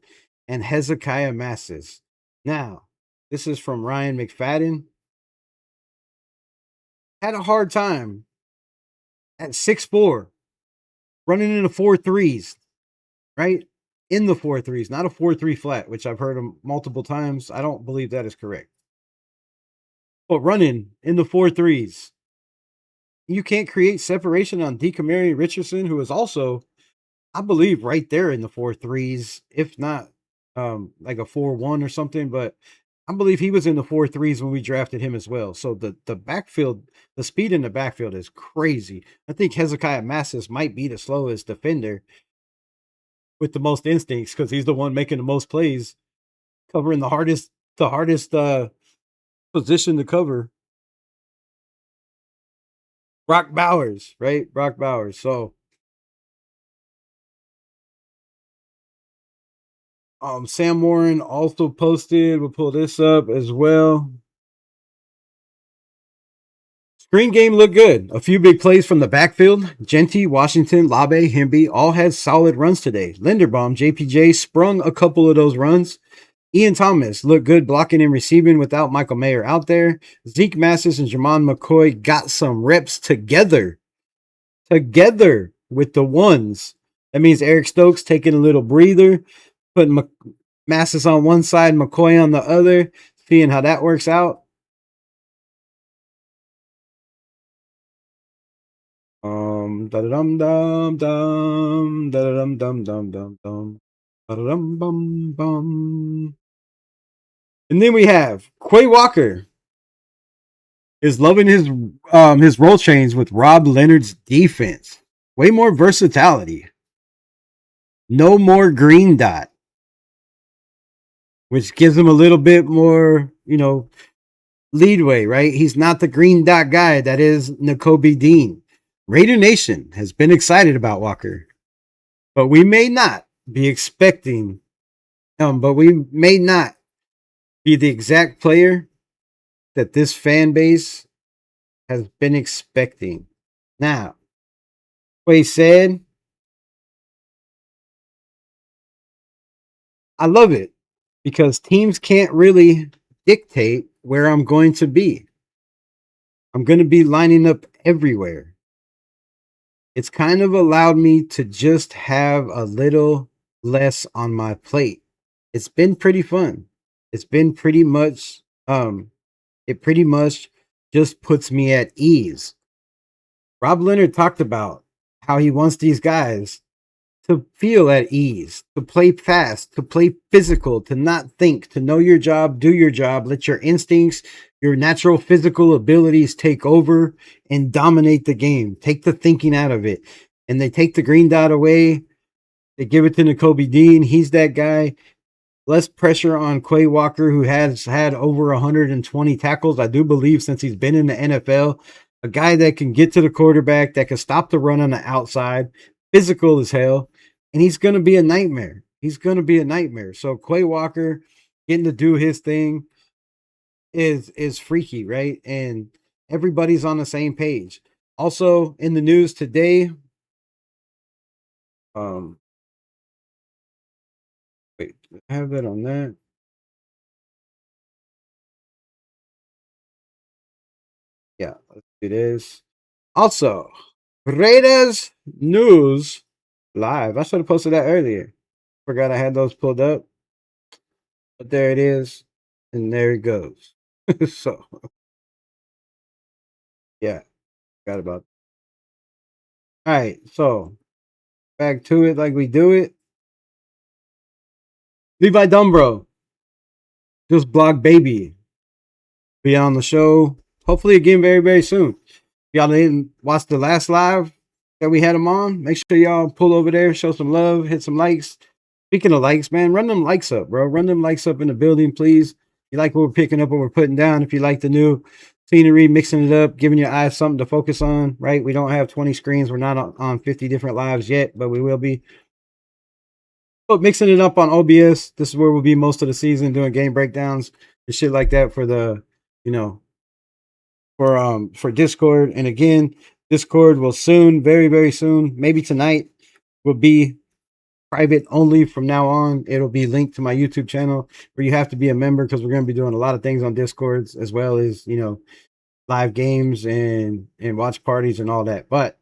and Hezekiah Massis. Now, this is from Ryan McFadden. Had a hard time at 6'4", running in the 4.3s, right? In the 4.3s, not a 4.3 flat, which I've heard multiple times. I don't believe that is correct. But running in the 4.3s, you can't create separation on DeCamarion Richardson, who is also, I believe, right there in the 4.3s, if not like a 4.1 or something. But I believe he was in the 4.3s when we drafted him as well. So the backfield, the speed in the backfield is crazy. I think Hezekiah Massis might be the slowest defender with the most instincts because he's the one making the most plays, covering the hardest position to cover. Brock Bowers, right? Brock Bowers. So Sam Warren also posted, we'll pull this up as well. Screen game looked good. A few big plays from the backfield. Genty, Washington, Labe, Hemby all had solid runs today. Linderbaum, JPJ sprung a couple of those runs. Ian Thomas looked good blocking and receiving without Michael Mayer out there. Zeke Massis and Jermon McCoy got some reps together with the ones. That means Eric Stokes taking a little breather, putting Massis on one side, McCoy on the other, seeing how that works out. da-da-dum, dum, dum, da-da-dum, dum, dum, dum, dum, da-da-dum, bum, bum. And then we have Quay Walker is loving his role change with Rob Leonard's defense. Way more versatility. No more green dot, which gives him a little bit more, leadway, right? He's not the green dot guy that is Nakobe Dean. Raider Nation has been excited about Walker, but we may not be expecting, but we may not be the exact player that this fan base has been expecting. Now, Quay said, I love it because teams can't really dictate where I'm going to be. I'm going to be lining up everywhere. It's kind of allowed me to just have a little less on my plate. It's been pretty fun. It's been pretty much, it pretty much just puts me at ease. Rob Leonard talked about how he wants these guys to feel at ease, to play fast, to play physical, to not think, to know your job, do your job, let your instincts, your natural physical abilities take over and dominate the game. Take the thinking out of it. And they take the green dot away. They give it to Nakobe Dean. He's that guy. Less pressure on Quay Walker, who has had over 120 tackles, I do believe, since he's been in the NFL. A guy that can get to the quarterback, that can stop the run on the outside, physical as hell, and he's going to be a nightmare. He's going to be a nightmare. So Quay Walker getting to do his thing is freaky, right? And everybody's on the same page. Also in the news today, wait, I have that on that. Yeah, let's do this. Also, Raiders News Live. I should have posted that earlier. Forgot I had those pulled up. But there it is. And there it goes. So, yeah, forgot about that. All right, so back to it like we do it. Levi Dumbro just blocked baby. Be on the show. Hopefully again very, very soon. If y'all didn't watch the last live that we had him on, make sure y'all pull over there, show some love, hit some likes. Speaking of likes, man, run them likes up, bro. Run them likes up in the building, please. If you like what we're picking up, what we're putting down. If you like the new scenery, mixing it up, giving your eyes something to focus on, right? We don't have 20 screens. We're not on 50 different lives yet, but we will be. But mixing it up on OBS, this is where we'll be most of the season, doing game breakdowns and shit like that for the, for Discord. And again, Discord will soon, very, very soon, maybe tonight, will be private only from now on. It'll be linked to my YouTube channel where you have to be a member because we're going to be doing a lot of things on Discords as well as, live games and watch parties and all that. But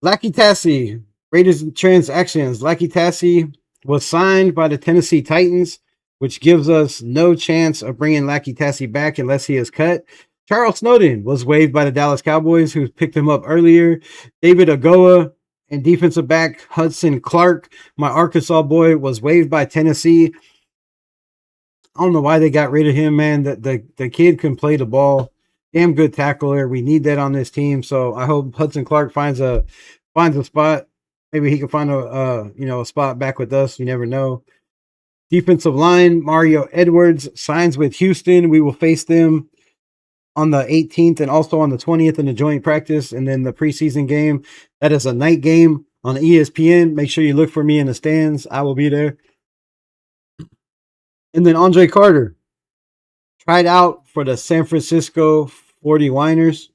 Lackey Tassie, Raiders transactions. Lackey Tassie was signed by the Tennessee Titans, which gives us no chance of bringing Lackey Tassie back unless he is cut. Charles Snowden was waived by the Dallas Cowboys, who picked him up earlier. David Agoa and defensive back Hudson Clark, my Arkansas boy, was waived by Tennessee. I don't know why they got rid of him, man. The kid can play the ball. Damn good tackler. We need that on this team. So I hope Hudson Clark finds a spot. Maybe he can find a spot back with us. You never know. Defensive line, Mario Edwards signs with Houston. We will face them on the 18th and also on the 20th in the joint practice, and then the preseason game. That is a night game on ESPN. Make sure you look for me in the stands. I will be there. And then Andre Carter tried out for the San Francisco 49ers.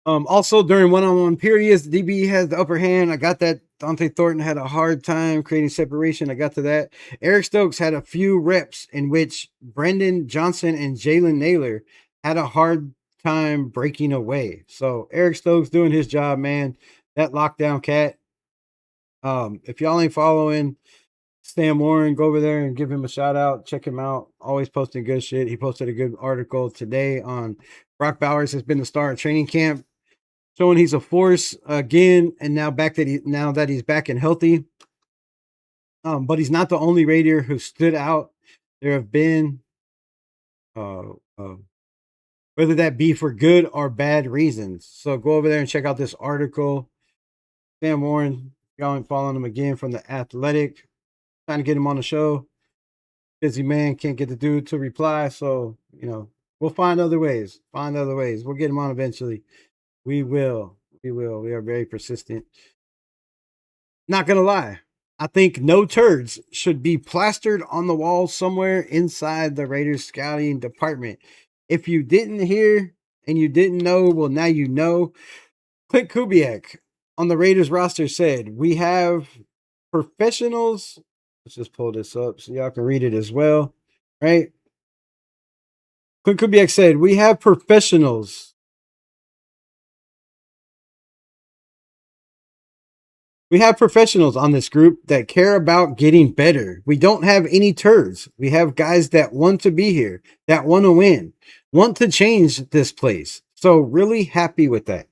Also, during one-on-one periods, the DB has the upper hand. I got that. Dante Thornton had a hard time creating separation. I got to that. Eric Stokes had a few reps in which Brendan Johnson and Jalen Naylor had a hard time breaking away. So Eric Stokes doing his job, man. That lockdown cat. If y'all ain't following Sam Warren, go over there and give him a shout out. Check him out. Always posting good shit. He posted a good article today on Brock Bowers has been the star of training camp, showing he's a force again. And now that he's back and healthy. But he's not the only Raider who stood out. There have been, whether that be for good or bad reasons. So go over there and check out this article. Sam Warren, y'all ain't following him again from The Athletic. Trying to get him on the show. Busy man, can't get the dude to reply. So, we'll find other ways. We'll get him on eventually. We will. We are very persistent. Not going to lie. I think no turds should be plastered on the wall somewhere inside the Raiders scouting department. If you didn't hear and you didn't know, well, now you know. Clint Kubiak on the Raiders roster said, we have professionals. Let's just pull this up so y'all can read it as well, right? Clint Kubiak said, we have professionals. We have professionals on this group that care about getting better. We don't have any turds. We have guys that want to be here, that want to win, want to change this place. So really happy with that.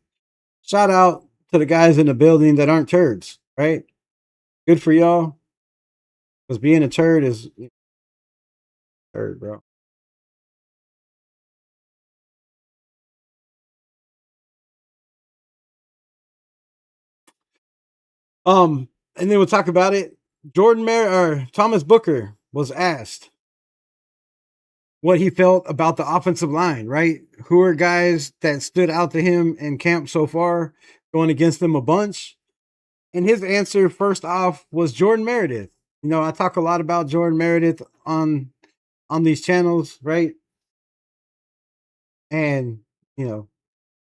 Shout out to the guys in the building that aren't turds, right? Good for y'all. Because being a turd is turd, bro. And then we'll talk about it. Thomas Booker was asked what he felt about the offensive line, right? Who are guys that stood out to him in camp so far, going against them a bunch? And his answer, first off, was Jordan Meredith. I talk a lot about Jordan Meredith on these channels, right? And, you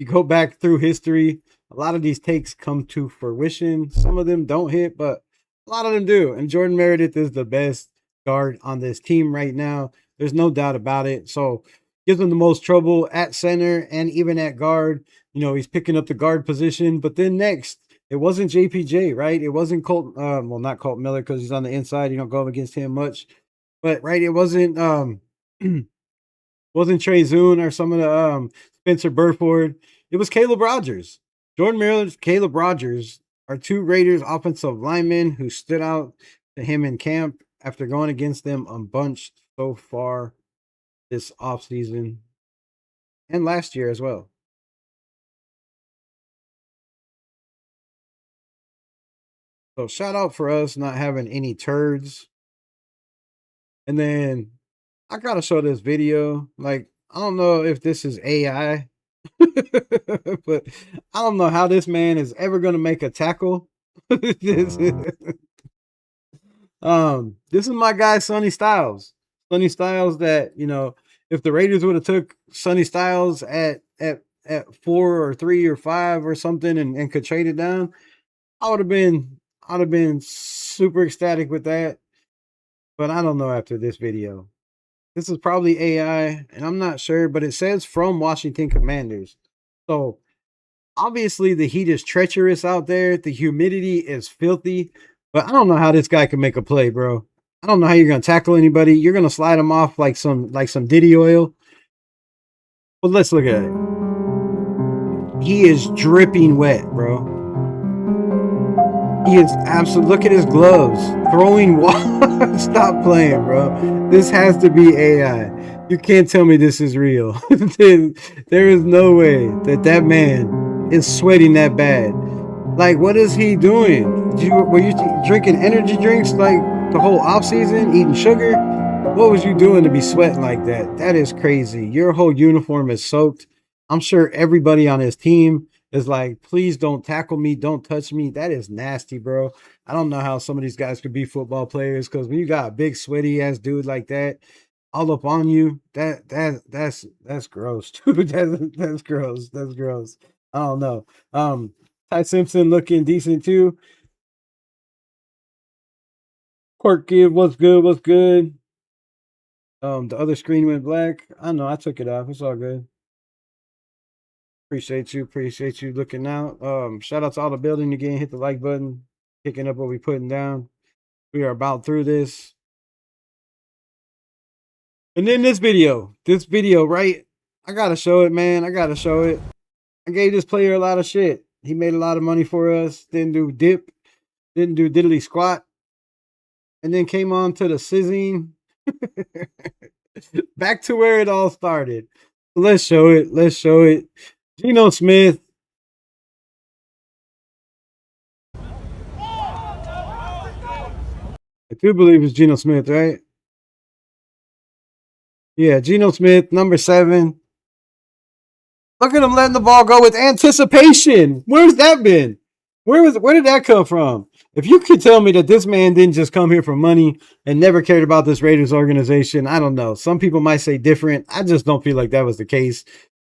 go back through history, a lot of these takes come to fruition. Some of them don't hit, but a lot of them do. And Jordan Meredith is the best guard on this team right now. There's no doubt about it. So gives him the most trouble at center and even at guard. He's picking up the guard position. But then next, it wasn't JPJ, right? It wasn't Colt, not Colt Miller because he's on the inside. You don't go up against him much. But, right, it wasn't wasn't Trey Zune or some of the Spencer Burford. It was Caleb Rogers. Jordan Meredith, Caleb Rogers are two Raiders offensive linemen who stood out to him in camp after going against them a bunch so far this offseason and last year as well. So shout out for us not having any turds. And then I gotta show this video. Like, I don't know if this is AI, but I don't know how this man is ever gonna make a tackle. This is my guy Sonny Styles. Sonny Styles that, if the Raiders would have took Sonny Styles at 4 or 3 or 5 or something and could trade it down, I'd have been super ecstatic with that. But I don't know after this video. This is probably AI, and I'm not sure, but it says from Washington Commanders. So obviously the heat is treacherous out there. The humidity is filthy, but I don't know how this guy can make a play, bro. I don't know how you're going to tackle anybody. You're going to slide him off like some Diddy oil. But let's look at it. He is dripping wet, bro. He is absolutely, look at his gloves. Throwing water. Stop playing, bro. This has to be AI. You can't tell me this is real. There is no way that man is sweating that bad. Like, what is he doing? Were you drinking energy drinks like the whole off season, eating sugar? What was you doing to be sweating like that? That is crazy. Your whole uniform is soaked. I'm sure everybody on his team is like, please don't tackle me, don't touch me. That is nasty, bro. I don't know how some of these guys could be football players, because when you got a big sweaty ass dude like that all up on you, that's gross, dude. That's gross. That's gross. I don't know. Ty Simpson looking decent too. Quirk Gibb, what's good? What's good? The other screen went black. I know, I took it off. It's all good. Appreciate you looking out. Shout out to all the building again. Hit the like button, picking up what we putting down. We are about through this. And then this video, right? I gotta show it, man. I gotta show it. I gave this player a lot of shit. He made a lot of money for us. Didn't do dip. Didn't do diddly squat. And then came on to the sizzing. Back to where it all started. Let's show it. Let's show it. Geno Smith. I do believe it's Geno Smith, right? Yeah, Geno Smith, number 7. Look at him letting the ball go with anticipation. Where's that been? Where did that come from? If you could tell me that this man didn't just come here for money and never cared about this Raiders organization, I don't know. Some people might say different. I just don't feel like that was the case.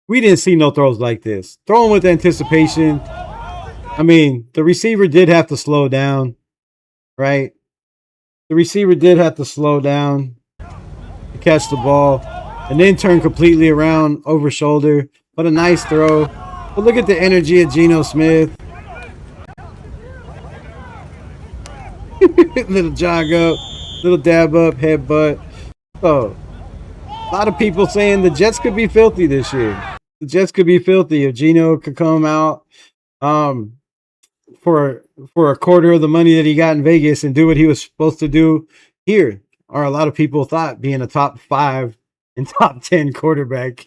We didn't see no throws like this. Throwing with anticipation. I mean, the receiver did have to slow down, right? The receiver did have to slow down to catch the ball and then turn completely around over shoulder. But a nice throw. But look at the energy of Geno Smith. Little jog up, little dab up, headbutt. So, a lot of people saying the Jets could be filthy this year. The Jets could be filthy if Geno could come out for a quarter of the money that he got in Vegas and do what he was supposed to do here. Or a lot of people thought being a top 5 and top 10 quarterback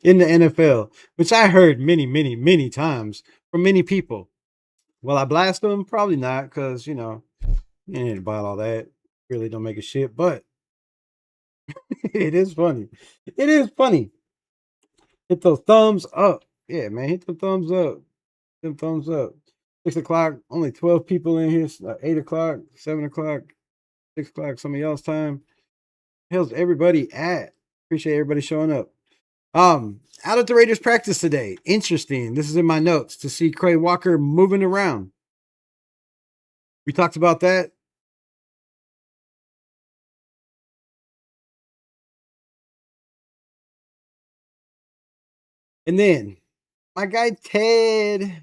in the NFL, which I heard many, many, many times from many people. Will I blast them? Probably not, because, you know, you ain't about all that. Really don't make a shit, but it is funny. It is funny. Hit those thumbs up. Yeah, man, hit the thumbs up. Them thumbs up. 6 o'clock, only 12 people in here. 8 o'clock, 7 o'clock, 6 o'clock, some of y'all's time. How's everybody at? Appreciate everybody showing up. Out at the Raiders practice today. Interesting. This is in my notes to see Quay Walker moving around. We talked about that. And then my guy Ted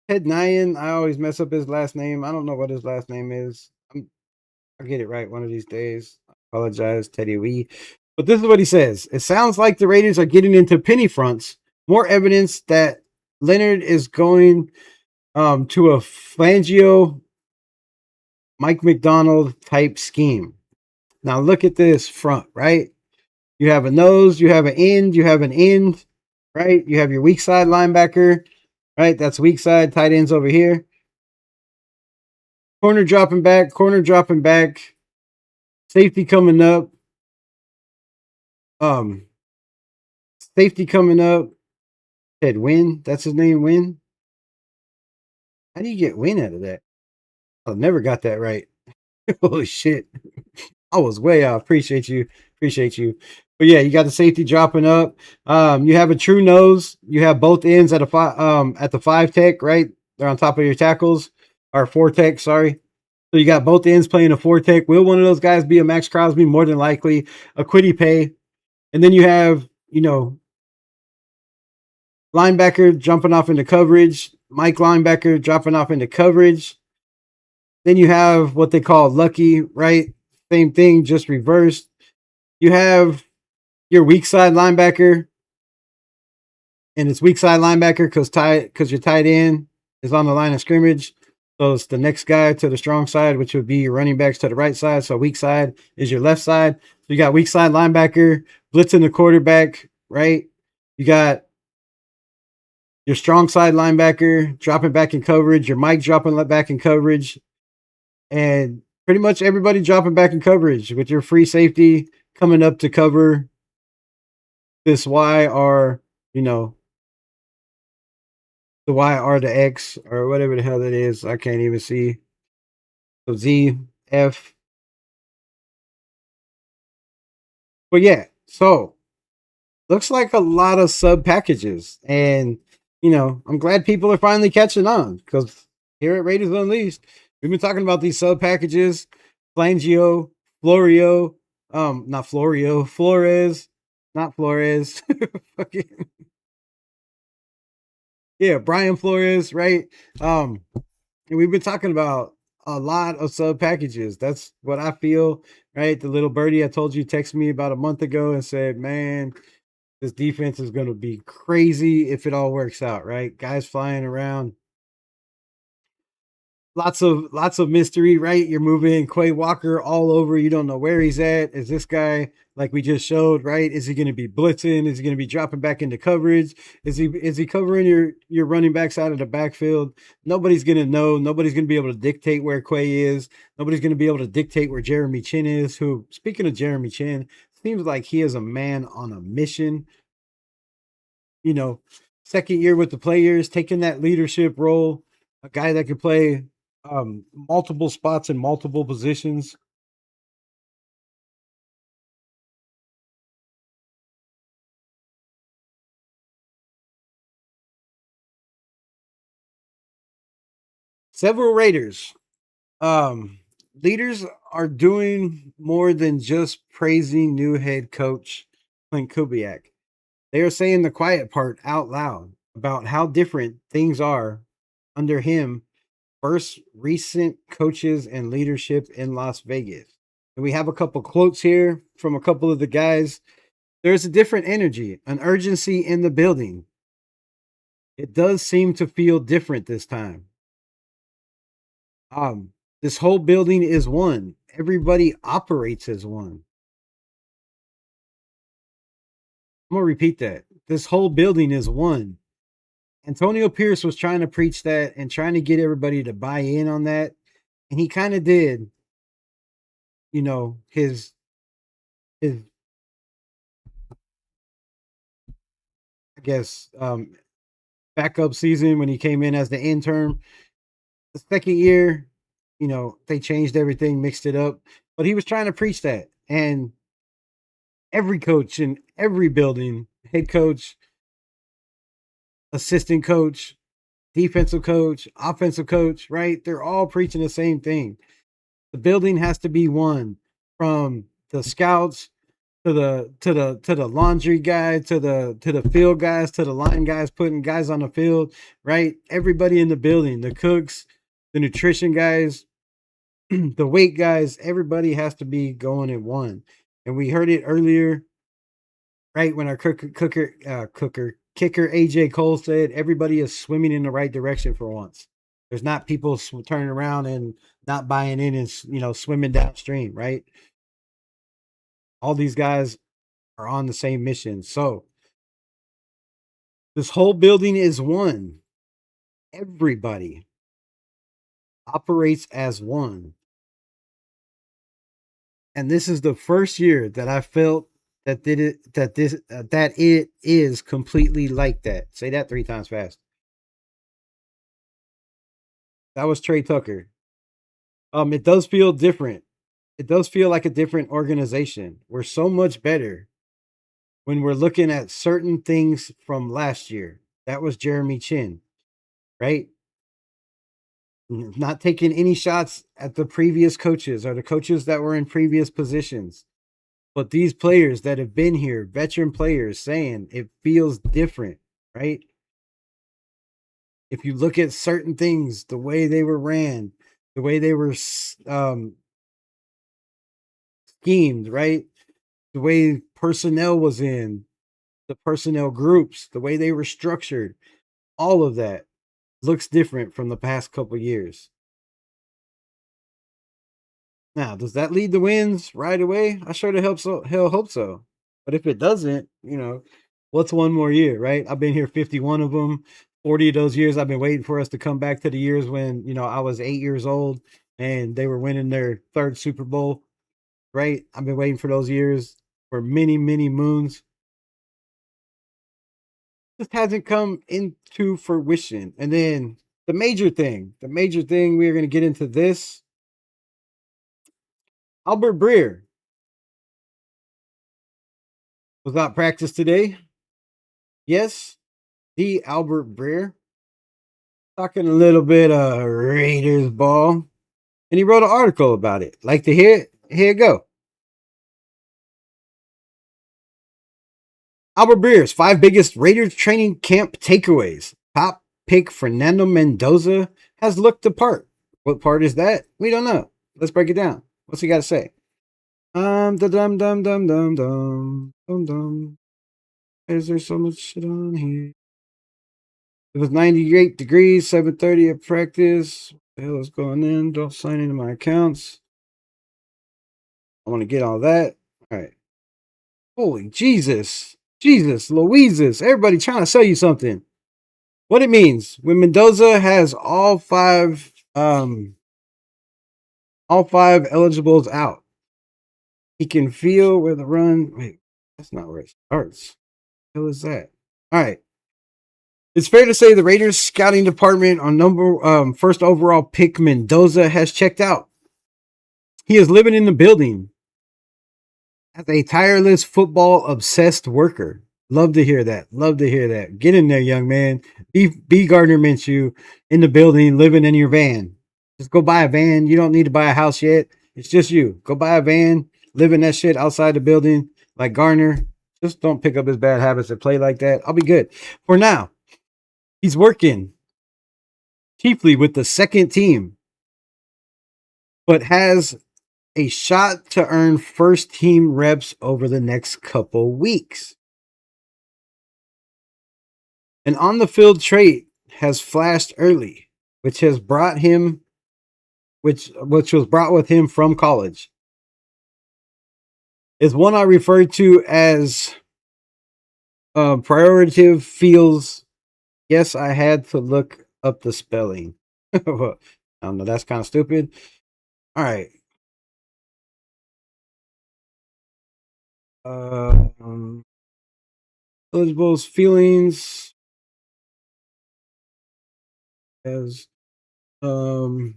Nyan. I always mess up his last name. I don't know what his last name is. I'll get it right one of these days. I apologize, Teddy Wee. But this is what he says. It sounds like the Raiders are getting into penny fronts. More evidence that Leonard is going to a Fangio, Mike McDonald type scheme. Now look at this front, right? You have a nose, you have an end, right? You have your weak side linebacker, right? That's weak side, tight ends over here. Corner dropping back, safety coming up. Safety coming up. Said Win. That's his name, Win. How do you get Win out of that? I never got that right. Holy shit. I was way off. Appreciate you. But yeah, you got the safety dropping up. You have a true nose. You have both ends at the 5 tech, right? They're on top of your tackles. Or 4 tech, sorry. So you got both ends playing a 4 tech. Will one of those guys be a Max Crosby? More than likely. A Quiddy Pay. And then you have, linebacker jumping off into coverage. Mike linebacker dropping off into coverage. Then you have what they call lucky, right? Same thing, just reversed. You have your weak side linebacker. And it's weak side linebacker because your tight end is on the line of scrimmage. So it's the next guy to the strong side, which would be your running backs to the right side. So weak side is your left side. So you got weak side linebacker, blitzing the quarterback, right? You got your strong side linebacker dropping back in coverage, your Mike dropping back in coverage, and pretty much everybody dropping back in coverage with your free safety coming up to cover this Y or, the Y or the X or whatever the hell that is. I can't even see. So Z, F. But yeah, so looks like a lot of sub packages. And, I'm glad people are finally catching on because here at Raiders Unleashed, we've been talking about these sub packages. Flangio, Florio, not Florio, Flores, not Flores. Yeah, Brian Flores, right? And we've been talking about a lot of sub packages. That's what I feel, right? The little birdie I told you texted me about a month ago and said, man, this defense is going to be crazy if it all works out, right? Guys flying around. Lots of mystery, right? You're moving Quay Walker all over. You don't know where he's at. Is this guy, like we just showed, right? Is he going to be blitzing? Is he going to be dropping back into coverage? Is he covering your running backs out of the backfield? Nobody's going to know. Nobody's going to be able to dictate where Quay is. Nobody's going to be able to dictate where Jeremy Chin is. Who, speaking of Jeremy Chin, seems like he is a man on a mission. You know, second year with the players, taking that leadership role, a guy that could play multiple spots in multiple positions. Several Raiders leaders are doing more than just praising new head coach Clint Kubiak. They are saying the quiet part out loud about how different things are under him versus recent coaches and leadership in Las Vegas. And we have a couple quotes here from a couple of the guys. There's a different energy, an urgency in the building. It does seem to feel different this time. This whole building is one. Everybody operates as one. I'm gonna repeat that. This whole building is one. Antonio Pierce was trying to preach that and trying to get everybody to buy in on that, and he kind of did. You know, his I guess backup season when he came in as the intern. The second year, you know, they changed everything, mixed it up, but he was trying to preach that, and every coach in every building, head coach, assistant coach, defensive coach, offensive coach, right? They're all preaching the same thing. The building has to be one, from the scouts to the laundry guy to the field guys to the line guys putting guys on the field, right? Everybody in the building, the cooks, the nutrition guys, the weight guys, everybody has to be going at one. And we heard it earlier, right? When our kicker AJ Cole said everybody is swimming in the right direction for once. There's not people turning around and not buying in and swimming downstream, right? All these guys are on the same mission. So this whole building is one. Everybody operates as one. And this is the first year that I felt that it is completely like that. Say that 3 times fast. That was Trey Tucker. It does feel different. It does feel like a different organization. We're so much better when we're looking at certain things from last year. That was Jeremy Chin, right? Not taking any shots at the previous coaches or the coaches that were in previous positions. But these players that have been here, veteran players, saying it feels different, right? If you look at certain things, the way they were ran, the way they were schemed, right? The way personnel was in, the personnel groups, the way they were structured, all of that looks different from the past couple years. Now, does that lead to wins right away? I sure to hope so. But if it doesn't, what's one more year, right? I've been here 51 of them. 40 of those years I've been waiting for us to come back to the years when, I was 8 years old and they were winning their third Super Bowl, right? I've been waiting for those years for many, many moons. Just hasn't come into fruition. And then the major thing, we're going to get into this. Albert Breer was not practice today. Yes, the Albert Breer. Talking a little bit of Raiders ball. And he wrote an article about it. Like to hear it? Here it go. Albert Breer's 5 biggest Raiders training camp takeaways. Top pick Fernando Mendoza has looked the part. What part is that? We don't know. Let's break it down. What's he got to say? Dum dum dum dum dum dum dum. Is there so much shit on here? It was 98 degrees, 7:30 at practice. What the hell is going in? Don't sign into my accounts. I want to get all that. All right. Holy Jesus. Jesus, Louises. Everybody trying to sell you something. What it means when Mendoza has all five eligibles out. He can feel where the run. Wait, that's not where it starts. What the hell is that? All right. It's fair to say the Raiders scouting department on first overall pick Mendoza has checked out. He is living in the building as a tireless football obsessed worker. Love to hear that. Love to hear that. Get in there, young man. Be Gardner Minshew in the building, living in your van. Just go buy a van. You don't need to buy a house yet. It's just you. Go buy a van, live in that shit outside the building like Garner. Just don't pick up his bad habits and play like that. I'll be good. For now, he's working chiefly with the second team, but has a shot to earn first team reps over the next couple weeks. An on the field trait has flashed early, which was brought with him from college. Is one I refer to as priorative feels. Yes, I had to look up the spelling. I don't know, that's kind of stupid. All right. Eligibles feelings as another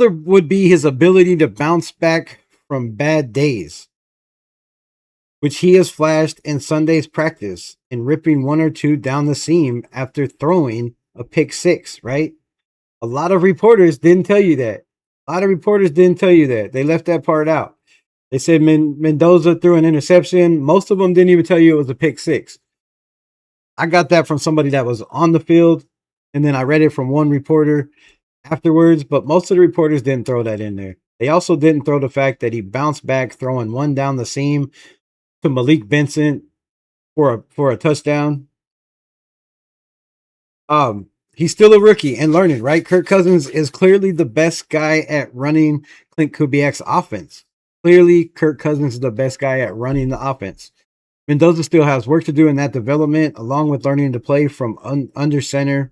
would be his ability to bounce back from bad days, which he has flashed in Sunday's practice in ripping one or two down the seam after throwing a pick six, right? A lot of reporters didn't tell you that. They left that part out. They said Mendoza threw an interception. Most of them didn't even tell you it was a pick six. I got that from somebody that was on the field, and then I read it from one reporter afterwards, but most of the reporters didn't throw that in there. They also didn't throw the fact that he bounced back throwing one down the seam to Malik Vincent for a touchdown. He's still a rookie and learning, right? Kirk Cousins is clearly the best guy at running Clint Kubiak's offense. Clearly, Kirk Cousins is the best guy at running the offense. Mendoza still has work to do in that development, along with learning to play from under center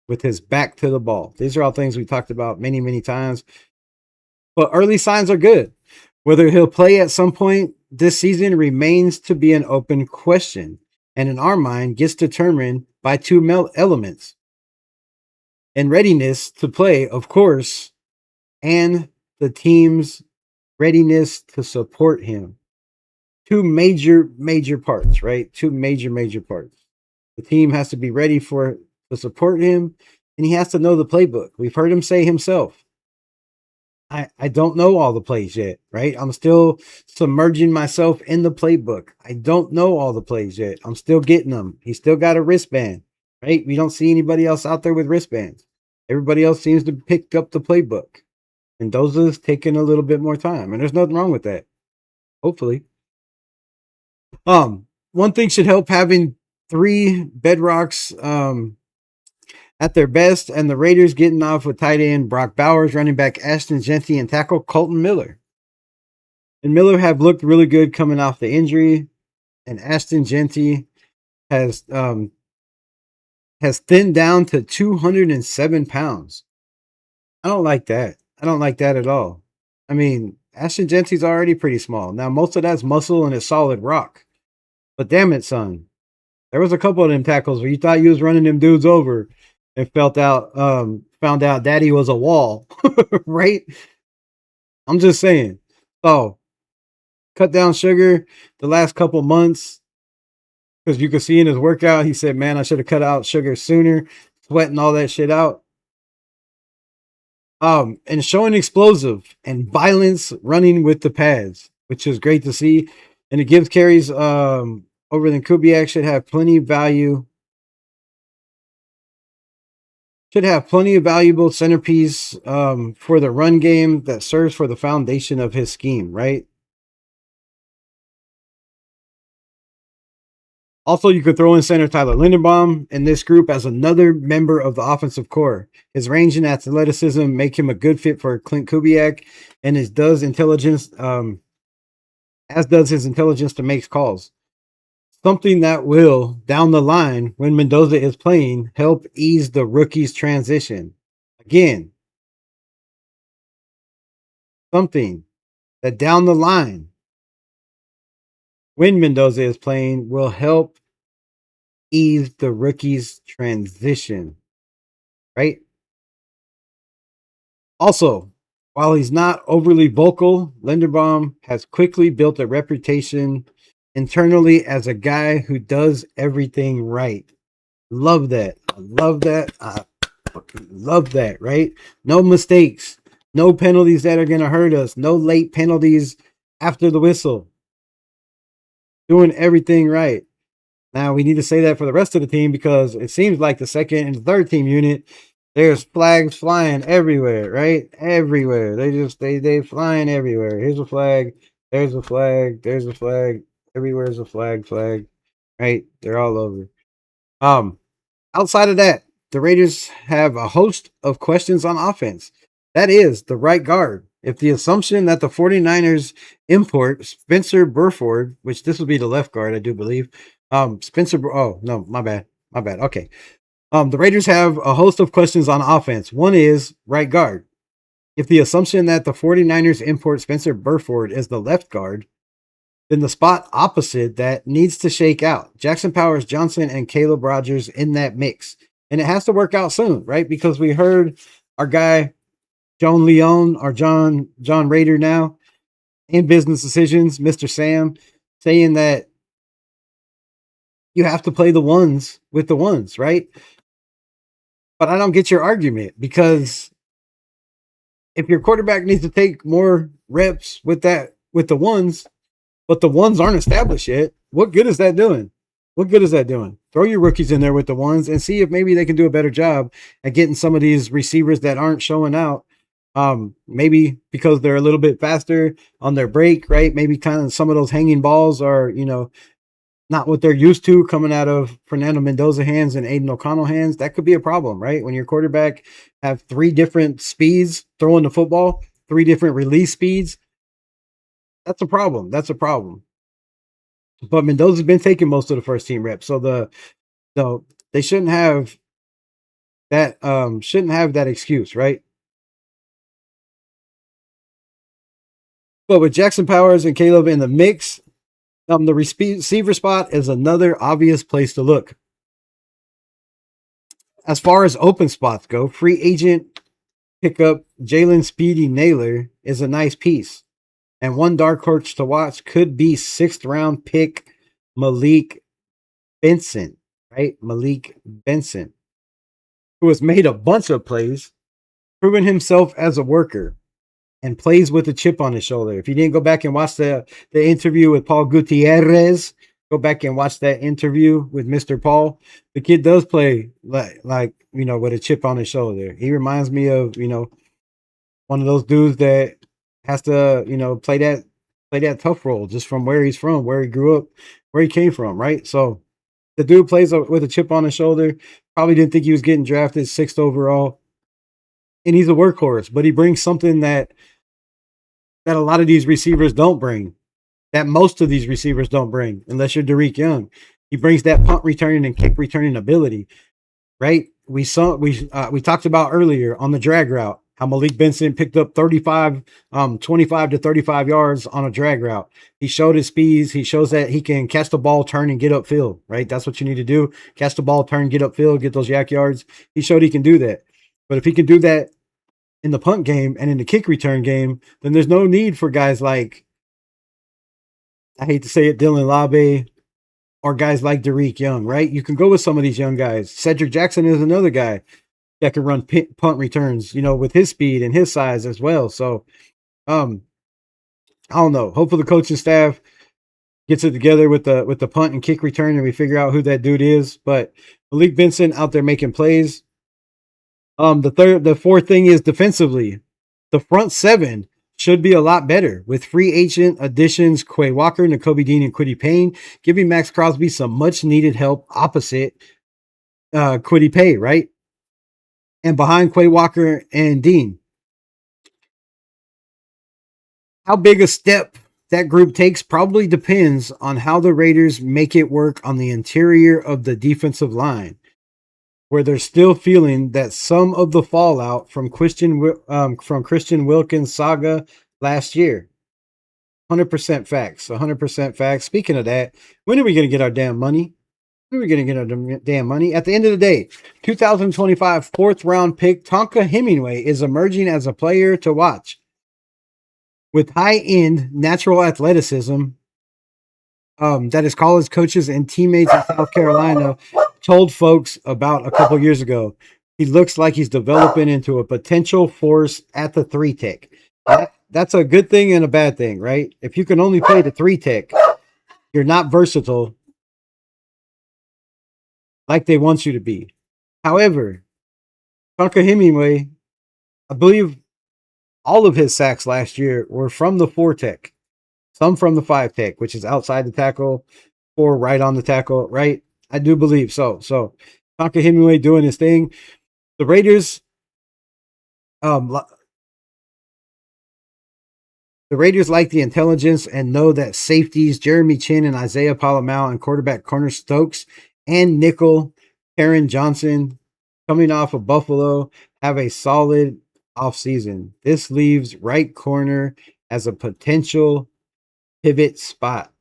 with his back to the ball. These are all things we talked about many, many times. But early signs are good. Whether he'll play at some point this season remains to be an open question, and in our mind gets determined by two elements. And readiness to play, of course, and the team's readiness to support him. Two major parts, right? Two major parts. The team has to be ready to support him, and he has to know the playbook. We've heard him say himself, I don't know all the plays yet, right? I'm still submerging myself in the playbook. I don't know all the plays yet. I'm still getting them. He's still got a wristband, right? We don't see anybody else out there with wristbands. Everybody else seems to pick up the playbook. And Mendoza's taking a little bit more time, and there's nothing wrong with that. Hopefully. One thing should help having three bedrocks at their best, and the Raiders getting off with tight end Brock Bowers, running back Ashton Jeanty, and tackle Colton Miller. And Miller have looked really good coming off the injury, and Ashton Jeanty has thinned down to 207 pounds. I don't like that. I don't like that at all. I mean, Ashton Jeanty's already pretty small. Now, most of that's muscle and a solid rock. But damn it, son. There was a couple of them tackles where you thought you was running them dudes over and found out daddy was a wall, right? I'm just saying. So, cut down sugar the last couple months because you could see in his workout, he said, man, I should have cut out sugar sooner, sweating all that shit out. And showing explosive and violence running with the pads, which is great to see. And it gives carries over than Kubiak should have plenty of value should have plenty of valuable centerpiece for the run game that serves for the foundation of his scheme, right? Also, you could throw in center Tyler Linderbaum in this group as another member of the offensive core. His range and athleticism make him a good fit for Clint Kubiak, and as does his intelligence to make calls. Something that will, down the line, when Mendoza is playing, help ease the rookie's transition. Again, something that down the line, when Mendoza is playing, will help ease the rookie's transition, right? Also, while he's not overly vocal, Linderbaum has quickly built a reputation internally as a guy who does everything right. Love that. I love that. I love that, right? No mistakes, no penalties that are going to hurt us, no late penalties after the whistle. Doing everything right. Now, we need to say that for the rest of the team because it seems like the second and third team unit, there's flags flying everywhere, right? Everywhere. They flying everywhere. Here's a flag. There's a flag. There's a flag. Everywhere's a flag, right? They're all over. Outside of that, the Raiders have a host of questions on offense. That is the right guard. If the assumption that the 49ers import Spencer Burford, which this would be the left guard, I do believe. Oh, no, my bad. Okay. The Raiders have a host of questions on offense. One is right guard. If the assumption that the 49ers import Spencer Burford is the left guard, then the spot opposite that needs to shake out. Jackson Powers Johnson and Caleb Rogers in that mix. And it has to work out soon, right? Because we heard our guy, John Leon, or John Raider now, in Business Decisions, Mr. Sam, saying that you have to play the ones with the ones, right? But I don't get your argument because if your quarterback needs to take more reps with the ones, but the ones aren't established yet, what good is that doing? Throw your rookies in there with the ones and see if maybe they can do a better job at getting some of these receivers that aren't showing out. Maybe because they're a little bit faster on their break, right? Maybe kind of some of those hanging balls are, not what they're used to coming out of Fernando Mendoza hands and Aiden O'Connell hands. That could be a problem, right? When your quarterback have 3 different speeds throwing the football, 3 different release speeds, that's a problem. But Mendoza's been taking most of the first team reps, so they shouldn't have that excuse, right? But with Jackson Powers and Caleb in the mix, the receiver spot is another obvious place to look. As far as open spots go, free agent pickup Jalen Speedy Naylor is a nice piece. And one dark horse to watch could be 6th round pick Malik Benson, right? Malik Benson, who has made a bunch of plays, proven himself as a worker, and plays with a chip on his shoulder. If you didn't go back and watch the interview with Paul Gutierrez, go back and watch that interview with Mr. Paul. The kid does play like with a chip on his shoulder. He reminds me of, one of those dudes that has to, play that tough role just from where he's from, where he grew up, where he came from, right? So the dude plays with a chip on his shoulder. Probably didn't think he was getting drafted 6th overall. And he's a workhorse, but he brings something that a lot of these receivers don't bring, that most of these receivers don't bring, unless you're Derek Young. He brings that punt returning and kick returning ability, right? We talked about earlier on the drag route how Malik Benson picked up 25 to 35 yards on a drag route. He showed his speeds. He shows that he can catch the ball, turn, and get upfield, right? That's what you need to do. Catch the ball, turn, get upfield, get those yak yards. He showed he can do that. But if he can do that in the punt game and in the kick return game, then there's no need for guys like, I hate to say it, Dylan Labe, or guys like Derek Young, right? You can go with some of these young guys. Cedric Jackson is another guy that can run punt returns, with his speed and his size as well. So, I don't know. Hopefully the coaching staff gets it together with the punt and kick return and we figure out who that dude is. But Malik Benson out there making plays. The fourth thing is defensively. The front seven should be a lot better with free agent additions Quay Walker, Nakobe Dean, and Kwity Payne, giving Max Crosby some much needed help opposite Kwity Paye, right? And behind Quay Walker and Dean. How big a step that group takes probably depends on how the Raiders make it work on the interior of the defensive line, where they're still feeling that some of the fallout from Christian Wilkins' saga last year. 100% facts. 100% facts. Speaking of that, when are we going to get our damn money? When are we going to get our damn money? At the end of the day, 2025 fourth round pick Tonka Hemingway is emerging as a player to watch. With high end natural athleticism, that his college coaches and teammates in South Carolina told folks about a couple years ago. He looks like he's developing into a potential force at the 3-tech. That's a good thing and a bad thing, right? If you can only play the 3-tech, you're not versatile like they want you to be. However, Tonka Hemingway, I believe all of his sacks last year were from the 4-tech. Some from the 5-tech, which is outside the tackle or right on the tackle, right? I do believe so. So Tonka Hemingway doing his thing. The Raiders, the Raiders like the intelligence and know that safeties Jeremy Chin and Isaiah Palomau and quarterback Corner Stokes and nickel Aaron Johnson coming off of Buffalo have a solid offseason. This leaves right corner as a potential pivot spot.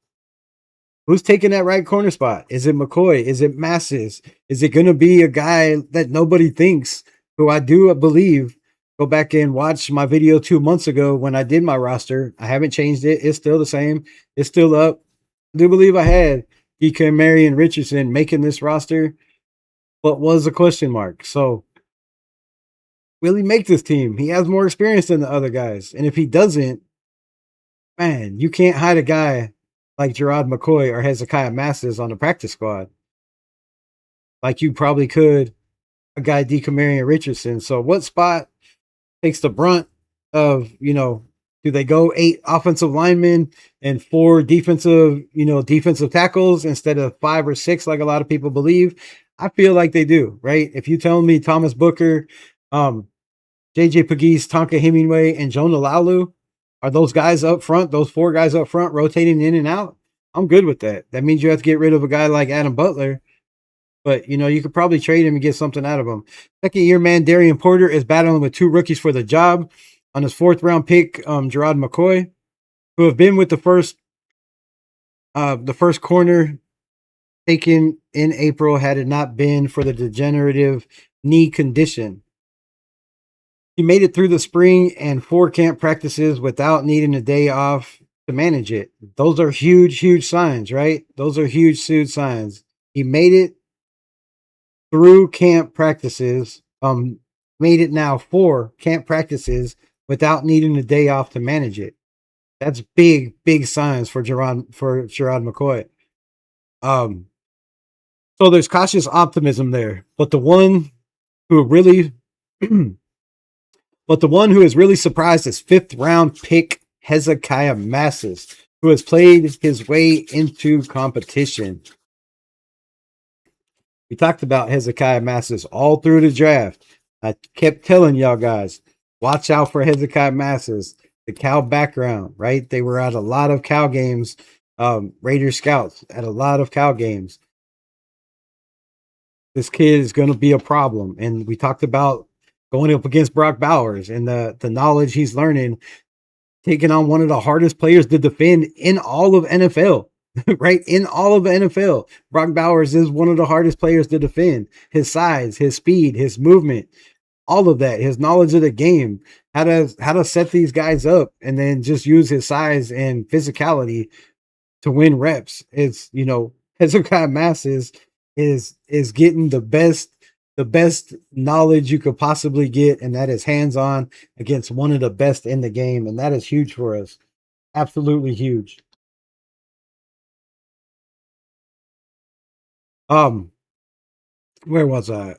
Who's taking that right corner spot? Is it McCoy? Is it Masses? Is it going to be a guy that nobody thinks, who I do believe? Go back and watch my video 2 months ago when I did my roster. I haven't changed it. It's still the same. It's still up. I do believe I had DK Marion Richardson making this roster, but was a question mark. So will he make this team? He has more experience than the other guys. And if he doesn't, man, you can't hide a guy like Gerard McCoy or Hezekiah Masses on the practice squad like you probably could a guy Dekamarion Richardson. So what spot takes the brunt of, do they go 8 offensive linemen and 4 defensive tackles instead of 5 or 6 like a lot of people believe? I feel like they do, right? If you tell me Thomas Booker, JJ Pegues, Tonka Hemingway, and Jonah Laulu are those guys up front, those 4 guys up front rotating in and out, I'm good with that. That means you have to get rid of a guy like Adam Butler, but you could probably trade him and get something out of him. Second year man Darian Porter is battling with 2 rookies for the job on his 4th round pick, Gerard McCoy, who have been with the first corner taken in April had it not been for the degenerative knee condition. He made it through the spring and 4 camp practices without needing a day off to manage it. Those are huge, huge signs, right? Those are huge, huge signs. He made it through camp practices, made it now 4 camp practices without needing a day off to manage it. That's big, big signs for Gerard McCoy. So there's cautious optimism there, but the one who really is really surprised is 5th round pick Hezekiah Masses, who has played his way into competition. We talked about Hezekiah Masses all through the draft. I kept telling y'all guys, watch out for Hezekiah Masses, the Cal background, right? They were at a lot of Cal games, Raider scouts at a lot of Cal games. This kid is going to be a problem. And we talked about going up against Brock Bowers and the knowledge he's learning, taking on one of the hardest players to defend in all of NFL. Right? In all of the NFL, Brock Bowers is one of the hardest players to defend. His size, his speed, his movement, all of that, his knowledge of the game, how to set these guys up and then just use his size and physicality to win reps. It's, Hezekiah Masses is getting the best knowledge you could possibly get, and that is hands-on against one of the best in the game, and that is huge for us. Absolutely huge. Where was I?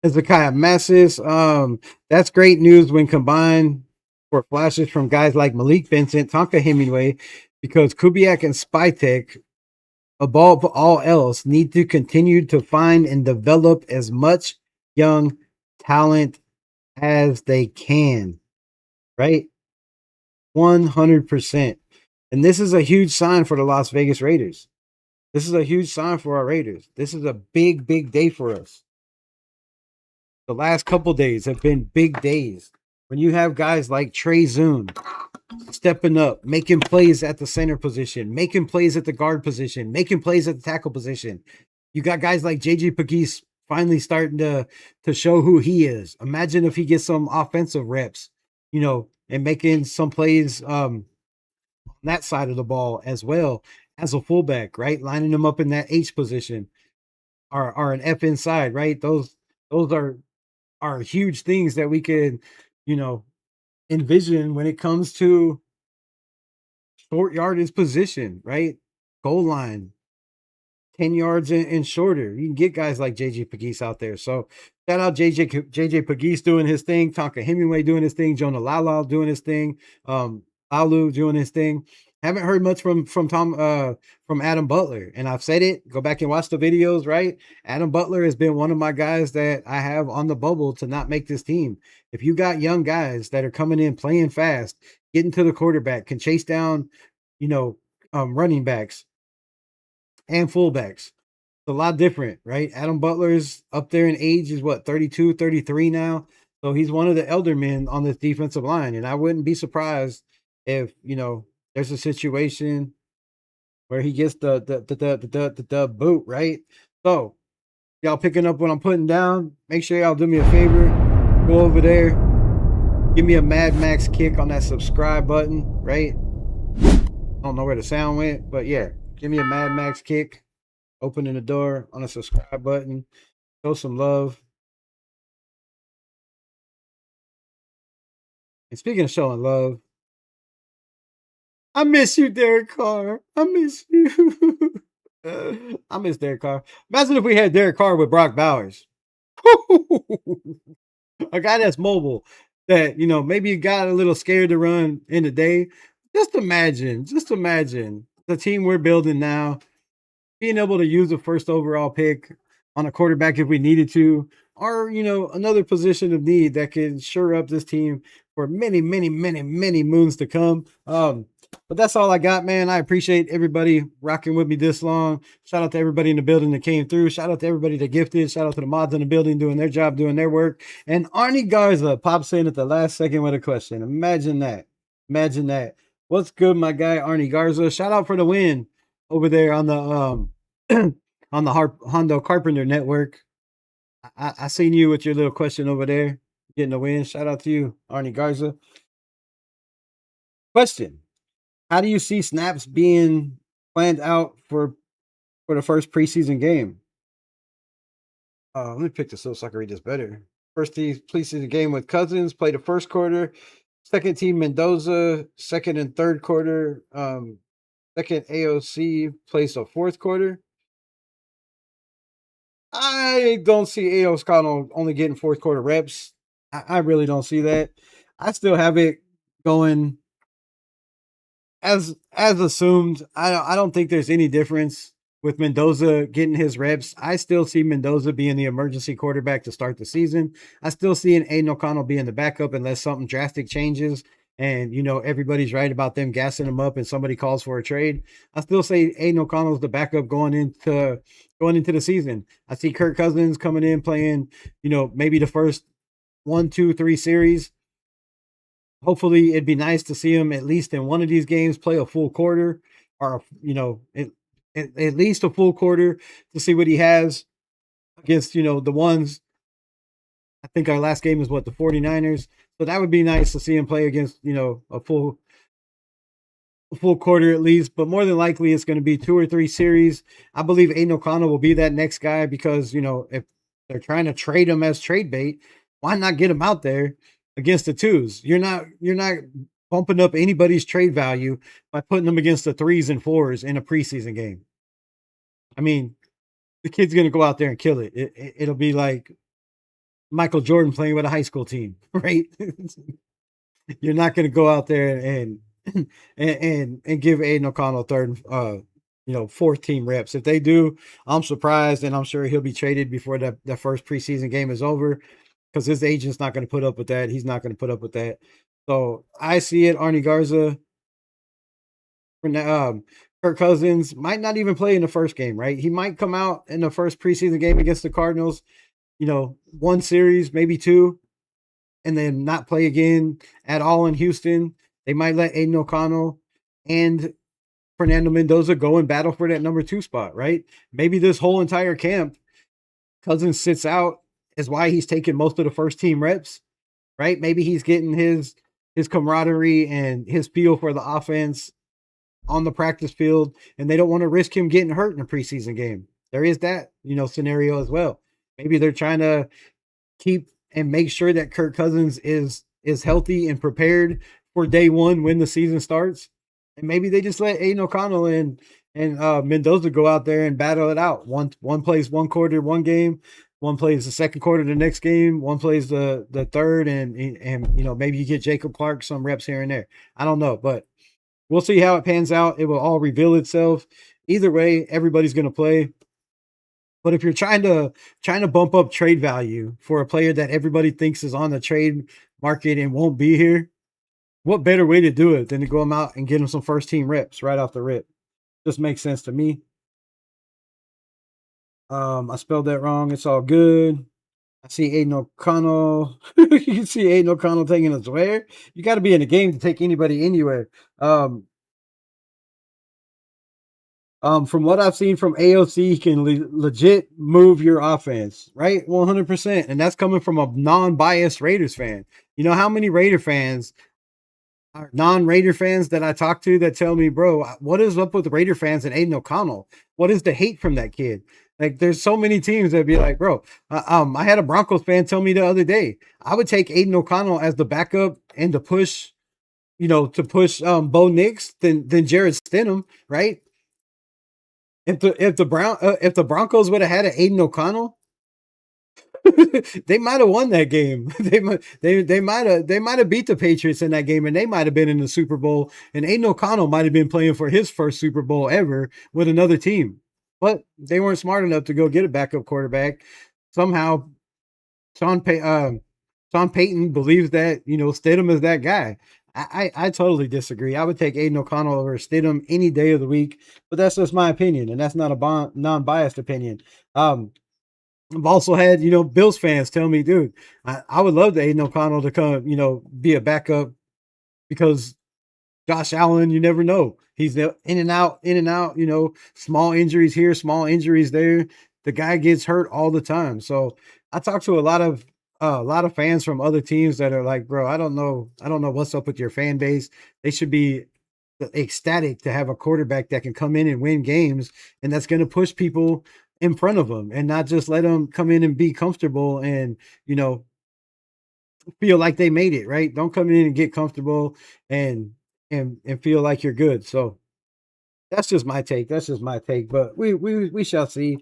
Hezekiah Massis. That's great news when combined for flashes from guys like Malik Vincent, Tonka Hemingway, because Kubiak and Spytek, above all else, need to continue to find and develop as much young talent as they can. Right? 100%. And this is a huge sign for the Las Vegas Raiders. This is a huge sign for our Raiders. This is a big, big day for us. The last couple days have been big days. When you have guys like Trey Zoon stepping up, making plays at the center position, making plays at the guard position, making plays at the tackle position. You got guys like JJ Pegues finally starting to show who he is. Imagine if he gets some offensive reps, and making some plays on that side of the ball as well as a fullback, right? Lining them up in that H position or an F inside, right? Those are huge things that we could, envision when it comes to short yardage position, right? Goal line, 10 yards and shorter. You can get guys like JJ Pegues out there. So shout out JJ Pegues doing his thing, Tonka Hemingway doing his thing, Jonah Lala doing his thing, Lalu doing his thing. Haven't heard much from Adam Butler. And I've said it, go back and watch the videos, right? Adam Butler has been one of my guys that I have on the bubble to not make this team. If you got young guys that are coming in, playing fast, getting to the quarterback, can chase down, running backs and fullbacks. It's a lot different, right? Adam Butler's up there in age, is what, 32, 33 now. So he's one of the elder men on this defensive line. And I wouldn't be surprised if, there's a situation where he gets the boot, right? So y'all picking up what I'm putting down. Make sure y'all do me a favor. Go over there. Give me a Mad Max kick on that subscribe button, right? I don't know where the sound went, but yeah. Give me a Mad Max kick. Opening the door on the subscribe button. Show some love. And speaking of showing love, I miss you, Derek Carr. I miss you. I miss Derek Carr. Imagine if we had Derek Carr with Brock Bowers. A guy that's mobile, that, maybe you got a little scared to run in the day. Just imagine the team we're building now, being able to use a first overall pick on a quarterback if we needed to, or, another position of need that can shore up this team for many, many, many, many moons to come. But that's all I got, man. I appreciate everybody rocking with me this long. Shout out to everybody in the building that came through. Shout out to everybody that gifted. Shout out to the mods in the building doing their job, doing their work. And Arnie Garza pops in at the last second with a question. Imagine that. Imagine that. What's good, my guy, Arnie Garza? Shout out for the win over there on the on the Hondo Carpenter Network. I seen you with your little question over there, getting the win. Shout out to you, Arnie Garza. Question: how do you see snaps being planned out for the first preseason game? Let me pick this so I can read this better. First preseason game with Cousins, play the first quarter. Second team Mendoza, second and third quarter. Second AOC plays the fourth quarter. I don't see AOC only getting fourth quarter reps. I really don't see that. I still have it going as assumed. I don't think there's any difference with Mendoza getting his reps. I still see Mendoza being the emergency quarterback to start the season. I still see an Aiden O'Connell being the backup unless something drastic changes and, everybody's right about them gassing him up and somebody calls for a trade. I still say Aiden O'Connell's the backup going into the season. I see Kirk Cousins coming in playing, maybe the first 1, 2, 3 series. Hopefully it'd be nice to see him at least in one of these games play a full quarter, or, at least a full quarter to see what he has against, the ones. I think our last game is the 49ers. So that would be nice to see him play against, a full quarter at least, but more than likely it's going to be 2 or 3 series. I believe Aiden O'Connell will be that next guy because, if they're trying to trade him as trade bait, why not get him out there against the twos? You're not bumping up anybody's trade value by putting them against the 3s and 4s in a preseason game. I mean, the kid's going to go out there and kill it. It'll be like Michael Jordan playing with a high school team, right? You're not going to go out there and give Aiden O'Connell third, fourth team reps. If they do, I'm surprised, and I'm sure he'll be traded before the first preseason game is over because his agent's not going to put up with that. He's not going to put up with that. So I see it. Arnie Garza, Kirk Cousins might not even play in the first game, right? He might come out in the first preseason game against the Cardinals, one series, maybe two, and then not play again at all in Houston. They might let Aiden O'Connell and Fernando Mendoza go and battle for that number 2 spot, right? Maybe this whole entire camp, Cousins sits out is why he's taking most of the first team reps, right? Maybe he's getting his camaraderie and his feel for the offense on the practice field, and they don't want to risk him getting hurt in a preseason game. There is that, scenario as well. Maybe they're trying to keep and make sure that Kirk Cousins is healthy and prepared for day one when the season starts. And maybe they just let Aiden O'Connell and Mendoza go out there and battle it out. One plays one quarter, one game. One plays the second quarter, the next game. One plays the third, and maybe you get Jacob Clark some reps here and there. I don't know, but we'll see how it pans out. It will all reveal itself. Either way, everybody's going to play. But if you're trying to bump up trade value for a player that everybody thinks is on the trade market and won't be here, what better way to do it than to go him out and get him some first team reps right off the rip? Just makes sense to me. I spelled that wrong. It's all good. I see Aiden O'Connell. You see Aiden O'Connell taking us where? You got to be in the game to take anybody anywhere. From what I've seen from AOC, he can legit move your offense, right? 100%. And that's coming from a non-biased Raiders fan. You know how many Raider fans are non-Raider fans that I talk to that tell me, bro, what is up with Raider fans and Aiden O'Connell? What is the hate from that kid? Like, there's so many teams that be like, bro, I had a Broncos fan tell me the other day, I would take Aiden O'Connell as the backup and to push Bo Nix than Jared Stidham, right? If the Broncos would have had an Aiden O'Connell, they might have won that game. They might have beat the Patriots in that game, and they might have been in the Super Bowl. And Aiden O'Connell might have been playing for his first Super Bowl ever with another team. But they weren't smart enough to go get a backup quarterback. Somehow, Sean Payton believes that Stidham is that guy. I totally disagree. I would take Aiden O'Connell over Stidham any day of the week, but that's just my opinion, and that's not a non-biased opinion. I've also had, Bills fans tell me, dude, I would love Aiden O'Connell to come, be a backup because Josh Allen, you never know. He's in and out, small injuries here, small injuries there. The guy gets hurt all the time. So I talk to a lot of fans from other teams that are like, bro, I don't know what's up with your fan base. They should be ecstatic to have a quarterback that can come in and win games, and that's going to push people in front of them and not just let them come in and be comfortable and, feel like they made it, right? Don't come in and get comfortable and feel like you're good. So that's just my take. But we shall see.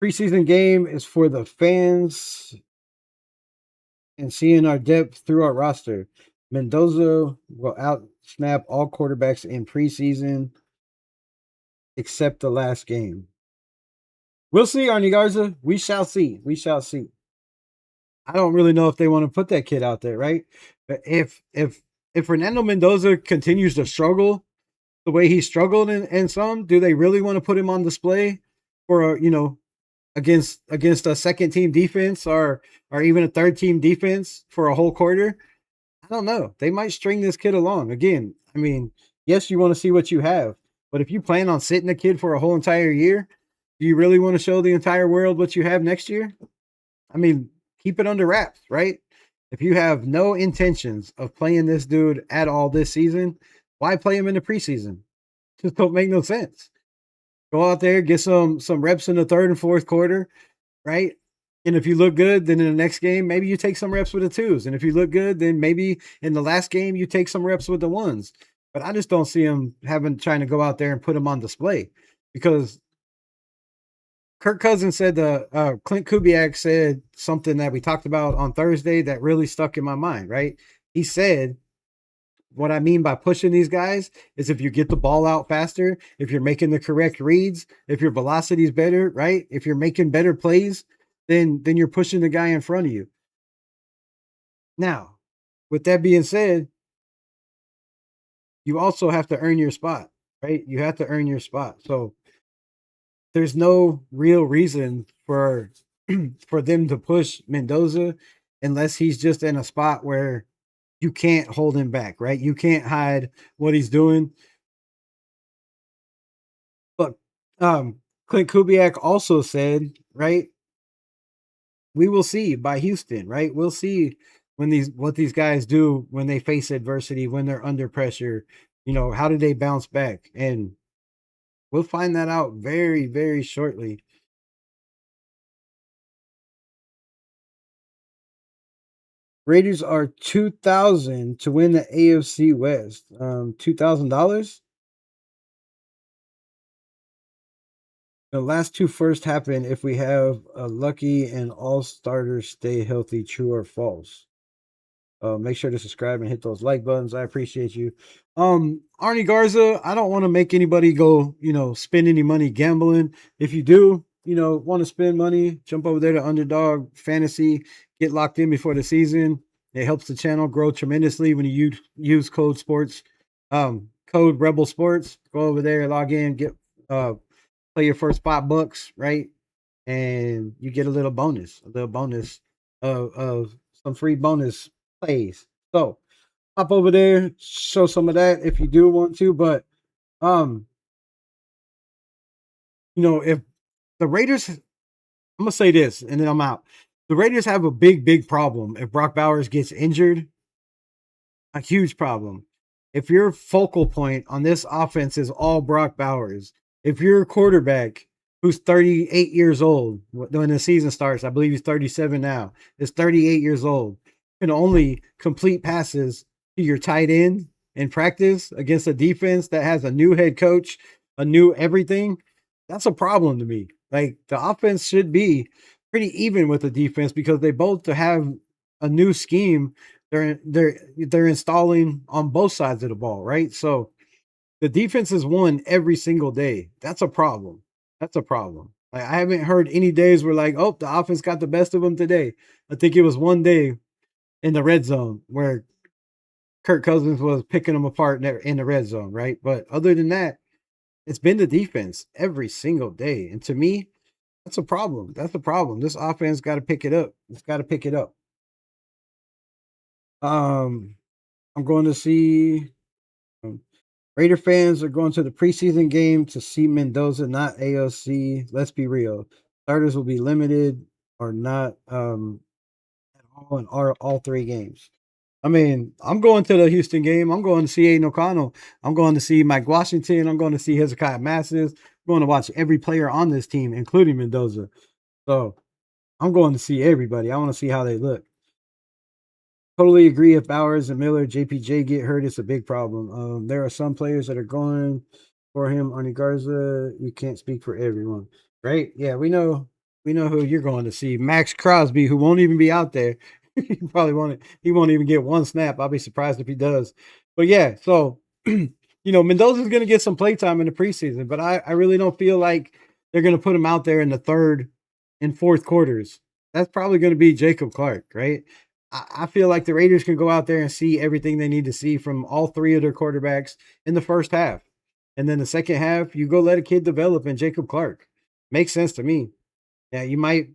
Preseason game is for the fans and seeing our depth through our roster. Mendoza will out snap all quarterbacks in preseason except the last game. We'll see, Arnie Garza. We shall see. I don't really know if they want to put that kid out there, right? But if Fernando Mendoza continues to struggle the way he struggled in some, do they really want to put him on display for against a second team defense or even a third team defense for a whole quarter? I don't know. They might string this kid along. Again, I mean, yes, you want to see what you have, but if you plan on sitting a kid for a whole entire year, do you really want to show the entire world what you have next year? I mean, keep it under wraps, right? If you have no intentions of playing this dude at all this season, why play him in the preseason? Just don't make no sense. Go out there, get some reps in the third and fourth quarter, right? And if you look good, then in the next game, maybe you take some reps with the twos. And if you look good, then maybe in the last game, you take some reps with the ones. But I just don't see him trying to go out there and put him on display because Kirk Cousins said Clint Kubiak said something that we talked about on Thursday that really stuck in my mind, right? He said, what I mean by pushing these guys is if you get the ball out faster, if you're making the correct reads, if your velocity is better, right? If you're making better plays, then you're pushing the guy in front of you. Now, with that being said, you also have to earn your spot, right? You have to earn your spot. So there's no real reason for for them to push Mendoza unless he's just in a spot where you can't hold him back, right? You can't hide what he's doing. But Clint Kubiak also said, right? We will see by Houston, right? We'll see when what these guys do when they face adversity, when they're under pressure. You know, how do they bounce back? And we'll find that out very, very shortly. Raiders are 2,000 to win the AFC West. $2,000. The last two first happen if we have a lucky and all starters stay healthy. True or false? Make sure to subscribe and hit those like buttons. I appreciate you. Arnie Garza, I don't want to make anybody go, spend any money gambling. If you do, want to spend money, jump over there to Underdog Fantasy, get locked in before the season. It helps the channel grow tremendously when you use code sports, code Rebel Sports. Go over there, log in, get play your first $5, right? And you get a little bonus of some free bonus plays. So hop over there, show some of that if you do want to. But if the Raiders, I'm gonna say this and then I'm out. The Raiders have a big problem if Brock Bowers gets injured. A huge problem. If your focal point on this offense is all Brock Bowers, if you're a quarterback who's 38 years old when the season starts, I believe he's 37 now, is 38 years old, can only complete passes to your tight end in practice against a defense that has a new head coach, a new everything, that's a problem to me. Like, the offense should be pretty even with the defense because they both have a new scheme they're installing on both sides of the ball, right? So the defense is won every single day. That's a problem. That's a problem. Like, I haven't heard any days where like, oh, the offense got the best of them today. I think it was one day in the red zone where Kirk Cousins was picking them apart in the red zone, right? But other than that, it's been the defense every single day. And to me, that's a problem. That's a problem. This offense got to pick it up. It's got to pick it up. I'm going to see Raider fans are going to the preseason game to see Mendoza, not AOC. Let's be real. Starters will be limited or not at all in all three games. I mean, I'm going to the Houston game. I'm going to see Aiden O'Connell. I'm going to see Mike Washington. I'm going to see Hezekiah Masses. I'm going to watch every player on this team, including Mendoza. So I'm going to see everybody. I want to see how they look. Totally agree. If Bowers and Miller, JPJ get hurt, it's a big problem. There are some players that are going for him. Arnie Garza, you can't speak for everyone, right? Yeah, we know who you're going to see. Max Crosby, who won't even be out there. He probably won't. He won't even get one snap. I'll be surprised if he does. But yeah, so Mendoza's going to get some play time in the preseason, but I really don't feel like they're going to put him out there in the third and fourth quarters. That's probably going to be Jacob Clark, right? I feel like the Raiders can go out there and see everything they need to see from all three of their quarterbacks in the first half. And then the second half, you go let a kid develop in Jacob Clark. Makes sense to me. Yeah, you might,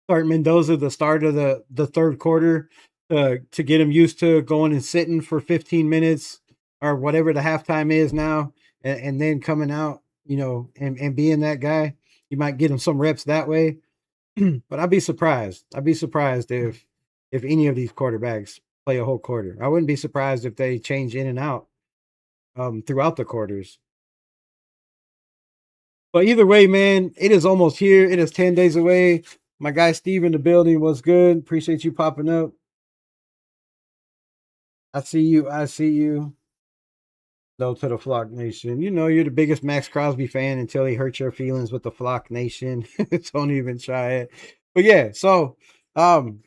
start Mendoza the start of the third quarter to get him used to going and sitting for 15 minutes or whatever the halftime is now, and then coming out, and being that guy. You might get him some reps that way. But I'd be surprised. I'd be surprised if any of these quarterbacks play a whole quarter. I wouldn't be surprised if they change in and out throughout the quarters. But either way, man, it is almost here. It is 10 days away. My guy Steve in the building was good. Appreciate you popping up. I see you. Though to the Flock Nation. You know you're the biggest Max Crosby fan until he hurts your feelings with the Flock Nation. Don't even try it. But yeah, so I'm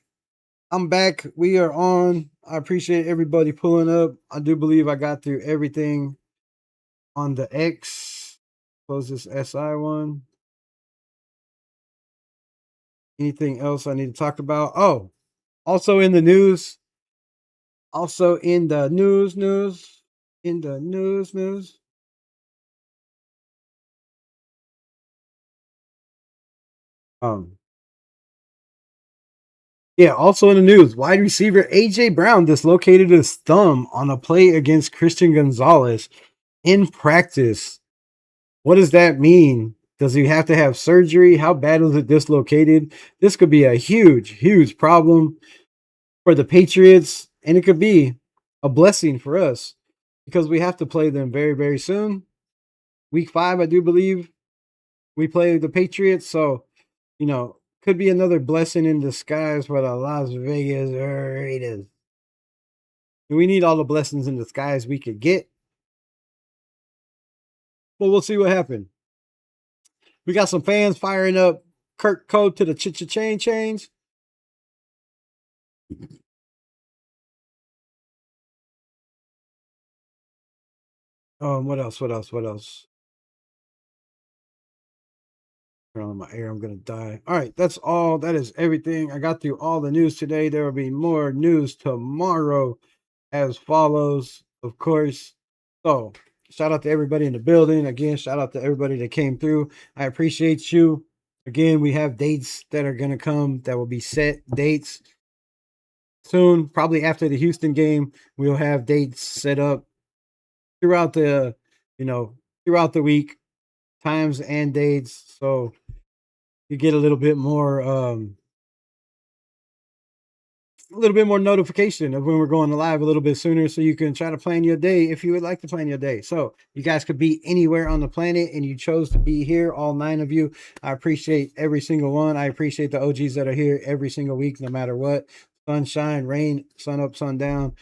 back. We are on. I appreciate everybody pulling up. I do believe I got through everything on the X. Close this SI one. Anything else I need to talk about? Oh, also in the news. Also in the news. In the news. Yeah, also in the news, wide receiver A.J. Brown dislocated his thumb on a play against Christian Gonzalez in practice. What does that mean? Does he have to have surgery? How bad was it dislocated? This could be a huge problem for the Patriots, and it could be a blessing for us because we have to play them very soon. Week 5, I do believe we play the Patriots, so could be another blessing in disguise for the Las Vegas Raiders. We need all the blessings in disguise we could get. But we'll see what happens. We got some fans firing up Kirk Code to the chain change. What else? Turn on my air, I'm gonna die. All right, that's all. That is everything. I got through all the news today. There will be more news tomorrow as follows, of course. So shout out to everybody in the building. Again, shout out to everybody that came through. I appreciate you. Again, we have dates that are gonna come that will be set dates soon. Probably after the Houston game, we'll have dates set up throughout the throughout the week, times and dates. So you get a little bit more notification of when we're going live a little bit sooner, so you can try to plan your day if you would like to plan your day. So you guys could be anywhere on the planet and you chose to be here, all 9 of you. I appreciate every single one. I appreciate the OGs that are here every single week, no matter what, sunshine, rain, sun up, sun down.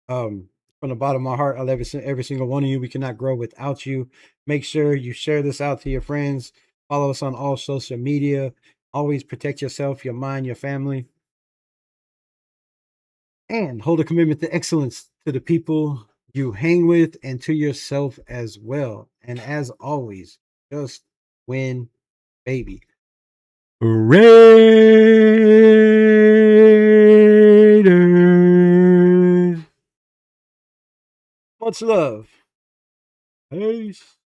From the bottom of my heart, I love every single one of you. We cannot grow without you. Make sure you share this out to your friends. Follow us on all social media. Always protect yourself, your mind, your family. And hold a commitment to excellence to the people you hang with and to yourself as well. And as always, just win, baby. Raiders. Much love. Peace.